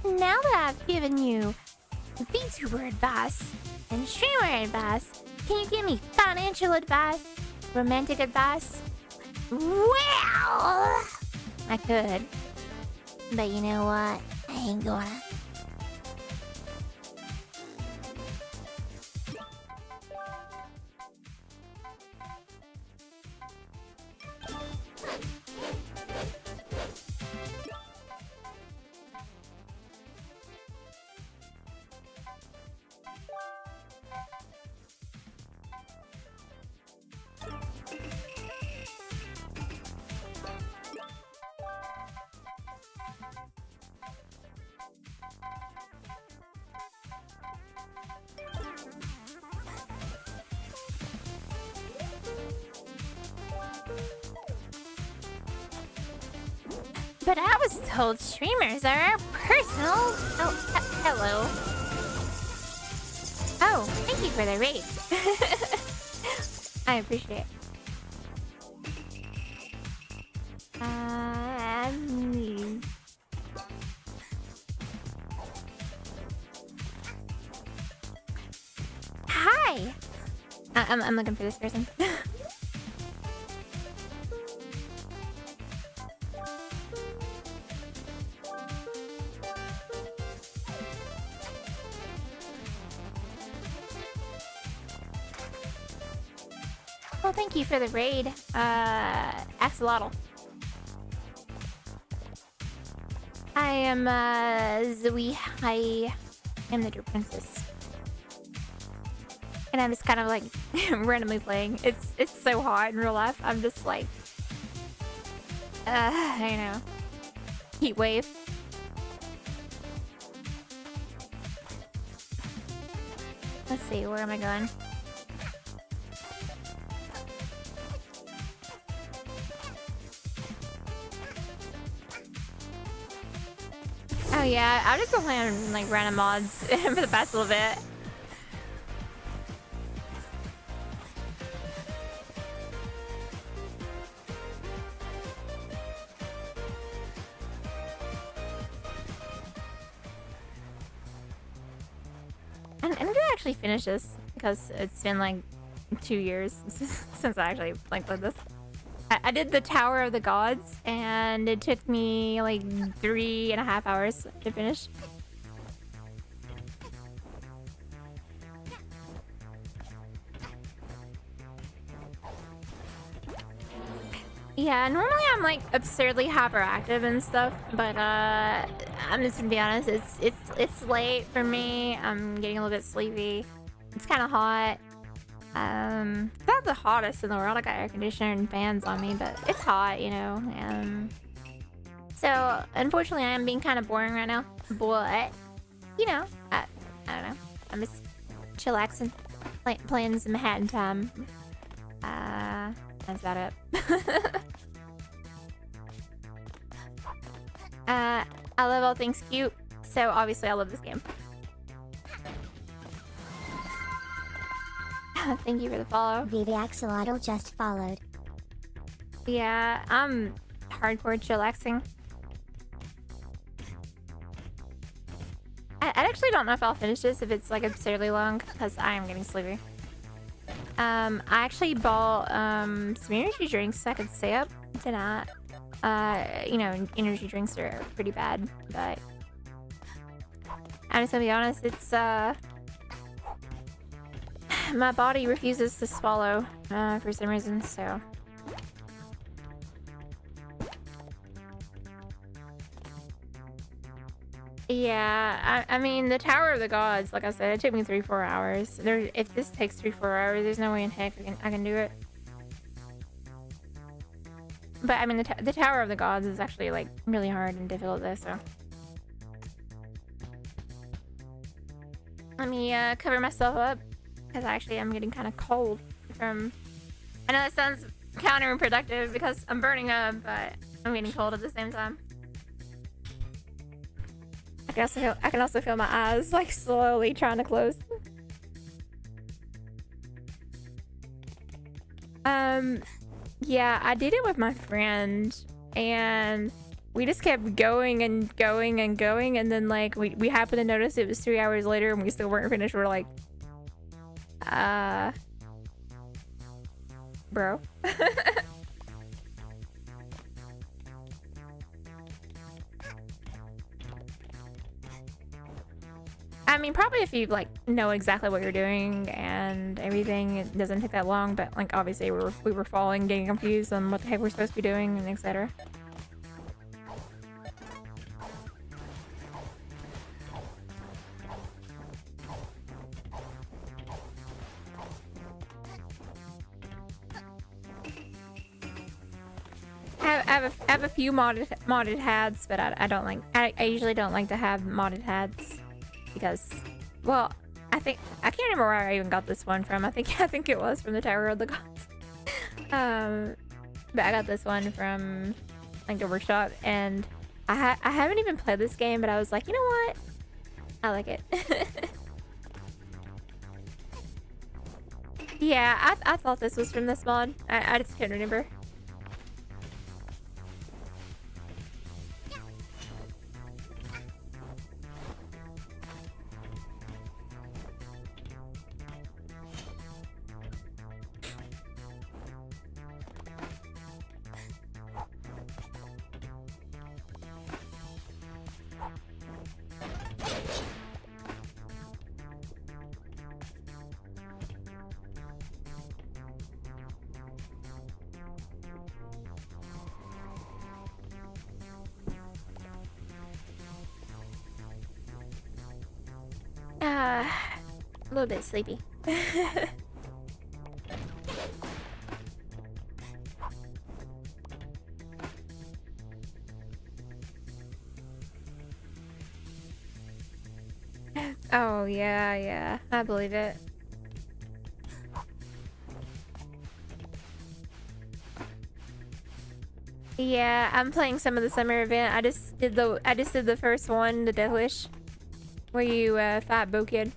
Now that I've given you VTuber advice and streamer advice, can you give me financial advice? Romantic advice? Well, I could. But you know what? I ain't gonna. But I was told streamers are our personal... Oh, hello. Oh, thank you for the raid. I appreciate it. Hi! I'm looking for this person. Well, thank you for the raid, Axolotl. I am, Zoe. I am the Derp Princess. And I'm just kind of, like, randomly playing. It's so hot in real life. I'm just, like... I know. Heat wave. Let's see, where am I going? Oh yeah, I've just been playing like random mods for the past little bit. I'm gonna actually finish this because it's been like 2 years since I actually played this. I did the Tower of the Gods, and it took me like 3.5 hours to finish. Yeah, normally I'm like absurdly hyperactive and stuff, but I'm just gonna be honest, it's late for me. I'm getting a little bit sleepy. It's kind of hot. It's not the hottest in the world. I got air conditioner and fans on me, but it's hot, you know. So unfortunately, I am being kind of boring right now. But you know, I don't know. I'm just chillaxing, playing some Manhattan time. That's about it. I love all things cute, so obviously I love this game. Thank you for the follow. The Axolotl just followed. Yeah, I'm hardcore chillaxing. I actually don't know if I'll finish this if it's like absurdly long, because I am getting sleepy. I actually bought some energy drinks so I could stay up tonight. You know, energy drinks are pretty bad, but I'm just gonna be honest, it's my body refuses to swallow for some reason, so yeah. I mean, the Tower of the Gods, like I said, it took me 3-4 hours. If this takes 3-4 hours, there's no way in heck I can do it. But I mean, the Tower of the Gods is actually like really hard and difficult though, so let me cover myself up, because actually I'm getting kind of cold from. I know that sounds counterproductive because I'm burning up, but I'm getting cold at the same time. I can also feel my eyes like slowly trying to close. Yeah, I did it with my friend, and we just kept going and going and going, and then like we happened to notice it was 3 hours later and we still weren't finished. We're like, bro. I mean, probably if you like know exactly what you're doing and everything, it doesn't take that long. But like, obviously, we were falling, getting confused on what the heck we're supposed to be doing, and etc. I have a few modded hats, but I don't like. I usually don't like to have modded hats. Because, well, I can't remember where I even got this one from. I think it was from the Tower of the Gods. But I got this one from like the workshop, and I haven't even played this game, but I was like, you know what? I like it. Yeah, I thought this was from this mod. I just couldn't remember. A little bit sleepy. Oh, yeah, I believe it. Yeah, I'm playing some of the summer event. I just did the first one, the Death Wish, where you fight Bo Kid.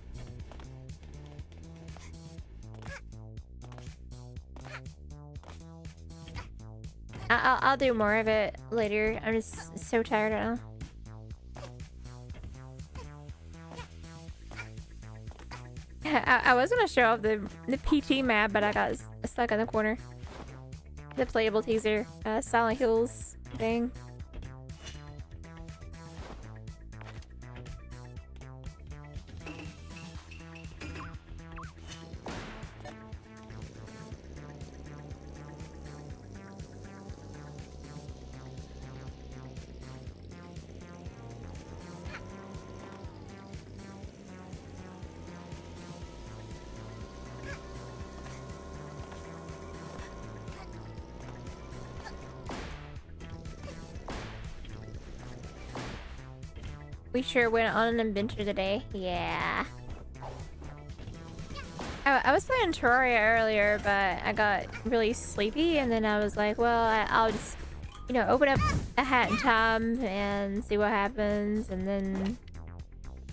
I'll do more of it later. I'm just so tired right now. I was gonna show off the PT map, but I got stuck in the corner. The playable teaser, Silent Hills thing. We sure went on an adventure today. Yeah. I was playing Terraria earlier, but I got really sleepy, and then I was like, well, I'll just, you know, open up a Hat in Time and see what happens, and then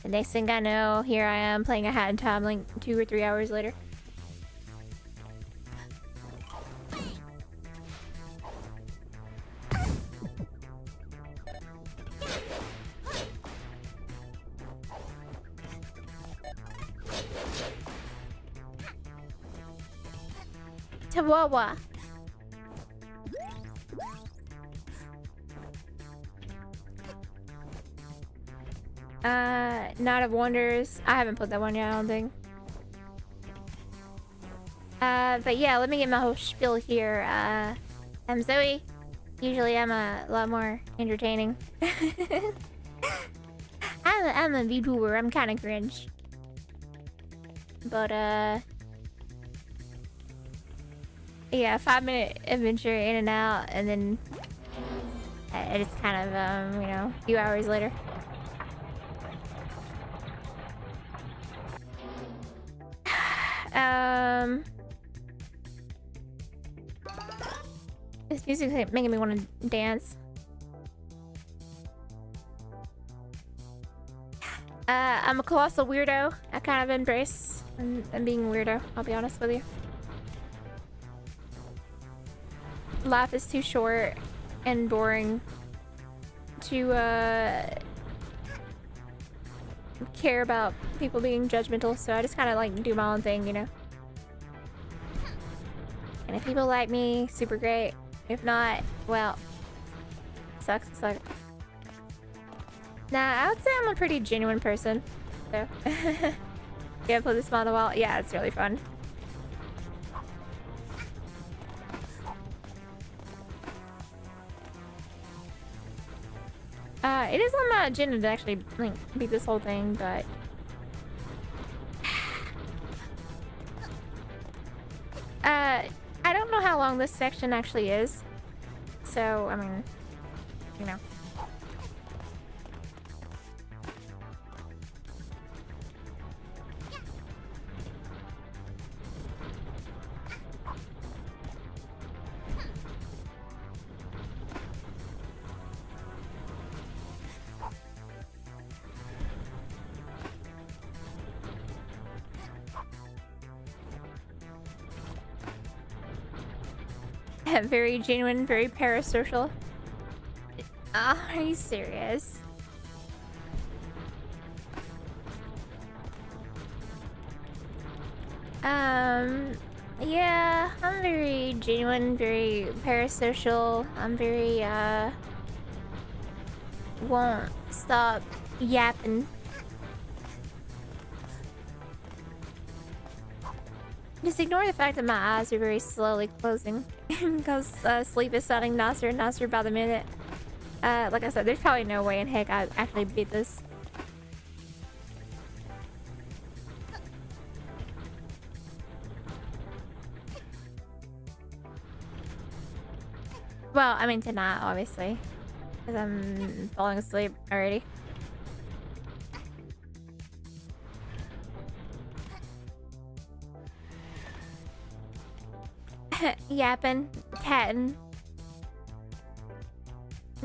the next thing I know, here I am playing a Hat in Time like 2 or 3 hours later. Chihuahua. Night of Wonders. I haven't put that one yet, I don't think. But yeah, let me get my whole spiel here. I'm Zoe. Usually I'm a lot more entertaining. I'm a VTuber. I'm kind of cringe. But, yeah, 5-minute adventure in and out, and then it's kind of, you know, a few hours later. This music is making me want to dance. I'm a colossal weirdo. I kind of embrace and being a weirdo, I'll be honest with you. Life is too short and boring to care about people being judgmental, so I just kind of like do my own thing, you know. And if people like me, super great. If not, well, sucks. Nah, I would say I'm a pretty genuine person. So, yeah, play this on the wall. Yeah, it's really fun. It is on my agenda to actually like beat this whole thing, but I don't know how long this section actually is. So, I mean, you know. Very genuine, very parasocial. Oh, are you serious? Yeah, I'm very genuine, very parasocial. I'm very, won't stop yapping. Just ignore the fact that my eyes are very slowly closing because sleep is sounding nicer and nicer by the minute. Like I said, there's probably no way in heck I actually beat this. Well, I mean tonight, obviously, because I'm falling asleep already. Yapping, catting,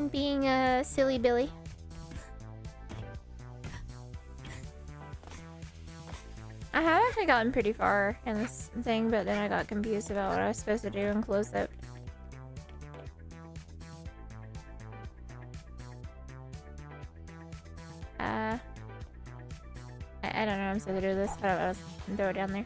being a silly Billy. I have actually gotten pretty far in this thing, but then I got confused about what I was supposed to do and closed it. I don't know. I'm supposed to do this. But I'll throw it down there.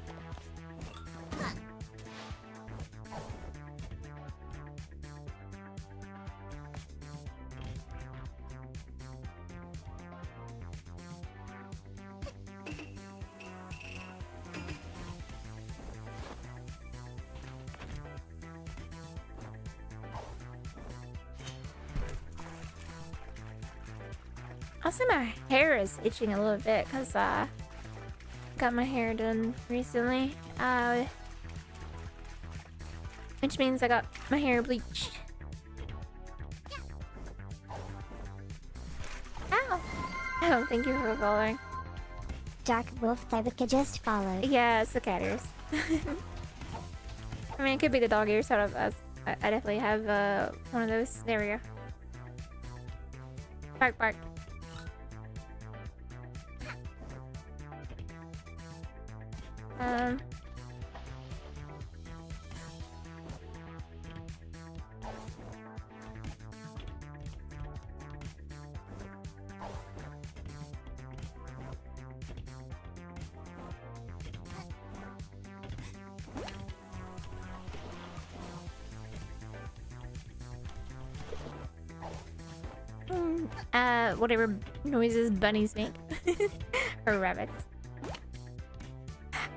Also, my hair is itching a little bit because I got my hair done recently. Which means I got my hair bleached. Ow! Oh, thank you for following. Dark Wolf Thybica just followed. Yeah, it's the cat ears. I mean, it could be the dog ears. Sort of. I definitely have one of those. There we go. Bark, bark. Whatever noises bunnies make. Or rabbits.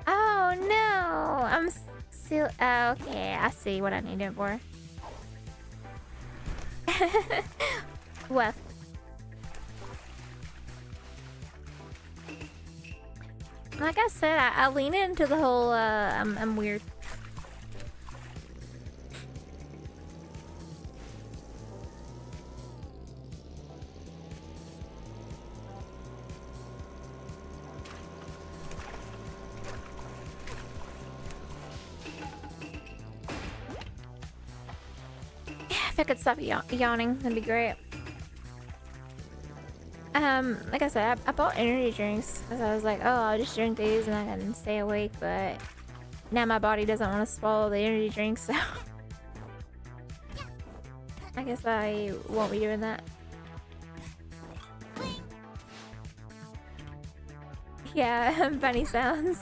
Oh no! I'm still. Okay, I see what I need it for. Well. Like I said, I lean into the whole, I'm weird. If I could stop yawning, that'd be great. Like I said, I bought energy drinks because I was like, oh, I'll just drink these and I can stay awake, but now my body doesn't want to swallow the energy drinks, so I guess I won't be doing that. Yeah, bunny sounds.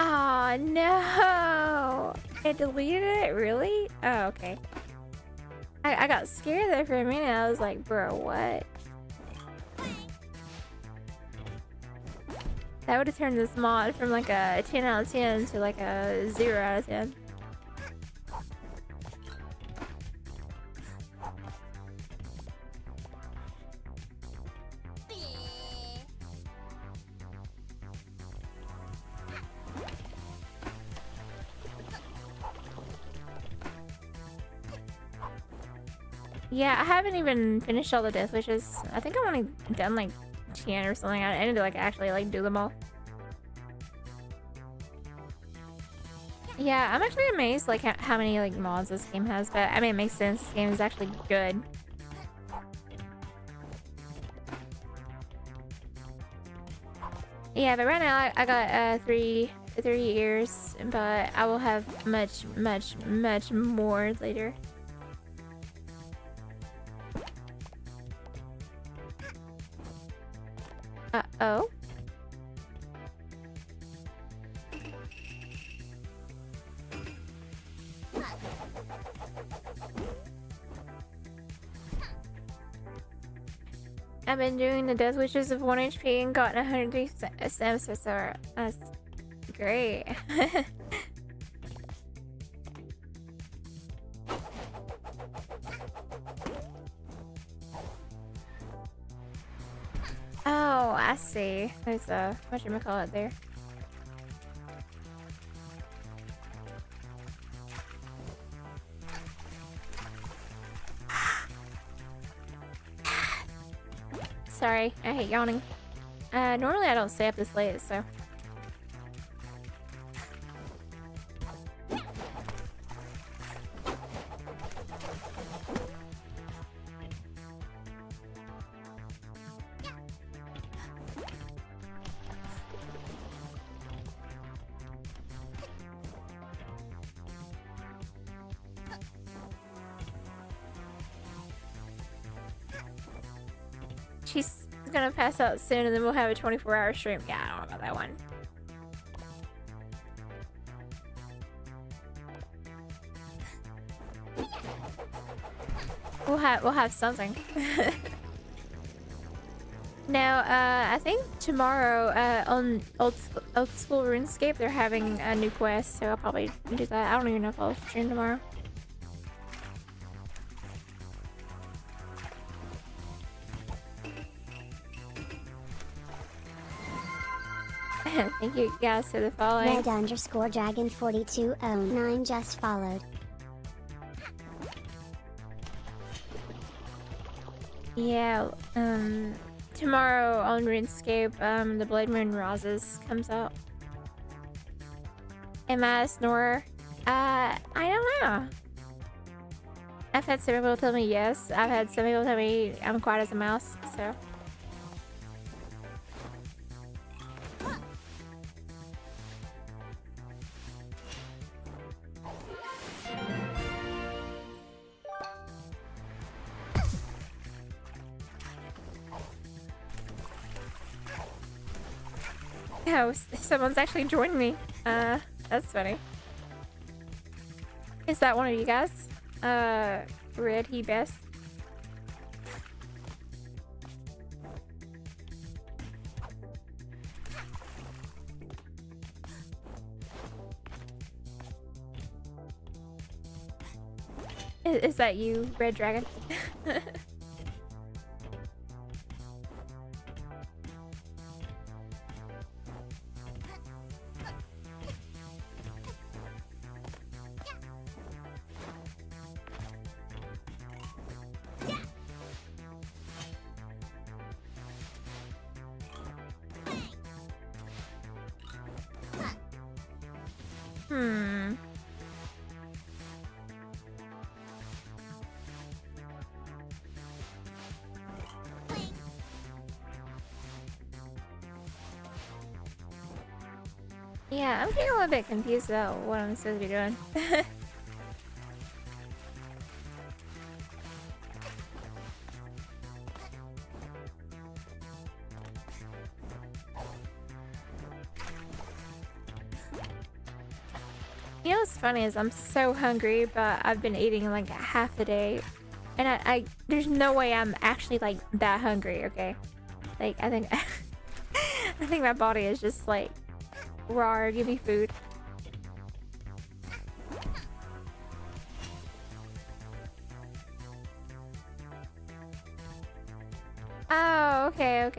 Oh no! It deleted it? Really? Oh, okay. I got scared there for a minute. I was like, bro, what? That would have turned this mod from like a 10 out of 10 to like a 0 out of 10. Yeah, I haven't even finished all the death wishes. I think I've only done like 10 or something. I need to like actually like do them all. Yeah, I'm actually amazed like how many like mods this game has, but I mean it makes sense. This game is actually good. Yeah, but right now I got 3 years, but I will have much more later. Uh-oh. I've been doing the death wishes of 1 HP and gotten 103 stems so far. That's great. Oh, I see. There's a whatchamacallit there. Sorry, I hate yawning. Normally I don't stay up this late, so. she's gonna pass out soon, and then we'll have a 24-hour stream. Yeah, I don't know about that one. We'll have something. Now, I think tomorrow on old school RuneScape they're having a new quest, so I'll probably do that. I don't even know if I'll stream tomorrow. Thank you guys for the following. Red_Dragon4209 just followed. Yeah, tomorrow on RuneScape, the Blood Moon Roses comes out. Am I a snorer? I don't know. I've had some people tell me yes. I've had some people tell me I'm quiet as a mouse, so. Oh, someone's actually joined me. That's funny. Is that one of you guys? Red He Best. Is that you, Red Dragon? Yeah, I'm getting a little bit confused about what I'm supposed to be doing. You know what's funny is I'm so hungry, but I've been eating like half the day, and I there's no way I'm actually like that hungry. Okay, like I think I think my body is just like raw. Give me food. Oh, okay.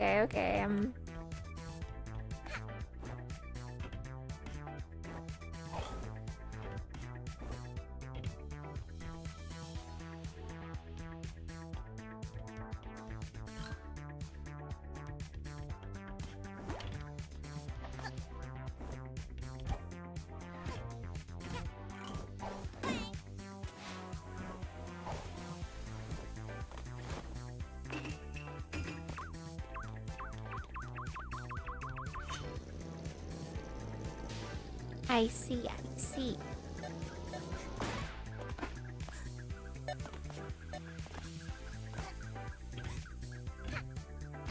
I see.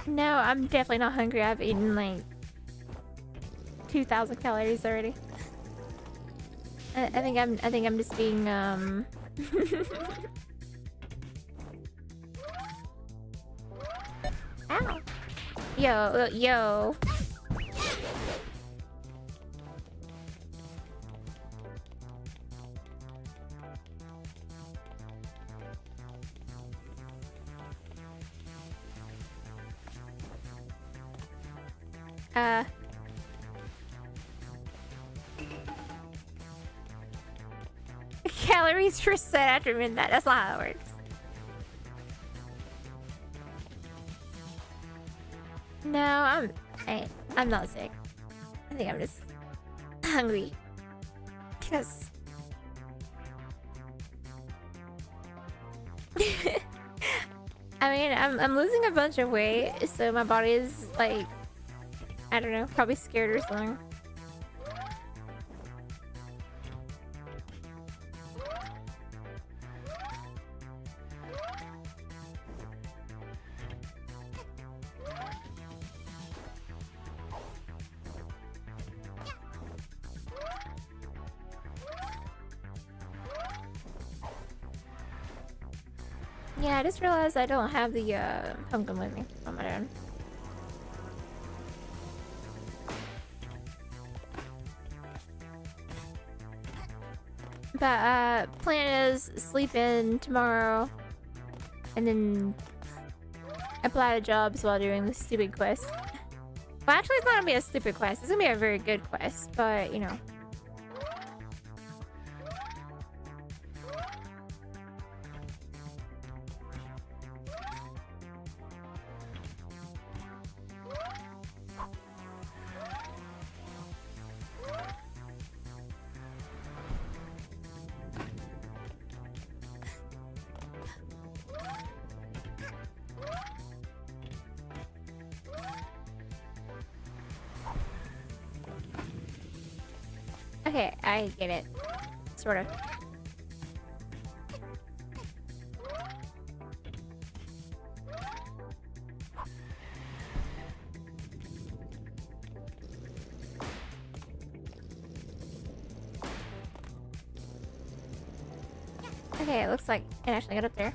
No, I'm definitely not hungry. I've eaten like 2,000 calories already. I think I'm just being Ow. Yo. Calories per set after midnight. That's not how it works. No, I'm not sick. I think I'm just hungry. Because I mean, I'm losing a bunch of weight, so my body is like, I don't know, probably scared or something. Yeah, I just realized I don't have the pumpkin with me on my own. But plan is sleep in tomorrow and then apply to jobs while doing the stupid quest. Well, actually, it's not gonna be a stupid quest. It's gonna be a very good quest, but you know. Okay, I get it. Sort of. Okay, it looks like it actually got up there.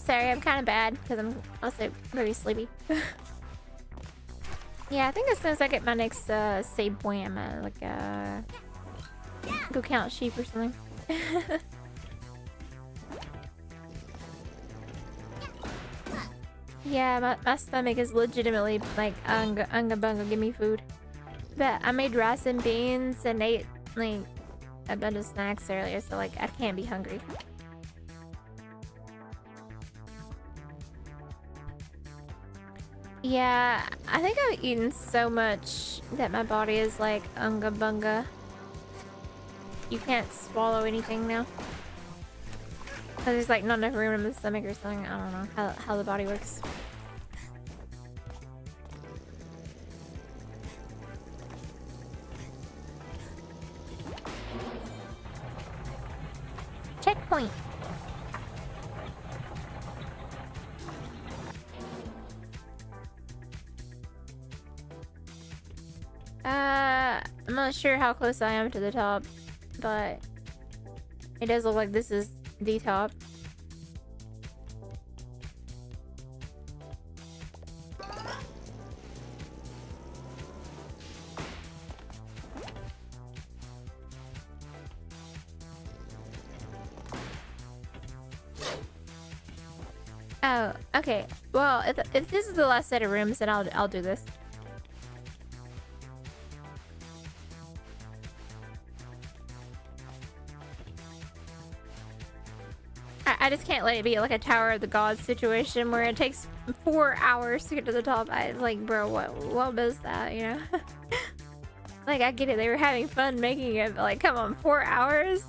Sorry, I'm kind of bad because I'm also very sleepy. Yeah, I think as soon as I get my next save point, I'm gonna like go count sheep or something. Yeah, my stomach is legitimately like unga bunga, give me food. But I made rice and beans and ate like a bunch of snacks earlier, so like I can't be hungry. Yeah, I think I've eaten so much that my body is like unga bunga. You can't swallow anything now. Cause there's like not enough room in the stomach or something. I don't know how the body works. Checkpoint. I'm not sure how close I am to the top, but it does look like this is the top. Oh, okay. Well, if this is the last set of rooms, then I'll do this. I just can't let it be like a Tower of the Gods situation where it takes 4 hours to get to the top. I like, bro, what was that, you know? Like, I get it, they were having fun making it, but like, come on, 4 hours?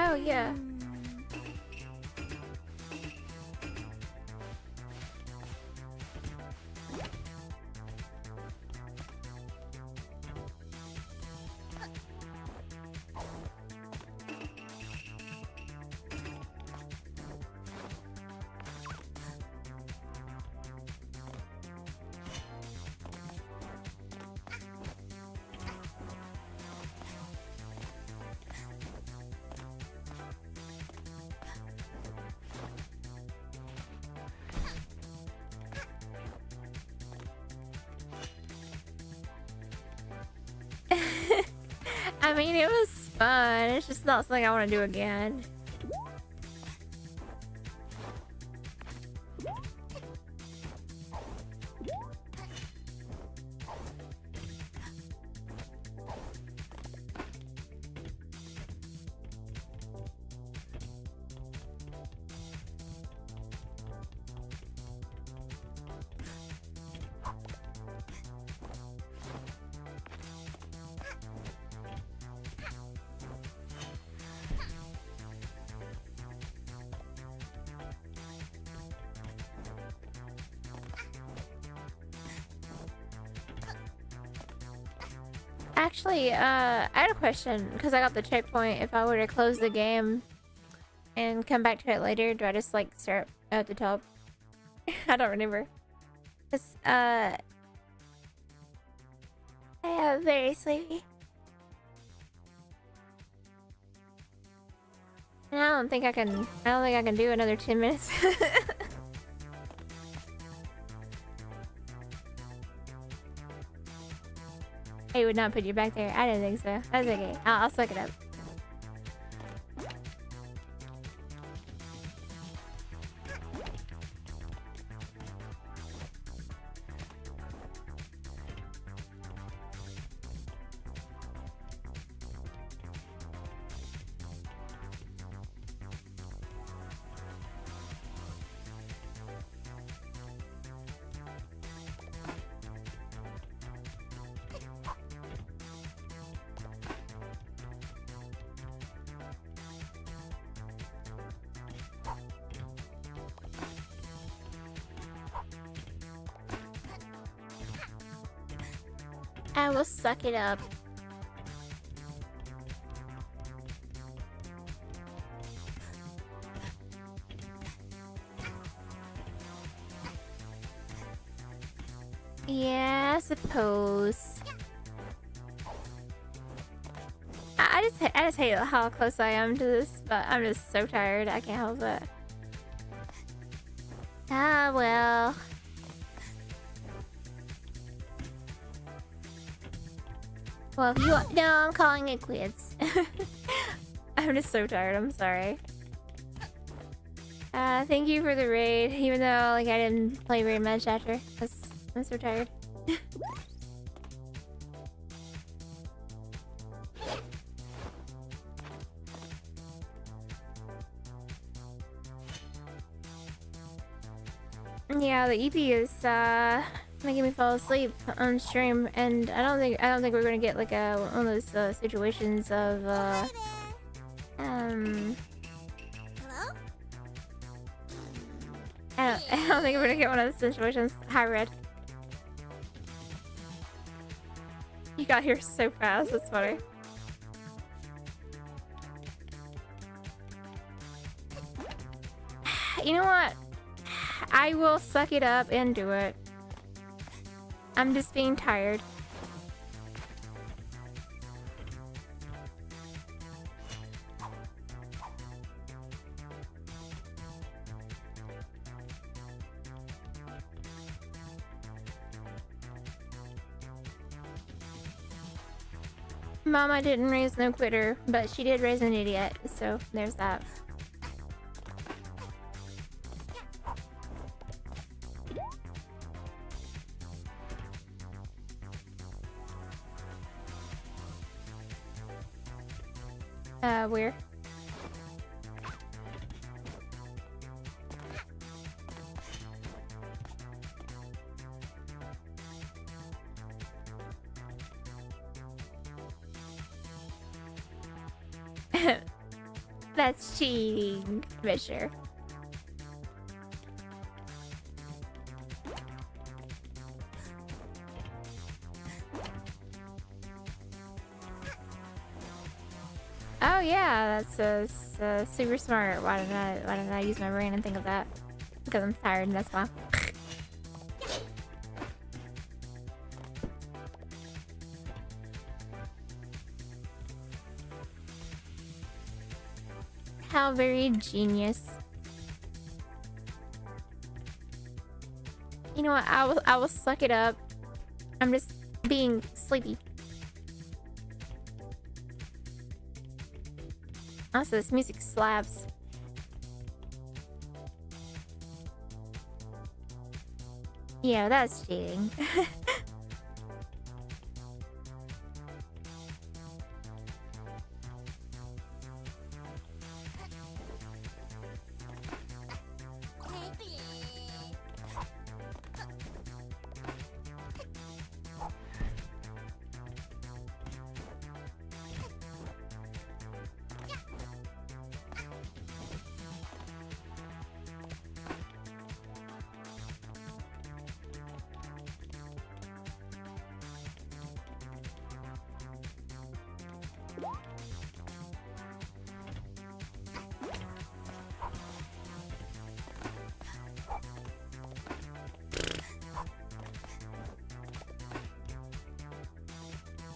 Oh, yeah. mean, it was fun. It's just not something I want to do again. Actually, I had a question because I got the checkpoint. If I were to close the game and come back to it later, do I just like start at the top? I don't remember. Cause I am very sleepy. And I don't think I can do another 10 minutes. I would not put you back there. I didn't think so. That's okay. I'll suck it up. I will suck it up. Yeah, I suppose. I just hate how close I am to this, but I'm just so tired. I can't help it. Ah, well. Well, if you no, I'm calling it quits. I'm just so tired. I'm sorry. Thank you for the raid, even though like I didn't play very much after, cause I'm so tired. Yeah, the EP is making me fall asleep on stream, and I don't think we're gonna get like one of those situations of Hello? I don't think we're gonna get one of those situations. Hi, Red. You got here so fast. That's funny. You know what? I will suck it up and do it. I'm just being tired. Mama didn't raise no quitter, but she did raise an idiot, so there's that. Where? That's cheating, but sure. Oh yeah, that's super smart. Why didn't I use my brain and think of that? Because I'm tired and that's why. How very genius. You know what? I will suck it up. I'm just being sleepy. Also, this music slaps. Yeah, that's cheating.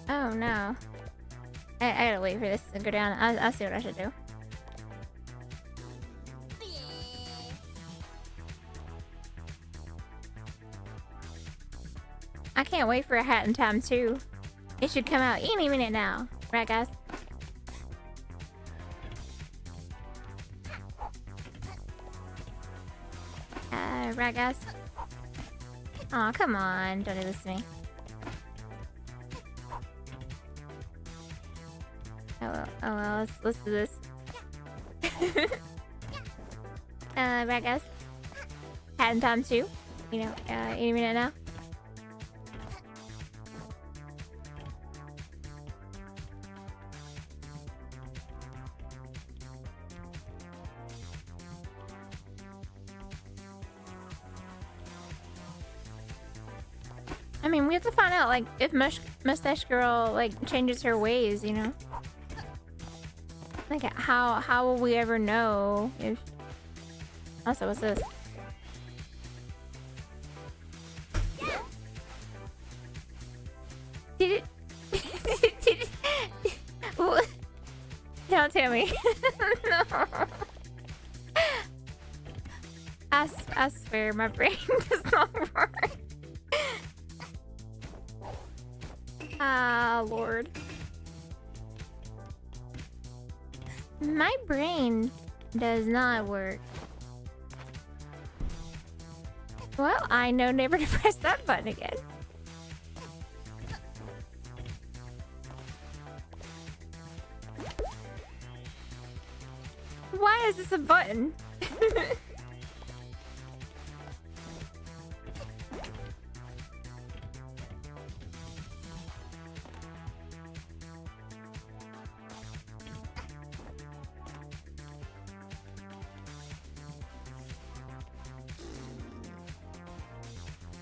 Oh no. I gotta wait for this to go down. I'll see what I should do. I can't wait for a Hat in Time 2. It should come out any minute now. Right, guys? Right, guys? Aw, come on. Don't do this to me. Oh well, let's do this. Right, guys? Hat in Time 2. You know, any minute now. I mean, we have to find out, like, if Mustache Girl, like, changes her ways, you know? Like, how will we ever know if... Also, what's this? Did it... What? Don't tell me. No. I swear, my brain does not work. Ah, Lord. My brain does not work. Well, I know never to press that button again. Why is this a button?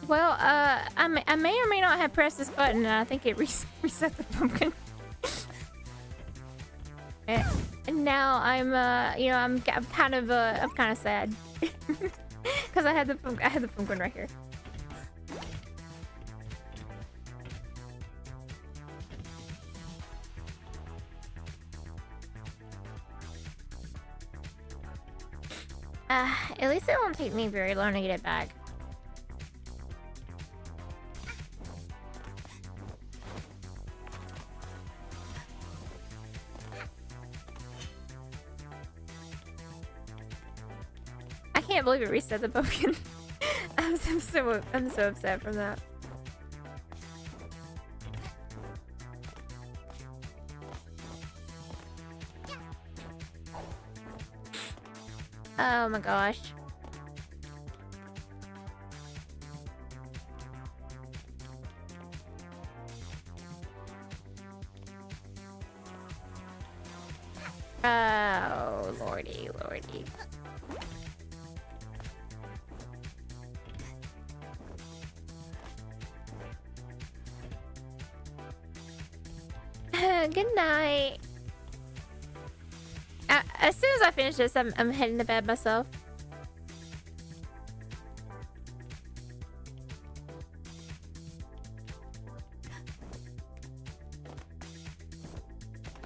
Well, I may or may not have pressed this button, and I think it reset the pumpkin. And now I'm, you know, I'm kind of sad because I had the pumpkin right here. At least it won't take me very long to get it back. I can't believe it reset the pumpkin. I'm so upset from that. Oh my gosh. Oh, lordy. Good night. As soon as I finish this, I'm heading to bed myself.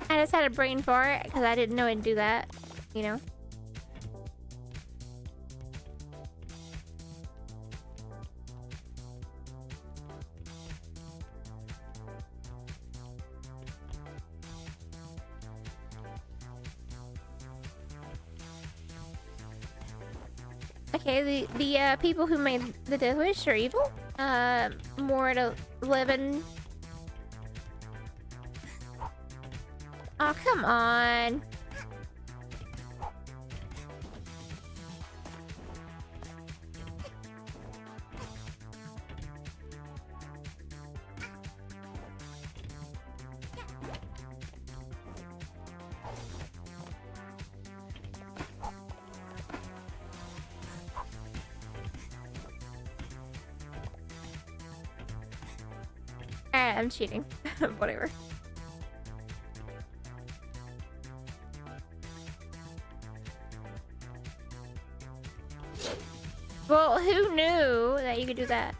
I just had a brain fart because I didn't know it'd do that, you know? Okay, the people who made the Death Wish are evil. More to 11. Oh, come on. Alright, I'm cheating. Whatever. Well, who knew that you could do that?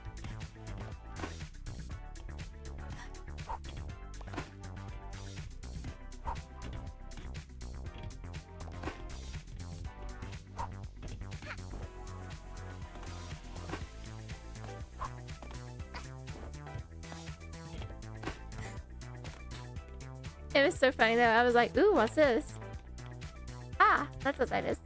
It was so funny though. I was like, ooh, what's this? Ah, that's what that is.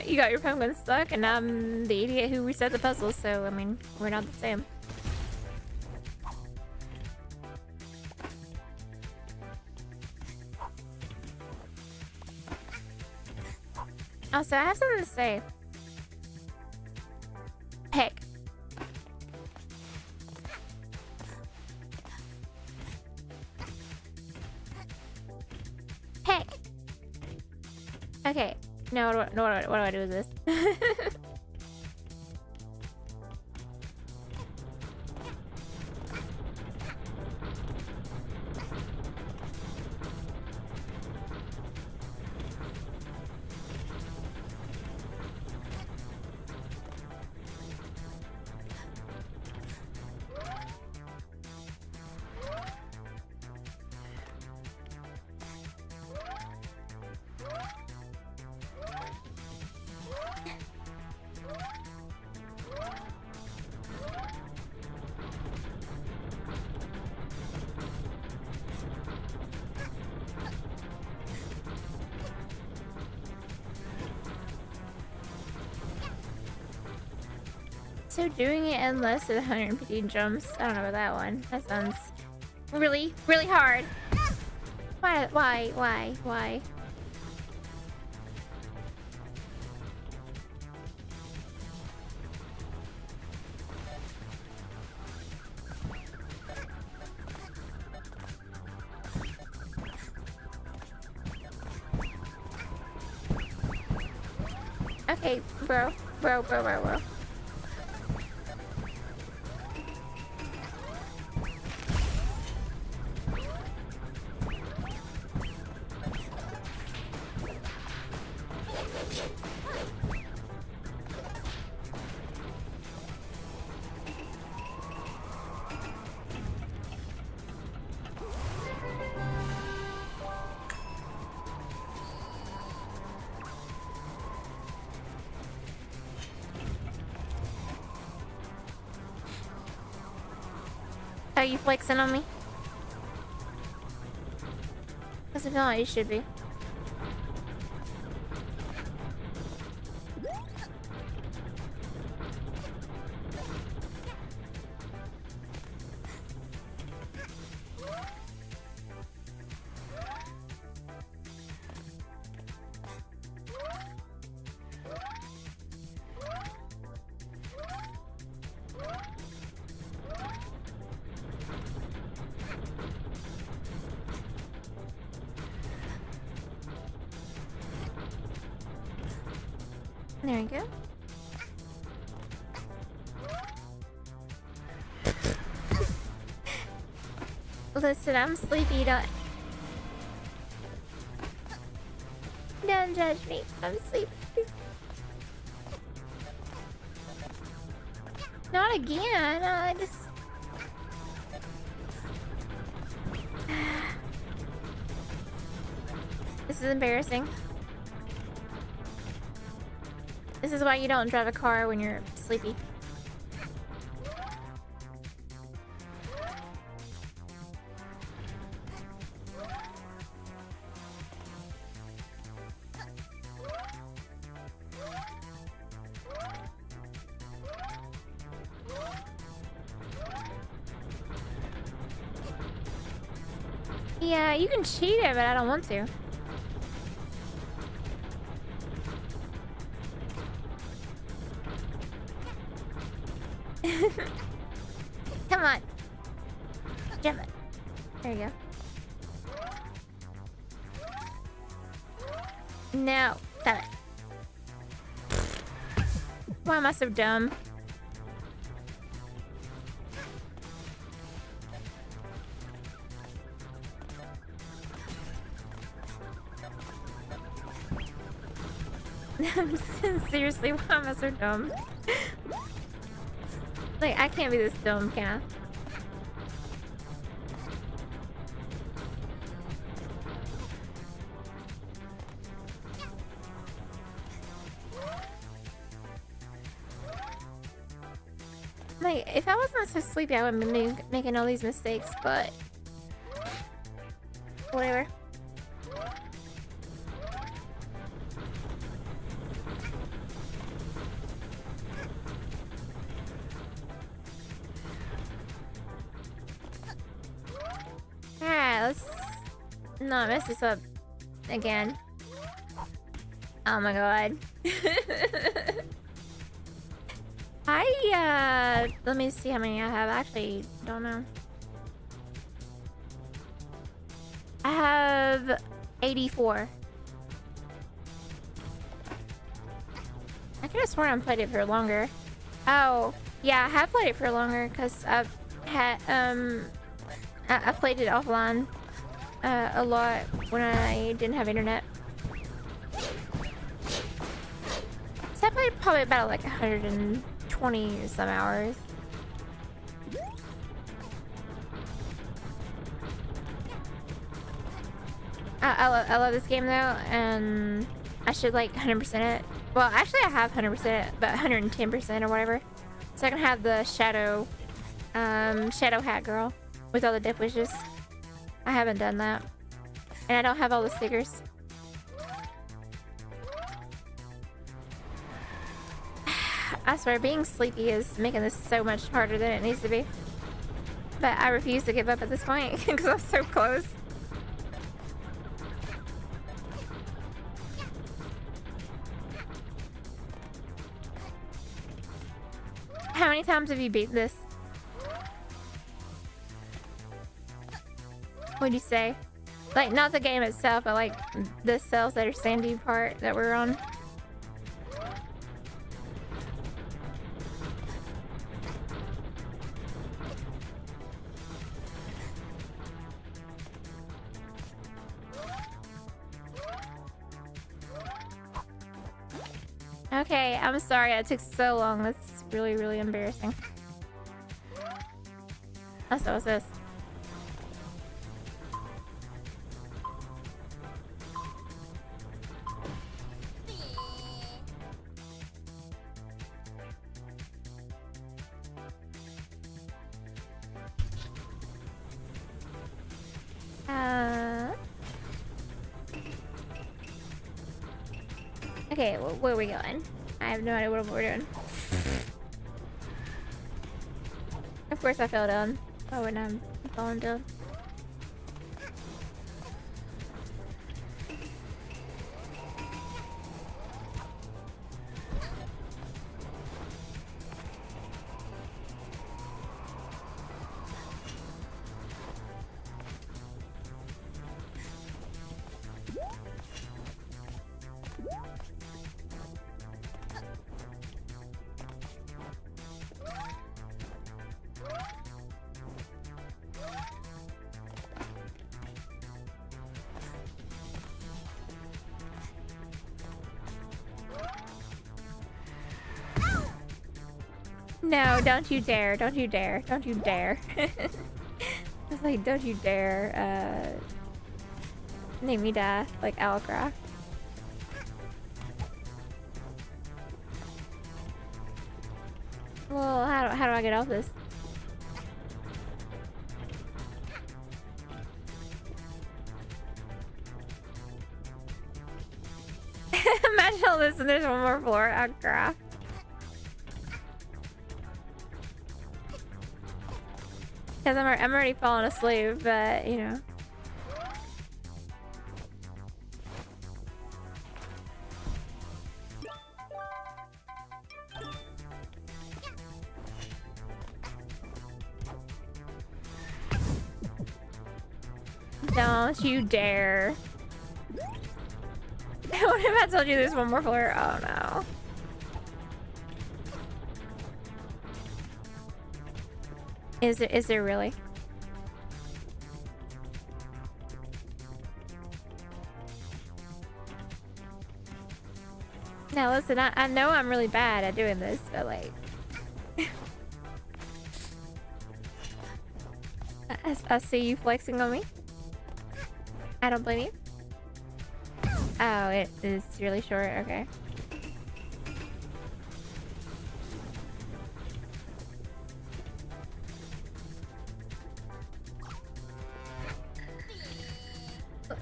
You got your pumpkin stuck, and I'm the idiot who reset the puzzle, so, I mean, we're not the same. Also, I have something to say. Heck. Heck. Okay. No, what do I do with this? So doing it in less than 150 jumps, I don't know about that one. That sounds really, really hard. Why? Okay, bro. Are you flexing on me? Because if not, you should be. There we go. Listen, I'm sleepy. Don't judge me. I'm sleepy. Not again. I just. This is embarrassing. This is why you don't drive a car when you're sleepy. Yeah, you can cheat it, but I don't want to. Come on. Jump it. There you go. No. Stop it. Why am I so dumb? Seriously, why am I so dumb? Like, I can't be this dumb, can I? Like, if I wasn't so sleepy, I wouldn't be making all these mistakes, but... whatever. Not mess this up again. Oh my god. Let me see how many I have. I actually don't know. I have 84. I could have sworn I played it for longer. Oh, yeah, I have played it for longer because I've had I played it offline a lot when I didn't have internet. So I played probably about like 120 or some hours. I love this game though, and I should like 100% it. Well, actually I have 100% it, but 110% or whatever. So I can have the shadow hat girl with all the death wishes. I haven't done that. And I don't have all the stickers. I swear, being sleepy is making this so much harder than it needs to be. But I refuse to give up at this point because I'm so close. How many times have you beat this? What'd you say? Like, not the game itself, but like the cells that are sandy part that we're on. Okay, I'm sorry it took so long. That's really, really embarrassing. That's what was this. Okay, well, where are we going? I have no idea what we're doing. Of course I fell down. Why wouldn't I have fallen down? No, don't you dare. Don't you dare. Don't you dare. I was like, don't you dare, make me die like Owlcraft. Well, how do I get off this? Imagine all this and there's one more floor. Owlcraft. Because I'm already falling asleep, but you know. Don't you dare. What if I told you there's one more floor? Oh no. Is there really? Now listen, I know I'm really bad at doing this, but like I see you flexing on me. I don't blame you. Oh, it is really short, okay.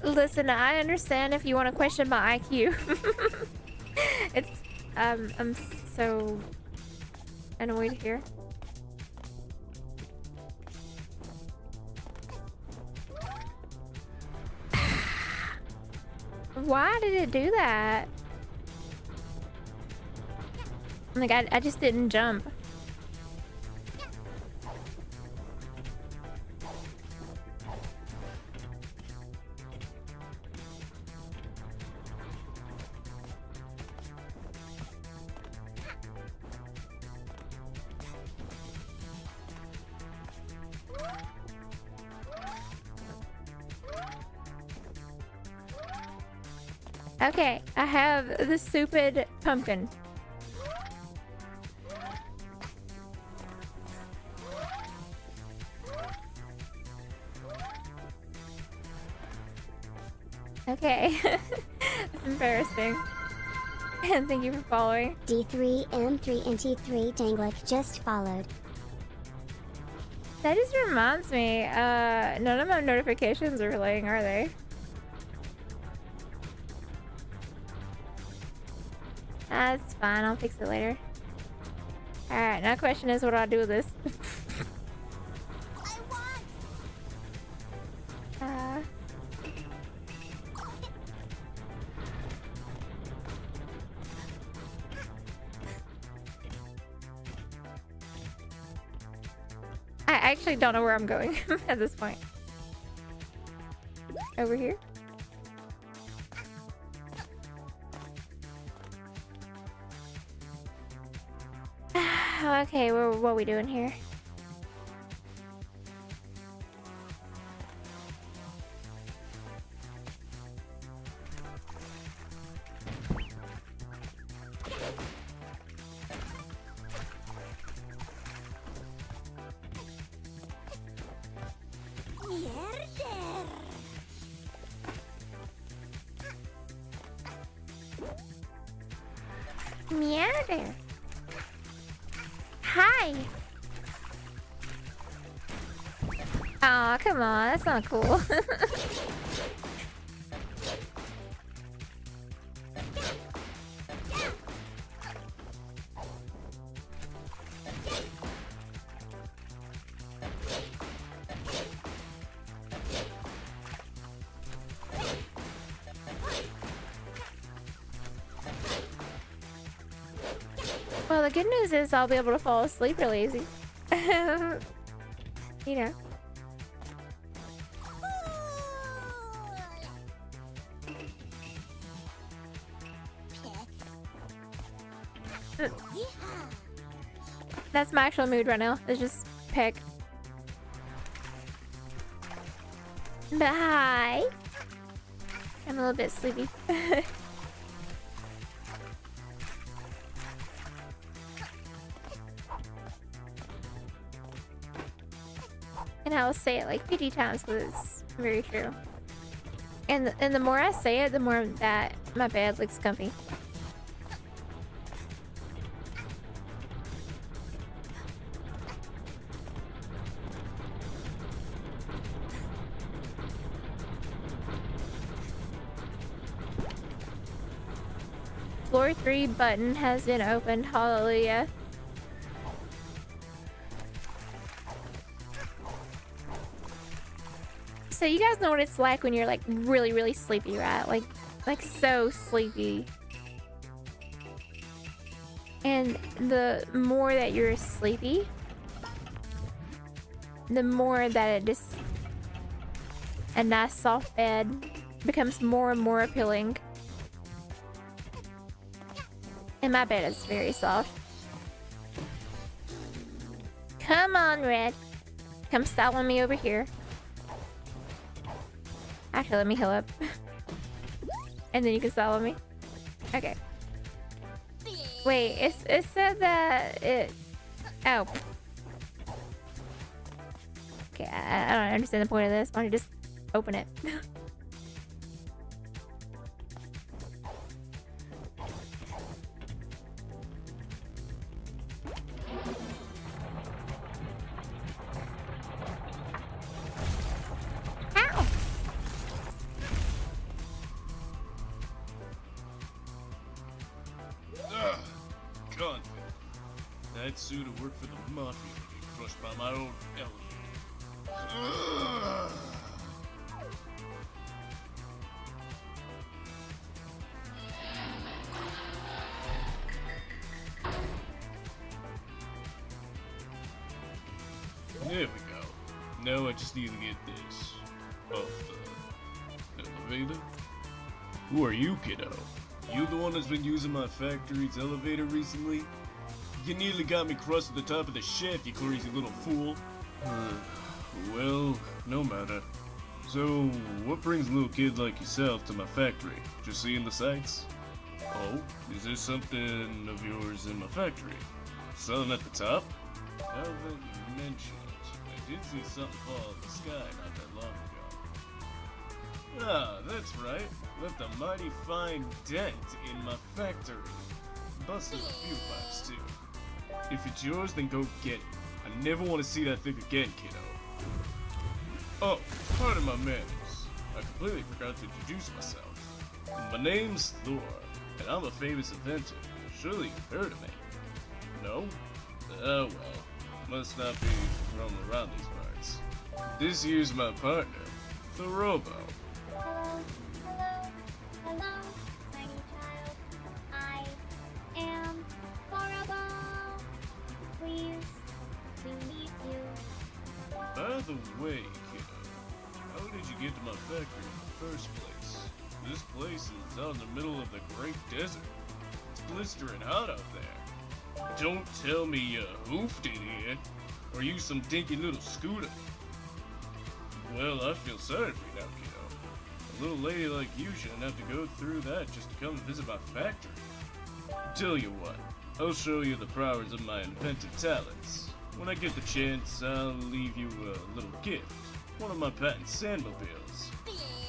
Listen, I understand if you want to question my IQ. It's, I'm so annoyed here. Why did it do that? Like, I just didn't jump. Okay, I have the stupid pumpkin. Okay. That's embarrassing. And thank you for following. D3M3 and T3 Danglick just followed. That just reminds me, none of my notifications are playing, are they? That's fine, I'll fix it later. Alright, now the question is, what do I do with this? I actually don't know where I'm going at this point. Over here? Okay, what are we doing here? Mierda. Hi. Aw, come on, that's not cool. Well, the good news is I'll be able to fall asleep really easy. You know. That's my actual mood right now. It's just peck. But hi. I'm a little bit sleepy. And I will say it like 50 times because it's very true. And the more I say it, the more that my bed looks comfy. Floor 3 button has been opened. Hallelujah. So you guys know what it's like when you're like really, really sleepy, right? Like so sleepy. And the more that you're sleepy, the more that it just a nice soft bed becomes more and more appealing. And my bed is very soft. Come on, Red. Come style on me over here. Actually, let me heal up. And then you can style on me. Okay. Wait, it said that it... Oh. Okay, I don't understand the point of this. Why don't you just open it? That suit to work for the mafia to get crushed by my own elevator. There we go. Now I just need to get this off the elevator. Who are you, kiddo? You the one that's been using my factory's elevator recently? You nearly got me crushed at the top of the shaft, you crazy little fool. Well, no matter. So, what brings a little kid like yourself to my factory? Just seeing the sights? Oh, is there something of yours in my factory? Something at the top? Now that you mention it, I did see something fall out of the sky not that long ago. Ah, that's right. Left a mighty fine dent in my factory. Busted a few pipes too. If it's yours, then go get it. I never want to see that thing again, kiddo. Oh, pardon my manners. I completely forgot to introduce myself. My name's Thor, and I'm a famous inventor. Surely you've heard of me. No? Oh well. Must not be from around these parts. This here's my partner, the Robo. Hello, tiny child. I am horrible. Please, we need you. By the way, kiddo, how did you get to my factory in the first place? This place is out in the middle of the Great Desert. It's blistering hot out there. Don't tell me you hoofed it here, or you some dinky little scooter. Well, I feel sorry for you now, kiddo. A little lady like you shouldn't have to go through that just to come visit my factory. Tell you what, I'll show you the powers of my inventive talents. When I get the chance, I'll leave you a little gift. One of my patent sandmobiles.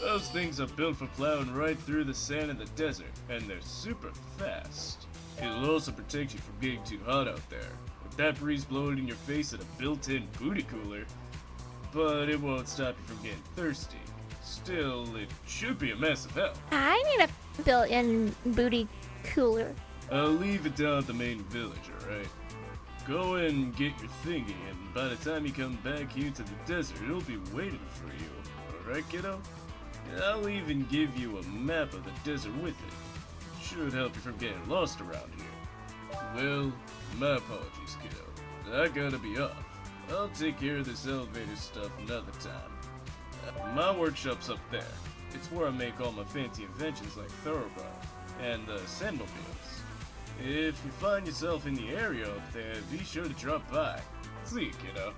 Those things are built for plowing right through the sand in the desert, and they're super fast. It'll also protect you from getting too hot out there, with that breeze blowing in your face and a built-in booty cooler. But it won't stop you from getting thirsty. Still, it should be a massive help. I need a built-in booty cooler. I'll leave it down at the main village, alright? Go and get your thingy, and by the time you come back here to the desert, it'll be waiting for you. Alright, kiddo? I'll even give you a map of the desert with it. Should help you from getting lost around here. Well, my apologies, kiddo. I gotta be off. I'll take care of this elevator stuff another time. My workshop's up there. It's where I make all my fancy inventions like Thoroughbred and the Sandmobiles. If you find yourself in the area up there, be sure to drop by. See you, kiddo.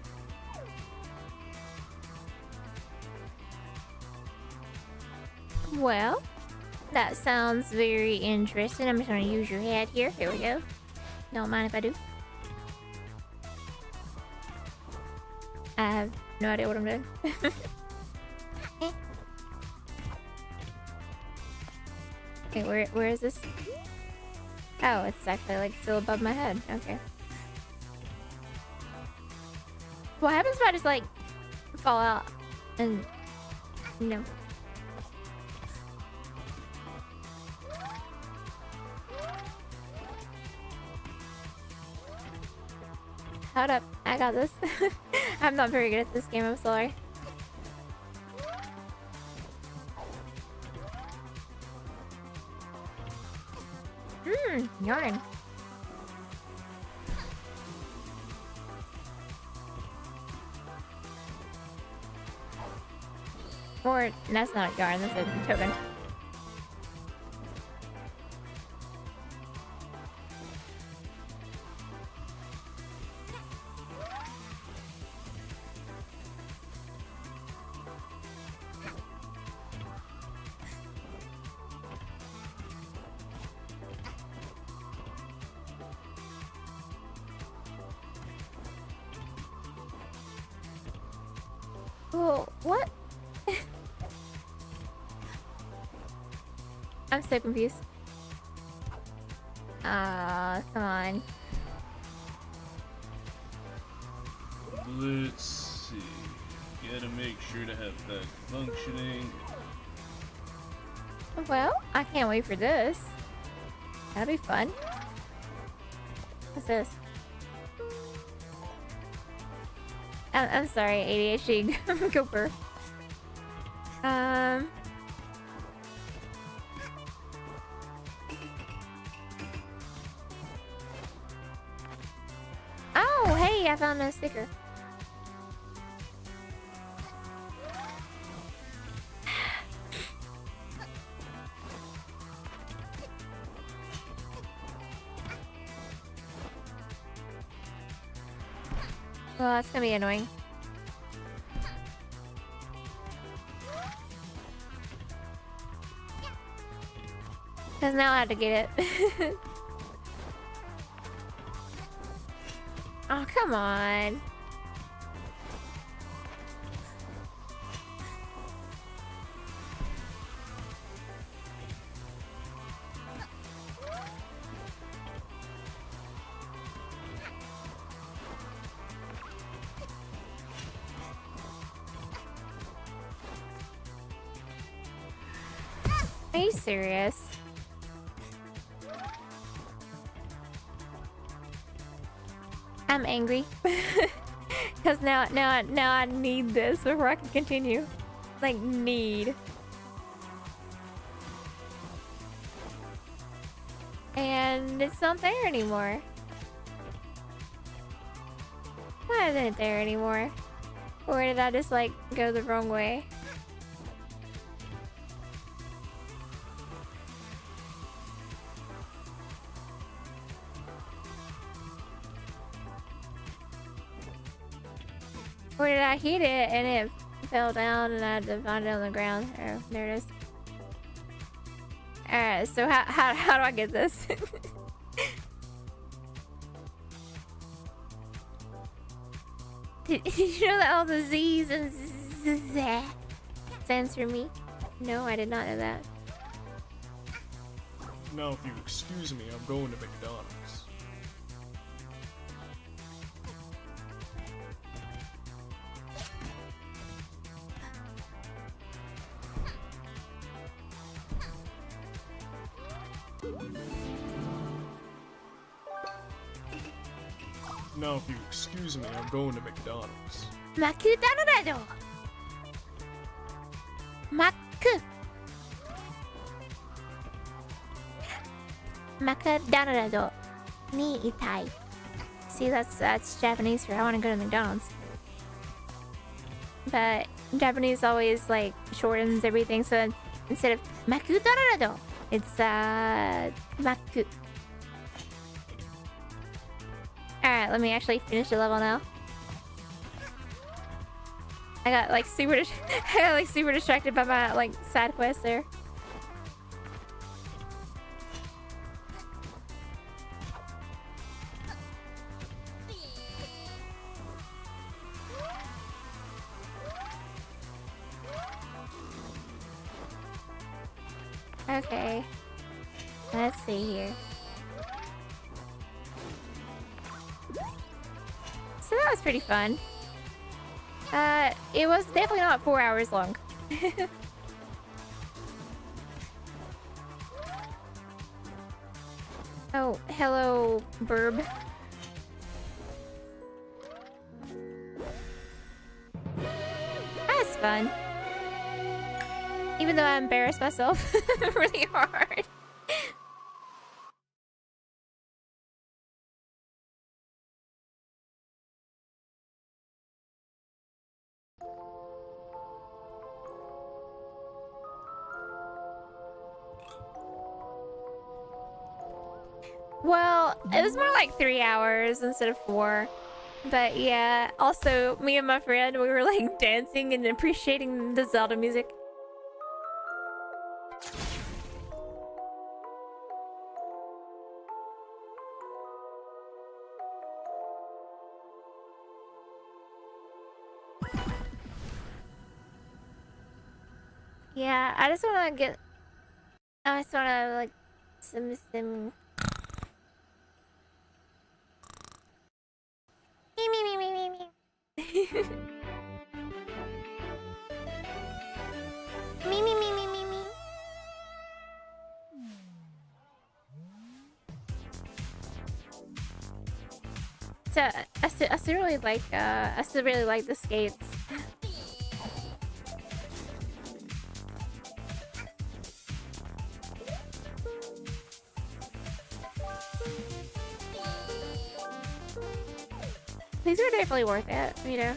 Well, that sounds very interesting. I'm just gonna use your head here. Here we go. Don't mind if I do. no idea what I'm doing. Wait, where is this? Oh, it's actually like still above my head. Okay. What happens if I just like fall out and no? Hold up, I got this. I'm not very good at this game, I'm sorry. Yarn. Or, that's not yarn, that's a token. Well, what? I'm so confused. Ah, come on. Let's see. Gotta make sure to have that functioning. Well, I can't wait for this. That'll be fun. What's this? I'm sorry, ADHD Cooper. Oh, hey, I found a sticker. Well, that's gonna be annoying. Because now I have to get it. Oh, come on. Are you serious? I'm angry because now I need this before I can continue. Like, need. And it's not there anymore. Why isn't it there anymore? Or did I just like go the wrong way? Or did I hit it and it fell down and I had to find it on the ground? Oh, there it is. Alright, so how do I get this? Did you know that all the Z's and Z stands for me? No, I did not know that. Now, if you excuse me, I'm going to McDonald's. Now, if you excuse me, I'm going to McDonald's. McDonald's. McDonald's. Ni itai. See, that's Japanese for I want to go to McDonald's. But Japanese always like shortens everything, so instead of McDonald's, it's Maku. Alright, let me actually finish the level now. I got like super distracted by my like side quest there. Okay. Let's see here. So that was pretty fun. It was definitely not 4 hours long. Oh, hello, burb. That's fun. Even though I embarrassed myself really hard. Well, it was more like 3 hours instead of 4. But yeah, also me and my friend, we were like dancing and appreciating the Zelda music. Yeah, I just wanna get... I just wanna like... some... Me. Me. So I still really like the skates. These are definitely worth it, you know.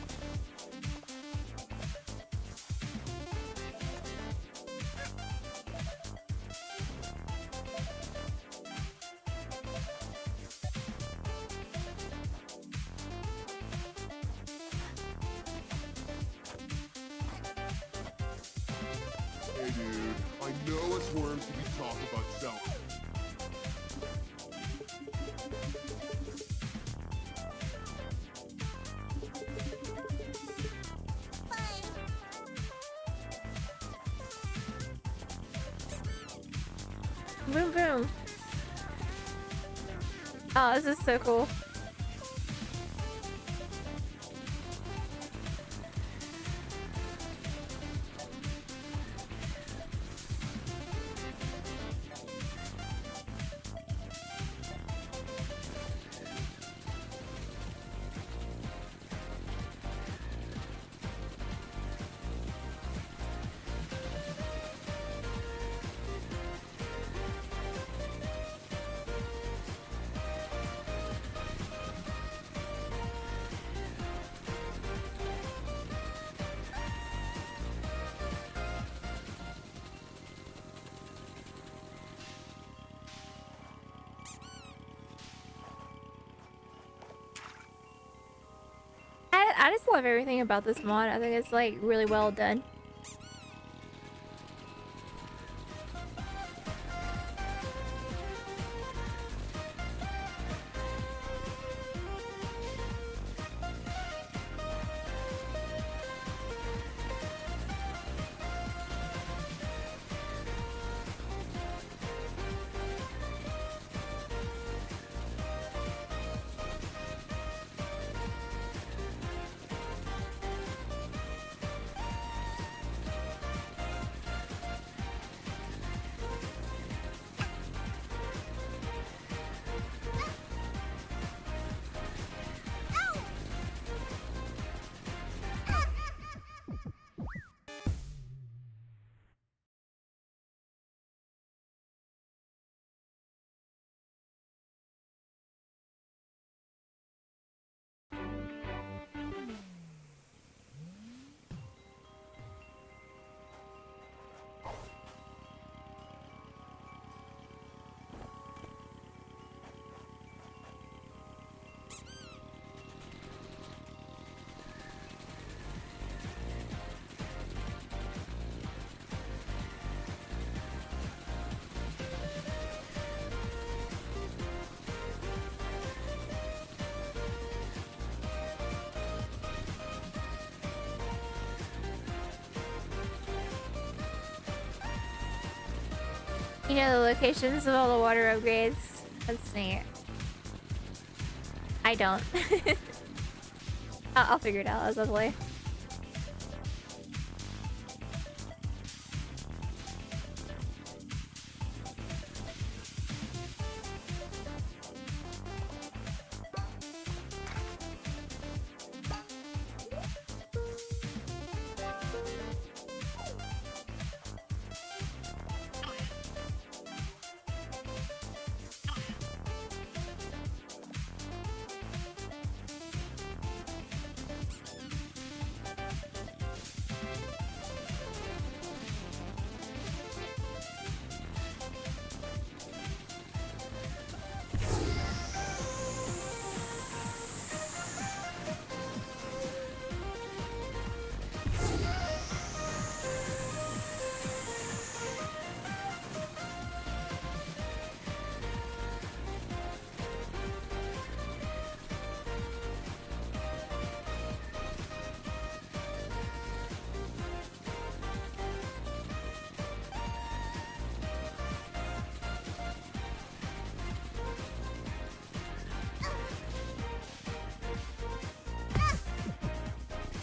Hey dude, I know it's worms to be talking about self. Boom boom. Oh, this is so cool. I just love everything about this mod. I think it's like really well done. You know the locations of all the water upgrades? That's neat. I don't. I'll figure it out as I play.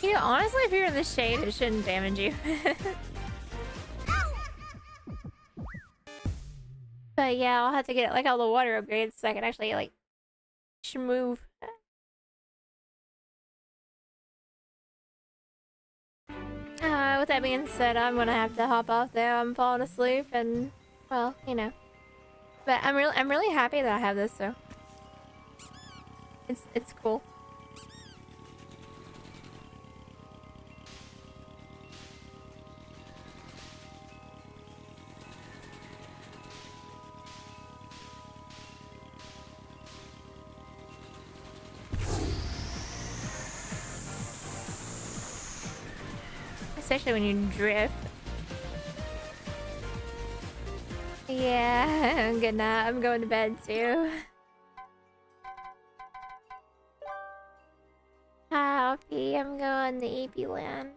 You know, honestly, if you're in the shade, it shouldn't damage you. But yeah, I'll have to get like all the water upgrades so I can actually like move. With that being said, I'm gonna have to hop off there. I'm falling asleep, and well, you know. But I'm really happy that I have this. So it's cool. Especially when you drift. Yeah, good night. I'm going to bed too. Happy, I'm going to EP land.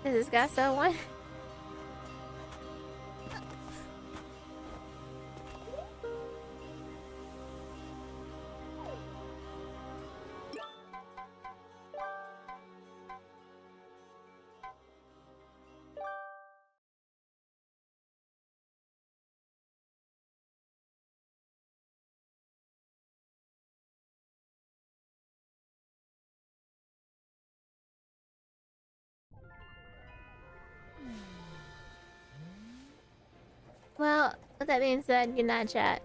Does this guy sell one? Well, with that being said, good night, chat.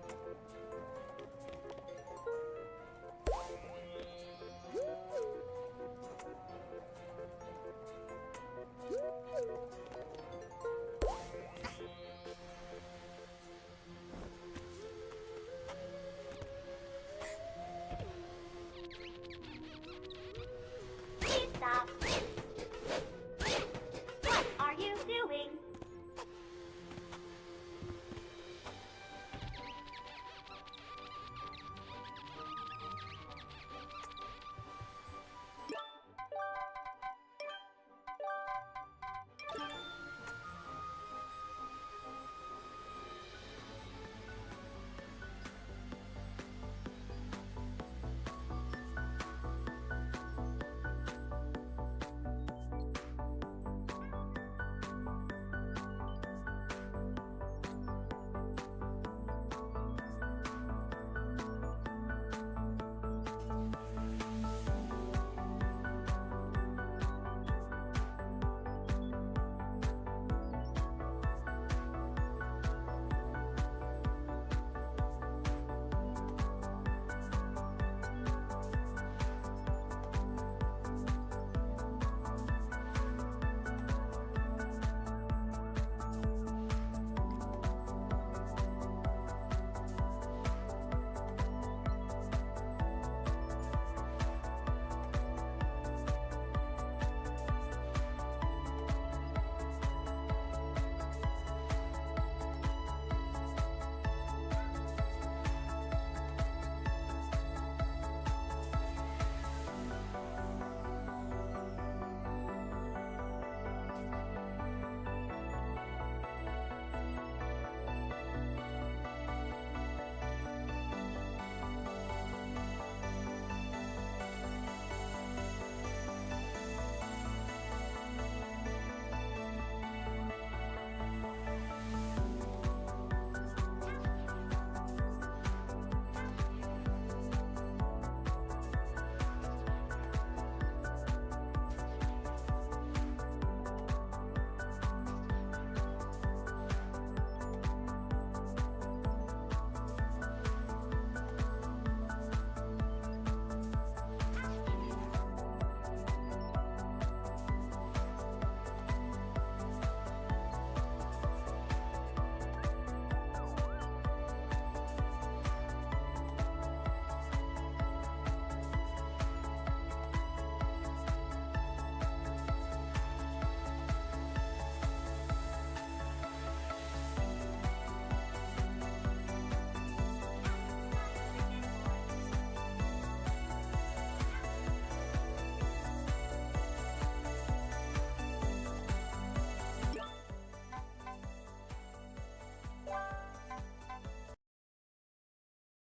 Please stop. What are you doing?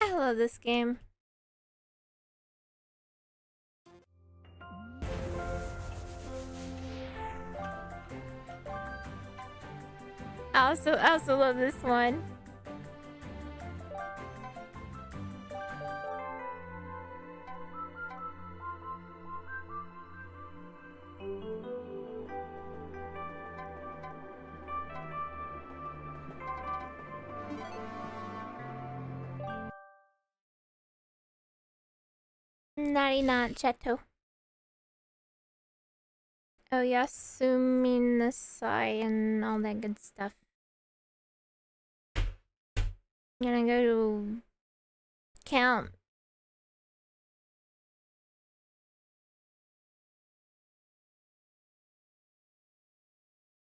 I love this game. I also love this one. Nari not Cheto. Oh, Yasuminasai and all that good stuff. I'm gonna go to count